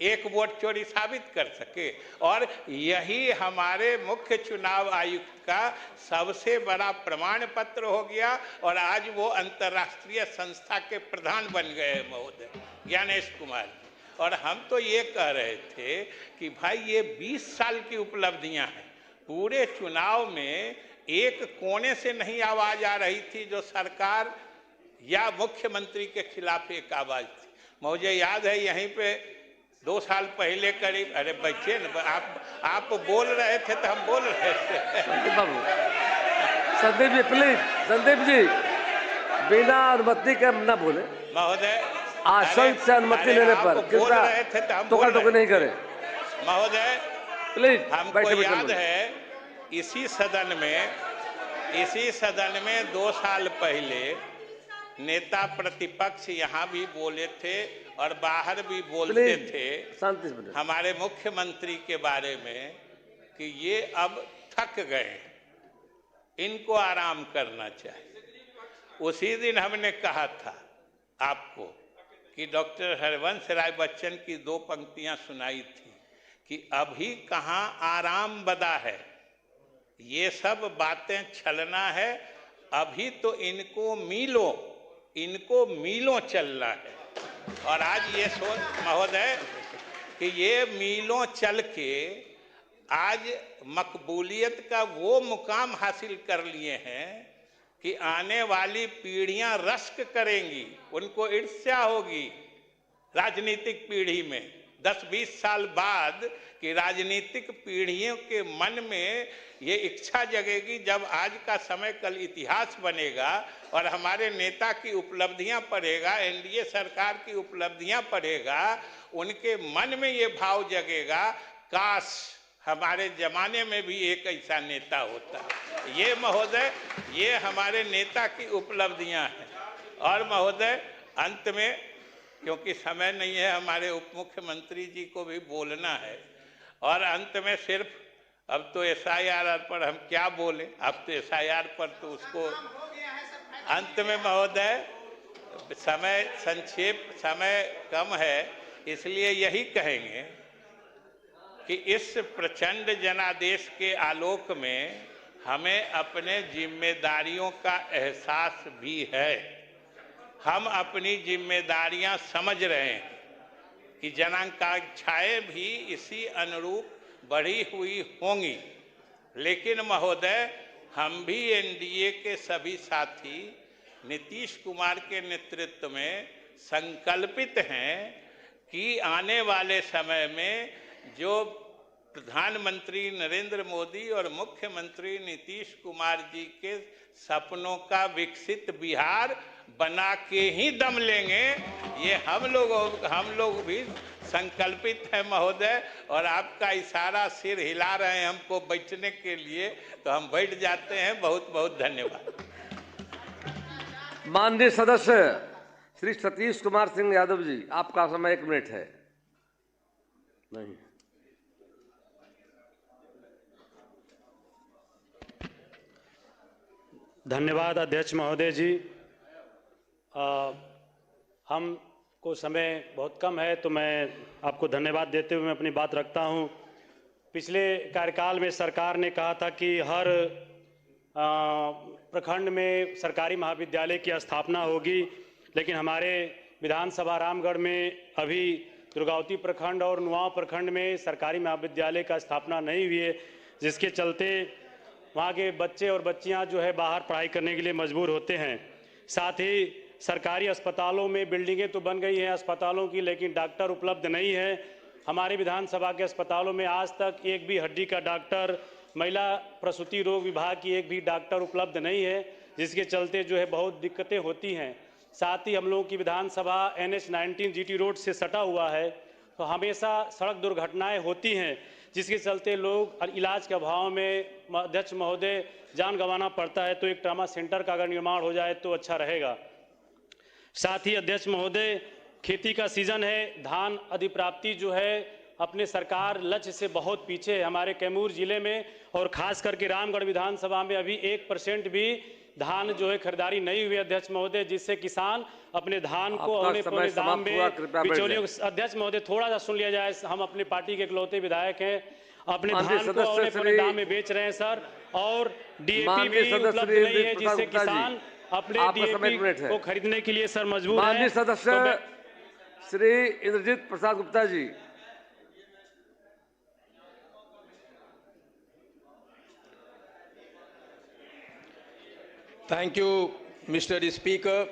एक वोट चोरी साबित कर सके। और यही हमारे मुख्य चुनाव आयुक्त का सबसे बड़ा प्रमाण पत्र हो गया, और आज वो अंतर्राष्ट्रीय संस्था के प्रधान बन गए महोदय ज्ञानेश कुमार। और हम तो ये कह रहे थे कि भाई ये 20 साल की उपलब्धियां हैं, पूरे चुनाव में एक कोने से नहीं आवाज आ रही थी जो सरकार या मुख्यमंत्री के खिलाफ एक आवाज थी। मुझे याद है यहीं पे 2 साल पहले करीब, अरे बच्चे न, आप बोल रहे थे तो हम बोल रहे थे। संदीप जी प्लीज, संदीप जी बिना अनुमति के न बोले। महोदय आसन से अनुमति लेने पर बोल रहे थे तो हम टोका नहीं करे। महोदय प्लीज, हमको याद है इसी सदन में 2 साल पहले नेता प्रतिपक्ष यहाँ भी बोले थे और बाहर भी बोलते थे हमारे मुख्यमंत्री के बारे में कि ये अब थक गए, इनको आराम करना चाहिए। उसी दिन हमने कहा था आपको कि डॉक्टर हरवंश राय बच्चन की 2 पंक्तियां सुनाई थी कि अभी कहाँ आराम बदा है, ये सब बातें छलना है, अभी तो इनको मीलों चलना है। और आज ये सोच महोदय कि ये मीलों चल के आज मकबूलियत का वो मुकाम हासिल कर लिए हैं कि आने वाली पीढ़ियां रश्क करेंगी, उनको ईर्ष्या होगी राजनीतिक पीढ़ी में 10-20 साल बाद कि राजनीतिक पीढ़ियों के मन में ये इच्छा जगेगी जब आज का समय कल इतिहास बनेगा और हमारे नेता की उपलब्धियां पढ़ेगा, एनडीए सरकार की उपलब्धियां पढ़ेगा, उनके मन में ये भाव जगेगा काश हमारे जमाने में भी एक ऐसा नेता होता। ये महोदय ये हमारे नेता की उपलब्धियां हैं। और महोदय अंत में, क्योंकि समय नहीं है, हमारे उप मुख्यमंत्री जी को भी बोलना है और अंत में सिर्फ अब तो एसआईआर पर हम क्या बोले, अब तो एसआईआर पर तो उसको अंत में महोदय समय कम है, इसलिए यही कहेंगे कि इस प्रचंड जनादेश के आलोक में हमें अपने जिम्मेदारियों का एहसास भी है। हम अपनी जिम्मेदारियां समझ रहे हैं कि जनाकांक्षाएं भी इसी अनुरूप बढ़ी हुई होंगी, लेकिन महोदय हम भी एनडीए के सभी साथी नीतीश कुमार के नेतृत्व में संकल्पित हैं कि आने वाले समय में जो प्रधानमंत्री नरेंद्र मोदी और मुख्यमंत्री नीतीश कुमार जी के सपनों का विकसित बिहार बना के ही दम लेंगे। ये हम लोग भी संकल्पित है महोदय। और आपका इशारा सिर हिला रहे हैं हमको बैठने के लिए, तो हम बैठ जाते हैं। बहुत बहुत धन्यवाद। माननीय सदस्य श्री सतीश कुमार सिंह यादव जी, आपका समय 1 मिनट है। नहीं, धन्यवाद अध्यक्ष महोदय जी। हमको समय बहुत कम है तो मैं आपको धन्यवाद देते हुए मैं अपनी बात रखता हूं। पिछले कार्यकाल में सरकार ने कहा था कि हर प्रखंड में सरकारी महाविद्यालय की स्थापना होगी, लेकिन हमारे विधानसभा रामगढ़ में अभी दुर्गावती प्रखंड और नुआव प्रखंड में सरकारी महाविद्यालय का स्थापना नहीं हुई है, जिसके चलते वहाँ के बच्चे और बच्चियाँ जो है बाहर पढ़ाई करने के लिए मजबूर होते हैं। साथ ही सरकारी अस्पतालों में बिल्डिंगें तो बन गई हैं अस्पतालों की, लेकिन डॉक्टर उपलब्ध नहीं है। हमारे विधानसभा के अस्पतालों में आज तक एक भी हड्डी का डॉक्टर, महिला प्रसूति रोग विभाग की एक भी डॉक्टर उपलब्ध नहीं है, जिसके चलते जो है बहुत दिक्कतें होती हैं। साथ ही हम लोगों की विधानसभा NH-19 GT रोड से सटा हुआ है, तो हमेशा सड़क दुर्घटनाएं होती हैं, जिसके चलते लोग इलाज के अभाव में अध्यक्ष महोदय जान गंवाना पड़ता है। तो एक ट्रामा सेंटर का अगर निर्माण हो जाए तो अच्छा रहेगा। साथ ही अध्यक्ष महोदय, खेती का सीजन है, धान अधिप्राप्ति जो है अपने सरकार लक्ष्य से बहुत पीछे है हमारे कैमूर जिले में, और खास करके रामगढ़ विधानसभा में अभी 1% भी धान जो है खरीदारी नहीं हुई अध्यक्ष महोदय, जिससे किसान अपने धान को औने पौने दाम में बिचौलियों। अध्यक्ष महोदय थोड़ा सा सुन लिया जाए, हम अपने पार्टी के इकलौते विधायक हैं, अपने धान को औने पौने दाम में बेच रहे हैं सर, और DAP भी उपलब्ध नहीं है, जिससे किसान अपने DAP को खरीदने के लिए सर मजबूर है। माननीय सदस्य Shri Indrajit Prasad Gupta ji. Thank you, Mr. Speaker.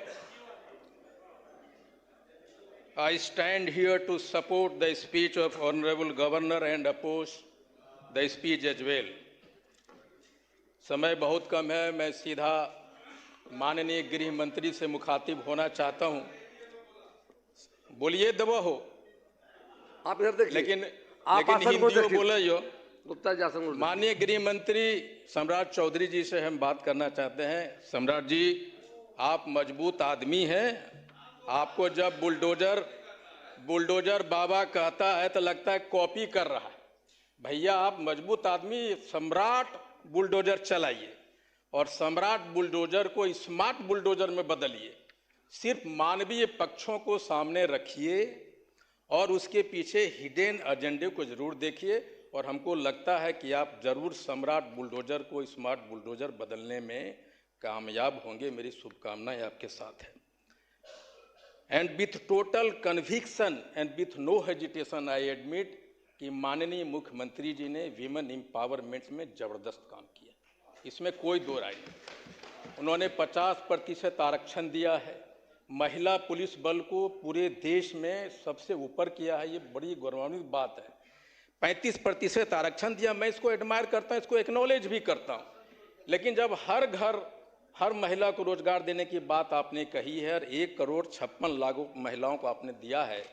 I stand here to support the speech of Honorable Governor and oppose the speech as well. समय बहुत कम है, मैं सीधा माननीय गृह मंत्री से मुखातिब होना चाहता हूं। बोलिए दबा हो आप इधर देखिए, लेकिन आप हिंदी में बोले जो गुप्ता जी आसन। माननीय गृह मंत्री सम्राट चौधरी जी से हम बात करना चाहते हैं। सम्राट जी, आप मजबूत आदमी हैं। आपको जब बुलडोजर बाबा कहता है तो लगता है कॉपी कर रहा है। भैया आप मजबूत आदमी, सम्राट बुलडोजर चलाइए और सम्राट बुलडोजर को स्मार्ट बुलडोजर में बदलिए। सिर्फ मानवीय पक्षों को सामने रखिए और उसके पीछे हिडन एजेंडे को जरूर देखिए, और हमको लगता है कि आप जरूर सम्राट बुलडोजर को स्मार्ट बुलडोजर बदलने में कामयाब होंगे। मेरी शुभकामनाएं आपके साथ है। And with total conviction and with no hesitation I admit कि माननीय मुख्यमंत्री जी ने वीमेन एम्पावरमेंट में जबरदस्त काम किया, इसमें कोई दो राय नहीं। उन्होंने 50% आरक्षण दिया है, महिला पुलिस बल को पूरे देश में सबसे ऊपर किया है, ये बड़ी गौरवान्वित बात है। 35% आरक्षण दिया, मैं इसको एडमायर करता हूँ, इसको एक्नॉलेज भी करता हूँ। लेकिन जब हर घर हर महिला को रोजगार देने की बात आपने कही है और 1,56,00,000 महिलाओं को आपने दिया है,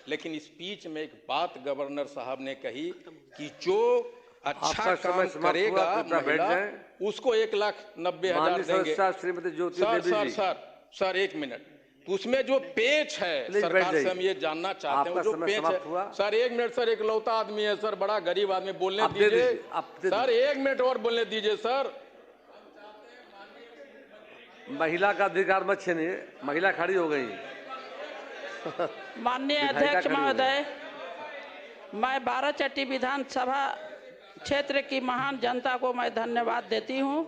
लेकिन स्पीच में एक बात गवर्नर साहब ने कही कि जो अच्छा काम करेगा महिला उसको 1,90,000 देंगे। सर 1 मिनट, उसमें जो पेच है सरकार से हम ये जानना चाहते हैं, जो पेच है। सर 1 मिनट, सर इकलौता आदमी है सर, बड़ा गरीब आदमी, बोलने दीजिए सर। 1 मिनट और बोलने दीजिए सर। महिला का अधिकार मत छीनिए, महिला खड़ी हो गई। माननीय अध्यक्ष महोदय, मैं बाराचट्टी विधानसभा क्षेत्र की महान जनता को मैं धन्यवाद देती हूं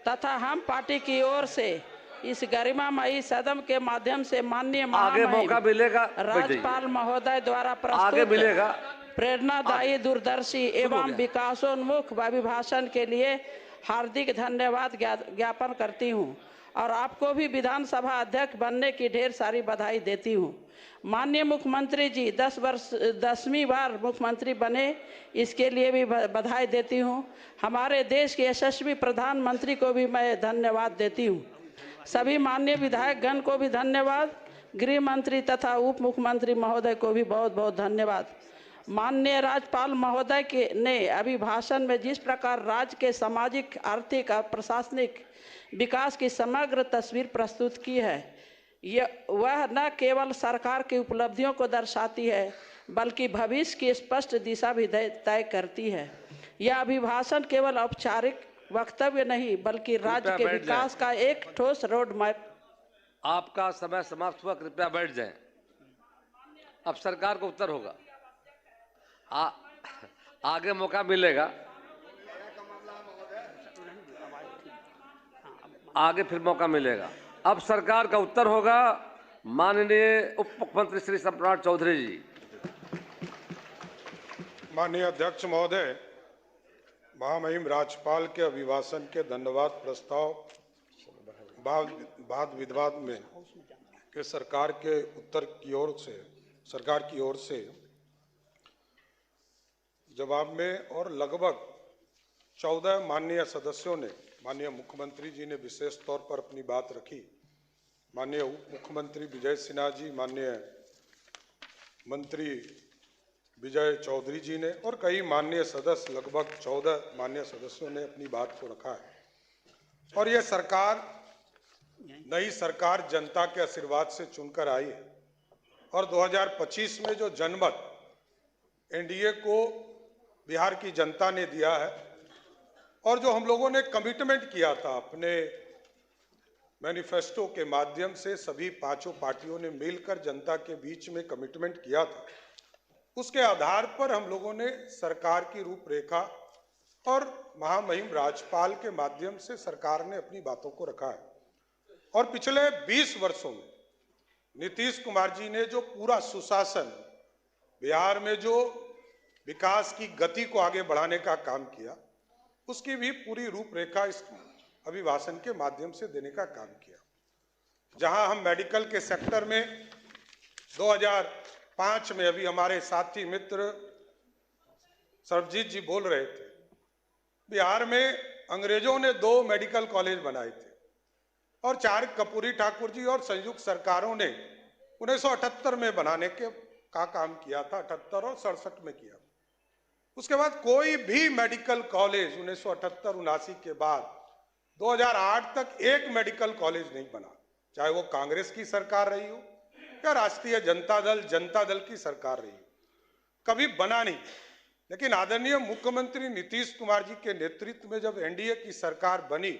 तथा हम पार्टी की ओर से इस गरिमामयी सदन के माध्यम से माननीय राज्यपाल महोदय द्वारा प्रस्तुत प्रेरणादायी, दूरदर्शी एवं विकासोन्मुख अभिभाषण के लिए हार्दिक धन्यवाद ज्ञापन करती हूं और आपको भी विधानसभा अध्यक्ष बनने की ढेर सारी बधाई देती हूं। माननीय मुख्यमंत्री जी 10वीं बार मुख्यमंत्री बने, इसके लिए भी बधाई देती हूं। हमारे देश के यशस्वी प्रधानमंत्री को भी मैं धन्यवाद देती हूं। सभी माननीय विधायकगण को भी धन्यवाद। गृह मंत्री तथा उप मुख्यमंत्री महोदय को भी बहुत बहुत धन्यवाद। माननीय राज्यपाल महोदय के ने अभिभाषण में जिस प्रकार राज्य के सामाजिक, आर्थिक और प्रशासनिक विकास की समग्र तस्वीर प्रस्तुत की है, वह न केवल सरकार की उपलब्धियों को दर्शाती है बल्कि भविष्य की स्पष्ट दिशा भी तय करती है। यह अभिभाषण केवल औपचारिक वक्तव्य नहीं बल्कि राज्य के विकास का एक ठोस रोड मैप। आपका समय समाप्त हुआ, कृपया बैठ जाएं। अब सरकार को उत्तर होगा, आगे मौका मिलेगा, आगे फिर मौका मिलेगा। अब सरकार का उत्तर होगा माननीय उप मुख्यमंत्री श्री सम्राट चौधरी जी। माननीय अध्यक्ष महोदय, महामहिम राज्यपाल के अभिभाषण के धन्यवाद प्रस्ताव वाद विवाद में के सरकार के उत्तर की ओर से जवाब में और लगभग 14 माननीय सदस्यों ने, माननीय मुख्यमंत्री जी ने विशेष तौर पर अपनी बात रखी, माननीय उप मुख्यमंत्री विजय सिन्हा जी, माननीय मंत्री विजय चौधरी जी ने और कई माननीय सदस्य, लगभग 14 माननीय सदस्यों ने अपनी बात को रखा है। और ये सरकार, नई सरकार जनता के आशीर्वाद से चुनकर आई है और 2025 में जो जनमत एनडीए को बिहार की जनता ने दिया है और जो हम लोगों ने कमिटमेंट किया था अपने मैनिफेस्टो के माध्यम से, सभी 5 पार्टियों ने मिलकर जनता के बीच में कमिटमेंट किया था, उसके आधार पर हम लोगों ने सरकार की रूपरेखा और महामहिम राज्यपाल के माध्यम से सरकार ने अपनी बातों को रखा है। और पिछले 20 वर्षों में नीतीश कुमार जी ने जो पूरा सुशासन, बिहार में जो विकास की गति को आगे बढ़ाने का काम किया, उसकी भी पूरी रूपरेखा इस अभिभाषण के माध्यम से देने का काम किया। जहां हम मेडिकल के सेक्टर में 2005 में, अभी हमारे साथी मित्र सर्वजीत जी बोल रहे थे, बिहार में अंग्रेजों ने 2 मेडिकल कॉलेज बनाए थे और 4 कर्पूरी ठाकुर जी और संयुक्त सरकारों ने 1978 में बनाने का काम किया था, 78 और 67 में किया। उसके बाद कोई भी मेडिकल कॉलेज 1978-79 के बाद 2008 तक एक मेडिकल कॉलेज नहीं बना, चाहे वो कांग्रेस की सरकार रही हो या राष्ट्रीय जनता दल की सरकार रही हो, कभी बना नहीं। लेकिन आदरणीय मुख्यमंत्री नीतीश कुमार जी के नेतृत्व में जब एनडीए की सरकार बनी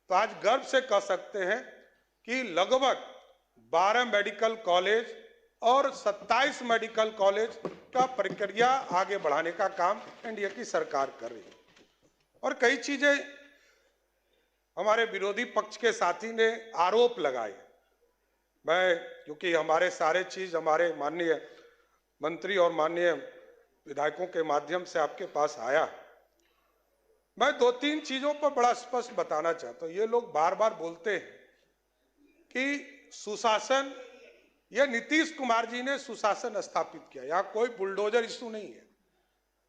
तो आज गर्व से कह सकते हैं कि लगभग 12 मेडिकल कॉलेज और 27 मेडिकल कॉलेज का प्रक्रिया आगे बढ़ाने का काम एनडीए की सरकार कर रही है। और कई चीजें हमारे विरोधी पक्ष के साथी ने आरोप लगाए, मैं क्योंकि हमारे सारे चीज हमारे माननीय मंत्री और माननीय विधायकों के माध्यम से आपके पास आया, मैं 2-3 चीजों पर बड़ा स्पष्ट बताना चाहता हूं। ये लोग बार बार बोलते हैं कि सुशासन, ये नीतीश कुमार जी ने सुशासन स्थापित किया। यहाँ कोई बुलडोजर इशू नहीं है,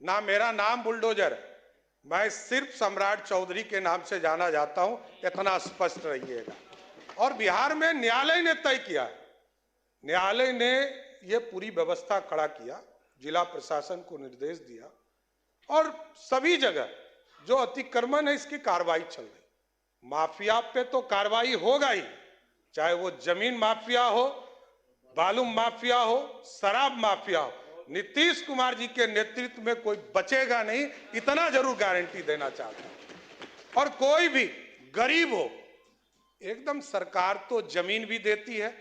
ना मेरा नाम बुलडोजर है, मैं सिर्फ सम्राट चौधरी के नाम से जाना जाता हूं, इतना स्पष्ट रहिएगा। और बिहार में न्यायालय ने तय किया है, न्यायालय ने ये पूरी व्यवस्था खड़ा किया, जिला प्रशासन को निर्देश दिया और सभी जगह जो अतिक्रमण है इसकी कार्रवाई चल रही। माफिया पे तो कार्रवाई होगा ही, चाहे वो जमीन माफिया हो, बालू माफिया हो, शराब माफिया हो, नीतीश कुमार जी के नेतृत्व में कोई बचेगा नहीं, इतना जरूर गारंटी देना चाहता हूं। और कोई भी गरीब हो, एकदम सरकार तो जमीन भी देती है।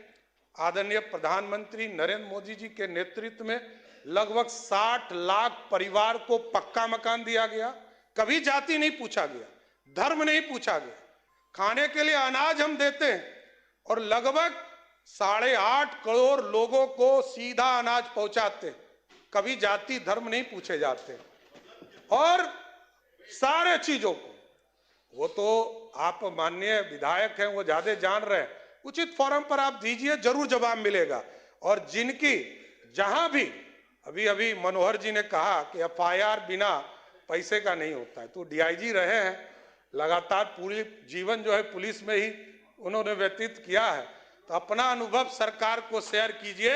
आदरणीय प्रधानमंत्री नरेंद्र मोदी जी के नेतृत्व में लगभग 60 लाख परिवार को पक्का मकान दिया गया, कभी जाति नहीं पूछा गया, धर्म नहीं पूछा गया, खाने के लिए अनाज हम देते हैं और लगभग 8.5 करोड़ लोगों को सीधा अनाज पहुंचाते हैं, कभी जाति धर्म नहीं पूछे जाते। और सारे चीजों को, वो तो आप माननीय विधायक हैं, वो ज्यादा जान रहे हैं, उचित फोरम पर आप दीजिए, जरूर जवाब मिलेगा। और जिनकी जहां भी अभी मनोहर जी ने कहा कि एफआईआर बिना पैसे का नहीं होता है, तो डीआईजी रहे हैं, लगातार पूरी जीवन जो है पुलिस में ही उन्होंने व्यतीत किया है, तो अपना अनुभव सरकार को शेयर कीजिए।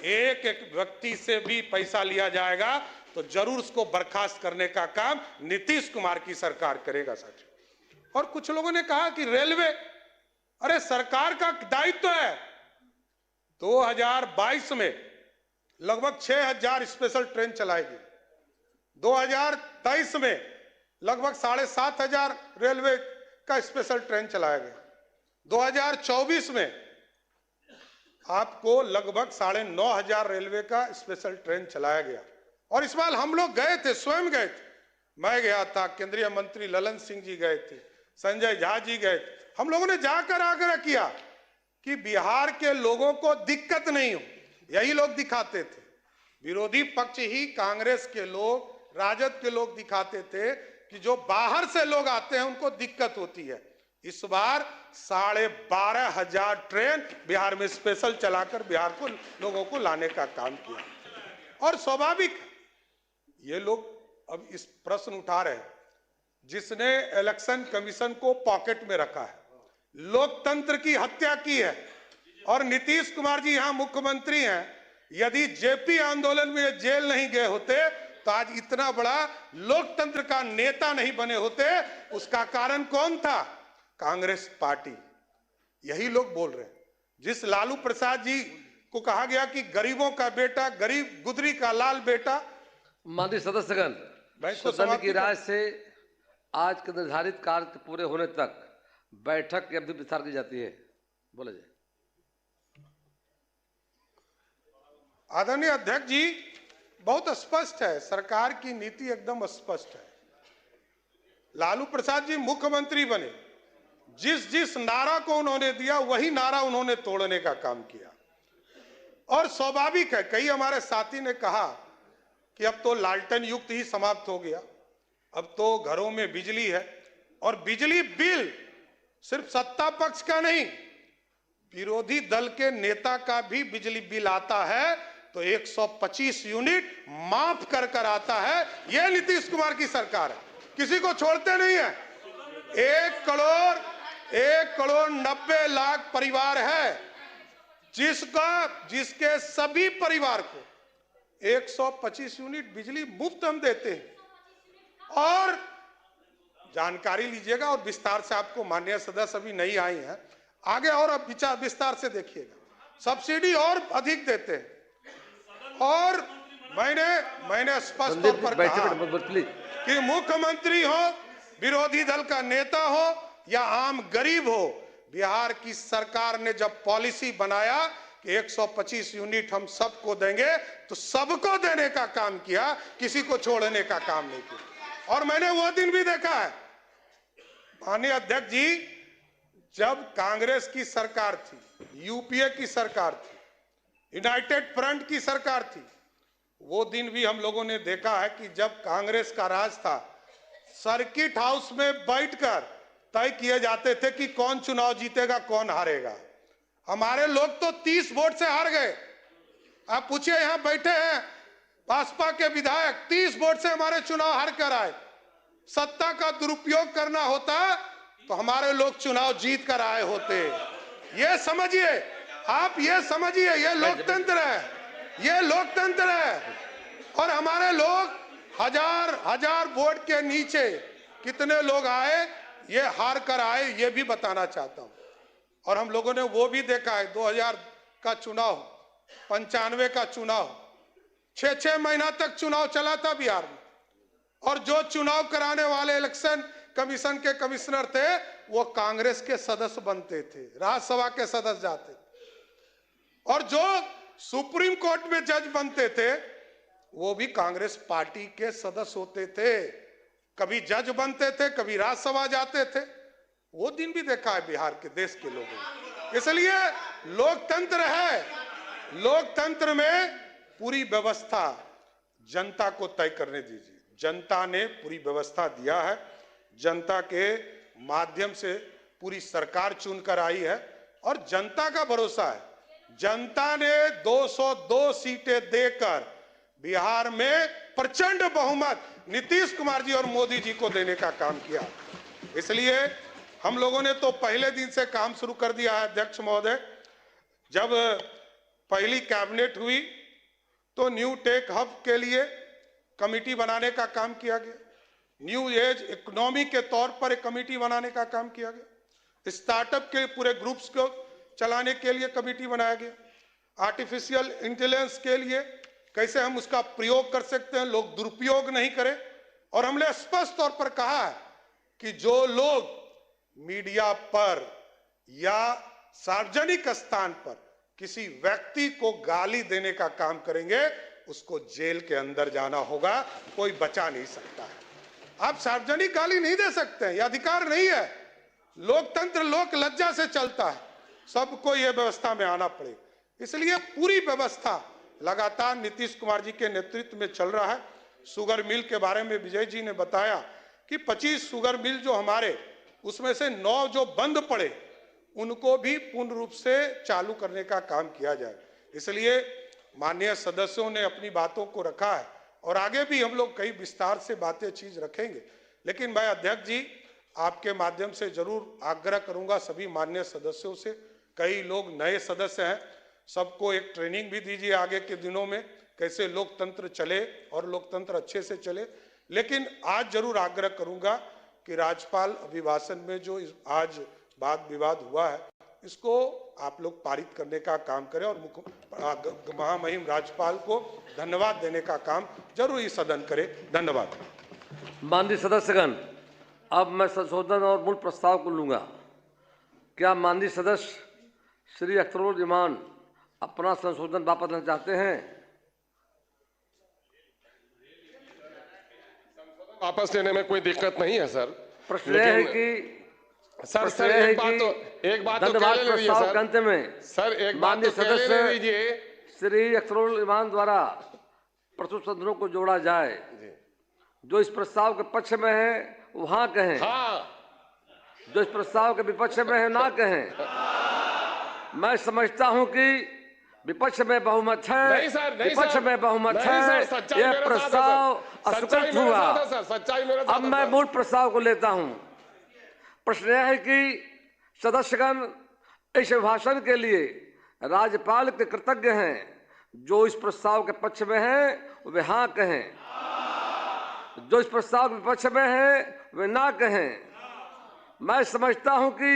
एक एक व्यक्ति से भी पैसा लिया जाएगा तो जरूर उसको बर्खास्त करने का काम नीतीश कुमार की सरकार करेगा साथियों। और कुछ लोगों ने कहा कि रेलवे, अरे सरकार का दायित्व है, 2022 में लगभग 6000 स्पेशल ट्रेन चलाएगी, 2023 में लगभग 7500 रेलवे का स्पेशल ट्रेन चलाया गया, 2024 में आपको लगभग 9500 रेलवे का स्पेशल ट्रेन चलाया गया। और इस बार हम लोग गए थे, स्वयं गए थे, मैं गया था, केंद्रीय मंत्री ललन सिंह जी गए थे, संजय झा जी गए थे, हम लोगों ने जाकर आग्रह किया कि बिहार के लोगों को दिक्कत नहीं हो, यही लोग दिखाते थे, विरोधी पक्ष ही कांग्रेस के लोग, राजद के लोग दिखाते थे कि जो बाहर से लोग आते हैं उनको दिक्कत होती है। इस बार 12,500 ट्रेन बिहार में स्पेशल चलाकर बिहार को लोगों को लाने का काम किया। और स्वाभाविक ये लोग अब इस प्रश्न उठा रहे हैं, जिसने इलेक्शन कमीशन को पॉकेट में रखा है, लोकतंत्र की हत्या की है, और नीतीश कुमार जी यहां मुख्यमंत्री हैं, यदि जेपी आंदोलन में जेल नहीं गए होते तो आज इतना बड़ा लोकतंत्र का नेता नहीं बने होते। उसका कारण कौन था? कांग्रेस पार्टी। यही लोग बोल रहे हैं। जिस लालू प्रसाद जी को कहा गया कि गरीबों का बेटा, गरीब गुदरी का लाल बेटा, माननीय सदस्यगण, सदन की राय से आज के निर्धारित कार्य पूरे होने तक बैठक की अवधि विस्तार की जाती है। बोले जाए। आदरणीय अध्यक्ष जी, बहुत स्पष्ट है, सरकार की नीति एकदम स्पष्ट है। लालू प्रसाद जी मुख्यमंत्री बने, जिस जिस नारा को उन्होंने दिया वही नारा उन्होंने तोड़ने का काम किया। और स्वाभाविक है, कई हमारे साथी ने कहा कि अब तो लालटेन युग ही समाप्त हो गया, अब तो घरों में बिजली है, और बिजली बिल सिर्फ सत्ता पक्ष का नहीं, विरोधी दल के नेता का भी बिजली बिल आता है तो 125 यूनिट माफ कर आता है। यह नीतीश कुमार की सरकार है, किसी को छोड़ते नहीं है। 1,90,00,000 परिवार है जिसके सभी परिवार को 125 यूनिट बिजली मुफ्त हम देते हैं। और जानकारी लीजिएगा और विस्तार से, आपको माननीय सदस्य अभी नहीं आई हैं, आगे और अब विस्तार से देखिएगा, सब्सिडी और अधिक देते हैं। और मैंने स्पष्ट तौर पर कहा कि मुख्यमंत्री हो, विरोधी दल का नेता हो या आम गरीब हो, बिहार की सरकार ने जब पॉलिसी बनाया कि 125 यूनिट हम सबको देंगे तो सबको देने का काम किया, किसी को छोड़ने का काम नहीं किया। और मैंने वो दिन भी देखा है, माननीय अध्यक्ष जी, जब कांग्रेस की सरकार थी, यूपीए की सरकार थी, यूनाइटेड फ्रंट की सरकार थी, वो दिन भी हम लोगों ने देखा है कि जब कांग्रेस का राज था, सर्किट हाउस में बैठकर तय किए जाते थे कि कौन चुनाव जीतेगा, कौन हारेगा। हमारे लोग तो 30 वोट से हार गए। आप पूछिए, यहां बैठे हैं भाजपा के विधायक, 30 वोट से हमारे चुनाव हार कर आए। सत्ता का दुरुपयोग करना होता तो हमारे लोग चुनाव जीत कर आए होते। ये समझिए, आप ये समझिए, ये लोकतंत्र है, ये लोकतंत्र है। और हमारे लोग हजार वोट के नीचे कितने लोग आए, ये हार कर आए, ये भी बताना चाहता हूं। और हम लोगों ने वो भी देखा है, 2000 का चुनाव, 95 का चुनाव, 6 महीना तक चुनाव चला था बिहार में। और जो चुनाव कराने वाले इलेक्शन कमीशन के कमिश्नर थे, वो कांग्रेस के सदस्य बनते थे, राज्यसभा के सदस्य जाते थे। और जो सुप्रीम कोर्ट में जज बनते थे, वो भी कांग्रेस पार्टी के सदस्य होते थे। कभी जज बनते थे, कभी राज्यसभा जाते थे। वो दिन भी देखा है बिहार के, देश के लोगों ने। इसलिए लोकतंत्र है, लोकतंत्र में पूरी व्यवस्था जनता को तय करने दीजिए। जनता ने पूरी व्यवस्था दिया है, जनता के माध्यम से पूरी सरकार चुनकर आई है और जनता का भरोसा है। जनता ने 202 सीटें देकर बिहार में प्रचंड बहुमत नीतीश कुमार जी और मोदी जी को देने का काम किया। इसलिए हम लोगों ने तो पहले दिन से काम शुरू कर दिया है। अध्यक्ष महोदय, जब पहली कैबिनेट हुई तो न्यू टेक हब के लिए कमेटी बनाने का काम किया गया, न्यू एज इकोनॉमी के तौर पर एक कमेटी बनाने का काम किया गया, स्टार्टअप के पूरे ग्रुप्स को चलाने के लिए कमेटी बनाया गया, आर्टिफिशियल इंटेलिजेंस के लिए कैसे हम उसका प्रयोग कर सकते हैं, लोग दुरुपयोग नहीं करें। और हमने स्पष्ट तौर पर कहा है कि जो लोग मीडिया पर या सार्वजनिक स्थान पर किसी व्यक्ति को गाली देने का काम करेंगे, उसको जेल के अंदर जाना होगा, कोई बचा नहीं सकता है। आप सार्वजनिक गाली नहीं दे सकते हैं, यह अधिकार नहीं है। लोकतंत्र लोक लज्जा से चलता है, सबको यह व्यवस्था में आना पड़ेगा। इसलिए पूरी व्यवस्था लगातार नीतीश कुमार जी के नेतृत्व में चल रहा है। शुगर मिल के बारे में विजय जी ने बताया कि 25 शुगर मिल जो हमारे, उसमें से 9 जो बंद पड़े, उनको भी पूर्ण रूप से चालू करने का काम किया जाए। इसलिए माननीय सदस्यों ने अपनी बातों को रखा है और आगे भी हम लोग कई विस्तार से बातें चीज रखेंगे। लेकिन मैं अध्यक्ष जी आपके माध्यम से जरूर आग्रह करूंगा सभी माननीय सदस्यों से, कई लोग नए सदस्य हैं, सबको एक ट्रेनिंग भी दीजिए आगे के दिनों में कैसे लोकतंत्र चले और लोकतंत्र अच्छे से चले। लेकिन आज जरूर आग्रह करूंगा कि राज्यपाल अभिभाषण में जो आज वाद विवाद हुआ है, इसको आप लोग पारित करने का काम करें और महामहिम राज्यपाल को धन्यवाद देने का काम जरूर इस सदन करे। धन्यवाद। माननीय सदस्यगण, अब मैं संशोधन और मूल प्रस्ताव को लूंगा। क्या माननीय सदस्य श्री अख्तरुल इमान अपना संशोधन वापस लेना चाहते हैं? वापस लेने में कोई दिक्कत नहीं है सर। प्रश्न है कि सर एक बात तो कह लीजिए सर। अंत में सर एक बात माननीय तो कह लीजिए, श्री अख्तरुल इमान द्वारा प्रस्तुत सदनों को जोड़ा जाए। जो इस प्रस्ताव के पक्ष में है वहां कहें। हाँ, जो इस प्रस्ताव के विपक्ष में है ना कहें। मैं समझता हूं कि विपक्ष में बहुमत है, विपक्ष में बहुमत है, यह प्रस्ताव अस्वीकृत हुआ। अब मैं मूल प्रस्ताव को लेता हूं। प्रश्न यह है कि सदस्यगण इस अभिभाषण के लिए राज्यपाल के कृतज्ञ हैं। जो इस प्रस्ताव के पक्ष में हैं वे हाँ कहें, जो इस प्रस्ताव के विपक्ष में हैं वे ना कहें। मैं समझता हूं कि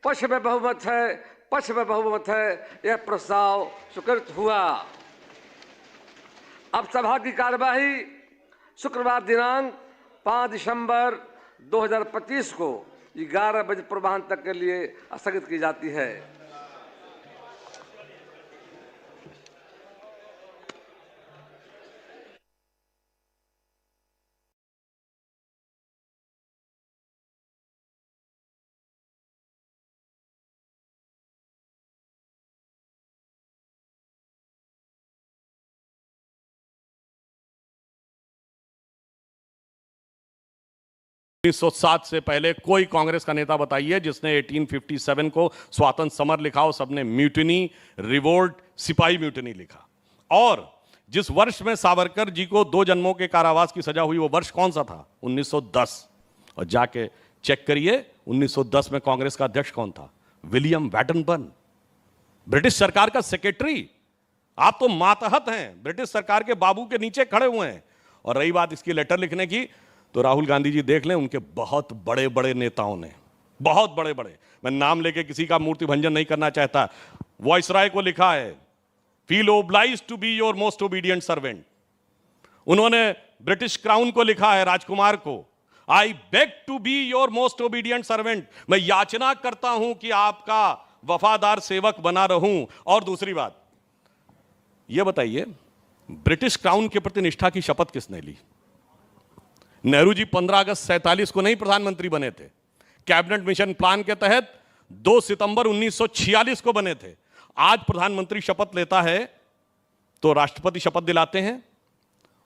पक्ष में बहुमत है, पक्ष में बहुमत है, यह प्रस्ताव स्वीकृत हुआ। अब सभा की कार्यवाही शुक्रवार दिनांक 5 दिसंबर 2025 को 11 बजे पूर्वाह्न तक के लिए स्थगित की जाती है। उन्नीस 1907 से पहले कोई कांग्रेस का नेता बताइए जिसने 1857 को स्वातंत्र समर लिखा हो। सबने म्यूटिनी, रिवोल्ट, सिपाही म्यूटिनी लिखा। और जिस वर्ष में सावरकर जी को 2 जन्मों के कारावास की सजा हुई वो वर्ष कौन सा था? 1910। और जाके चेक करिए 1910 में कांग्रेस का अध्यक्ष कौन था? विलियम वैटनबर्न, ब्रिटिश सरकार का सेक्रेटरी। आप तो मातहत हैं, ब्रिटिश सरकार के बाबू के नीचे खड़े हुए हैं। और रही बात इसकी लेटर लिखने की, तो राहुल गांधी जी देख लें, उनके बहुत बड़े बड़े नेताओं ने, बहुत बड़े बड़े, मैं नाम लेके किसी का मूर्ति भंजन नहीं करना चाहता, वॉइसराय को लिखा है feel obliged to be your most obedient servant. उन्होंने ब्रिटिश क्राउन को लिखा है, राजकुमार को, I beg to be your most obedient servant, मैं याचना करता हूं कि आपका वफादार सेवक बना रहूं। और दूसरी बात यह बताइए, ब्रिटिश क्राउन के प्रति निष्ठा की शपथ किसने ली? नेहरू जी 15 अगस्त 47 को नहीं प्रधानमंत्री बने थे, कैबिनेट मिशन प्लान के तहत 2 सितंबर 1946 को बने थे। आज प्रधानमंत्री शपथ लेता है तो राष्ट्रपति शपथ दिलाते हैं,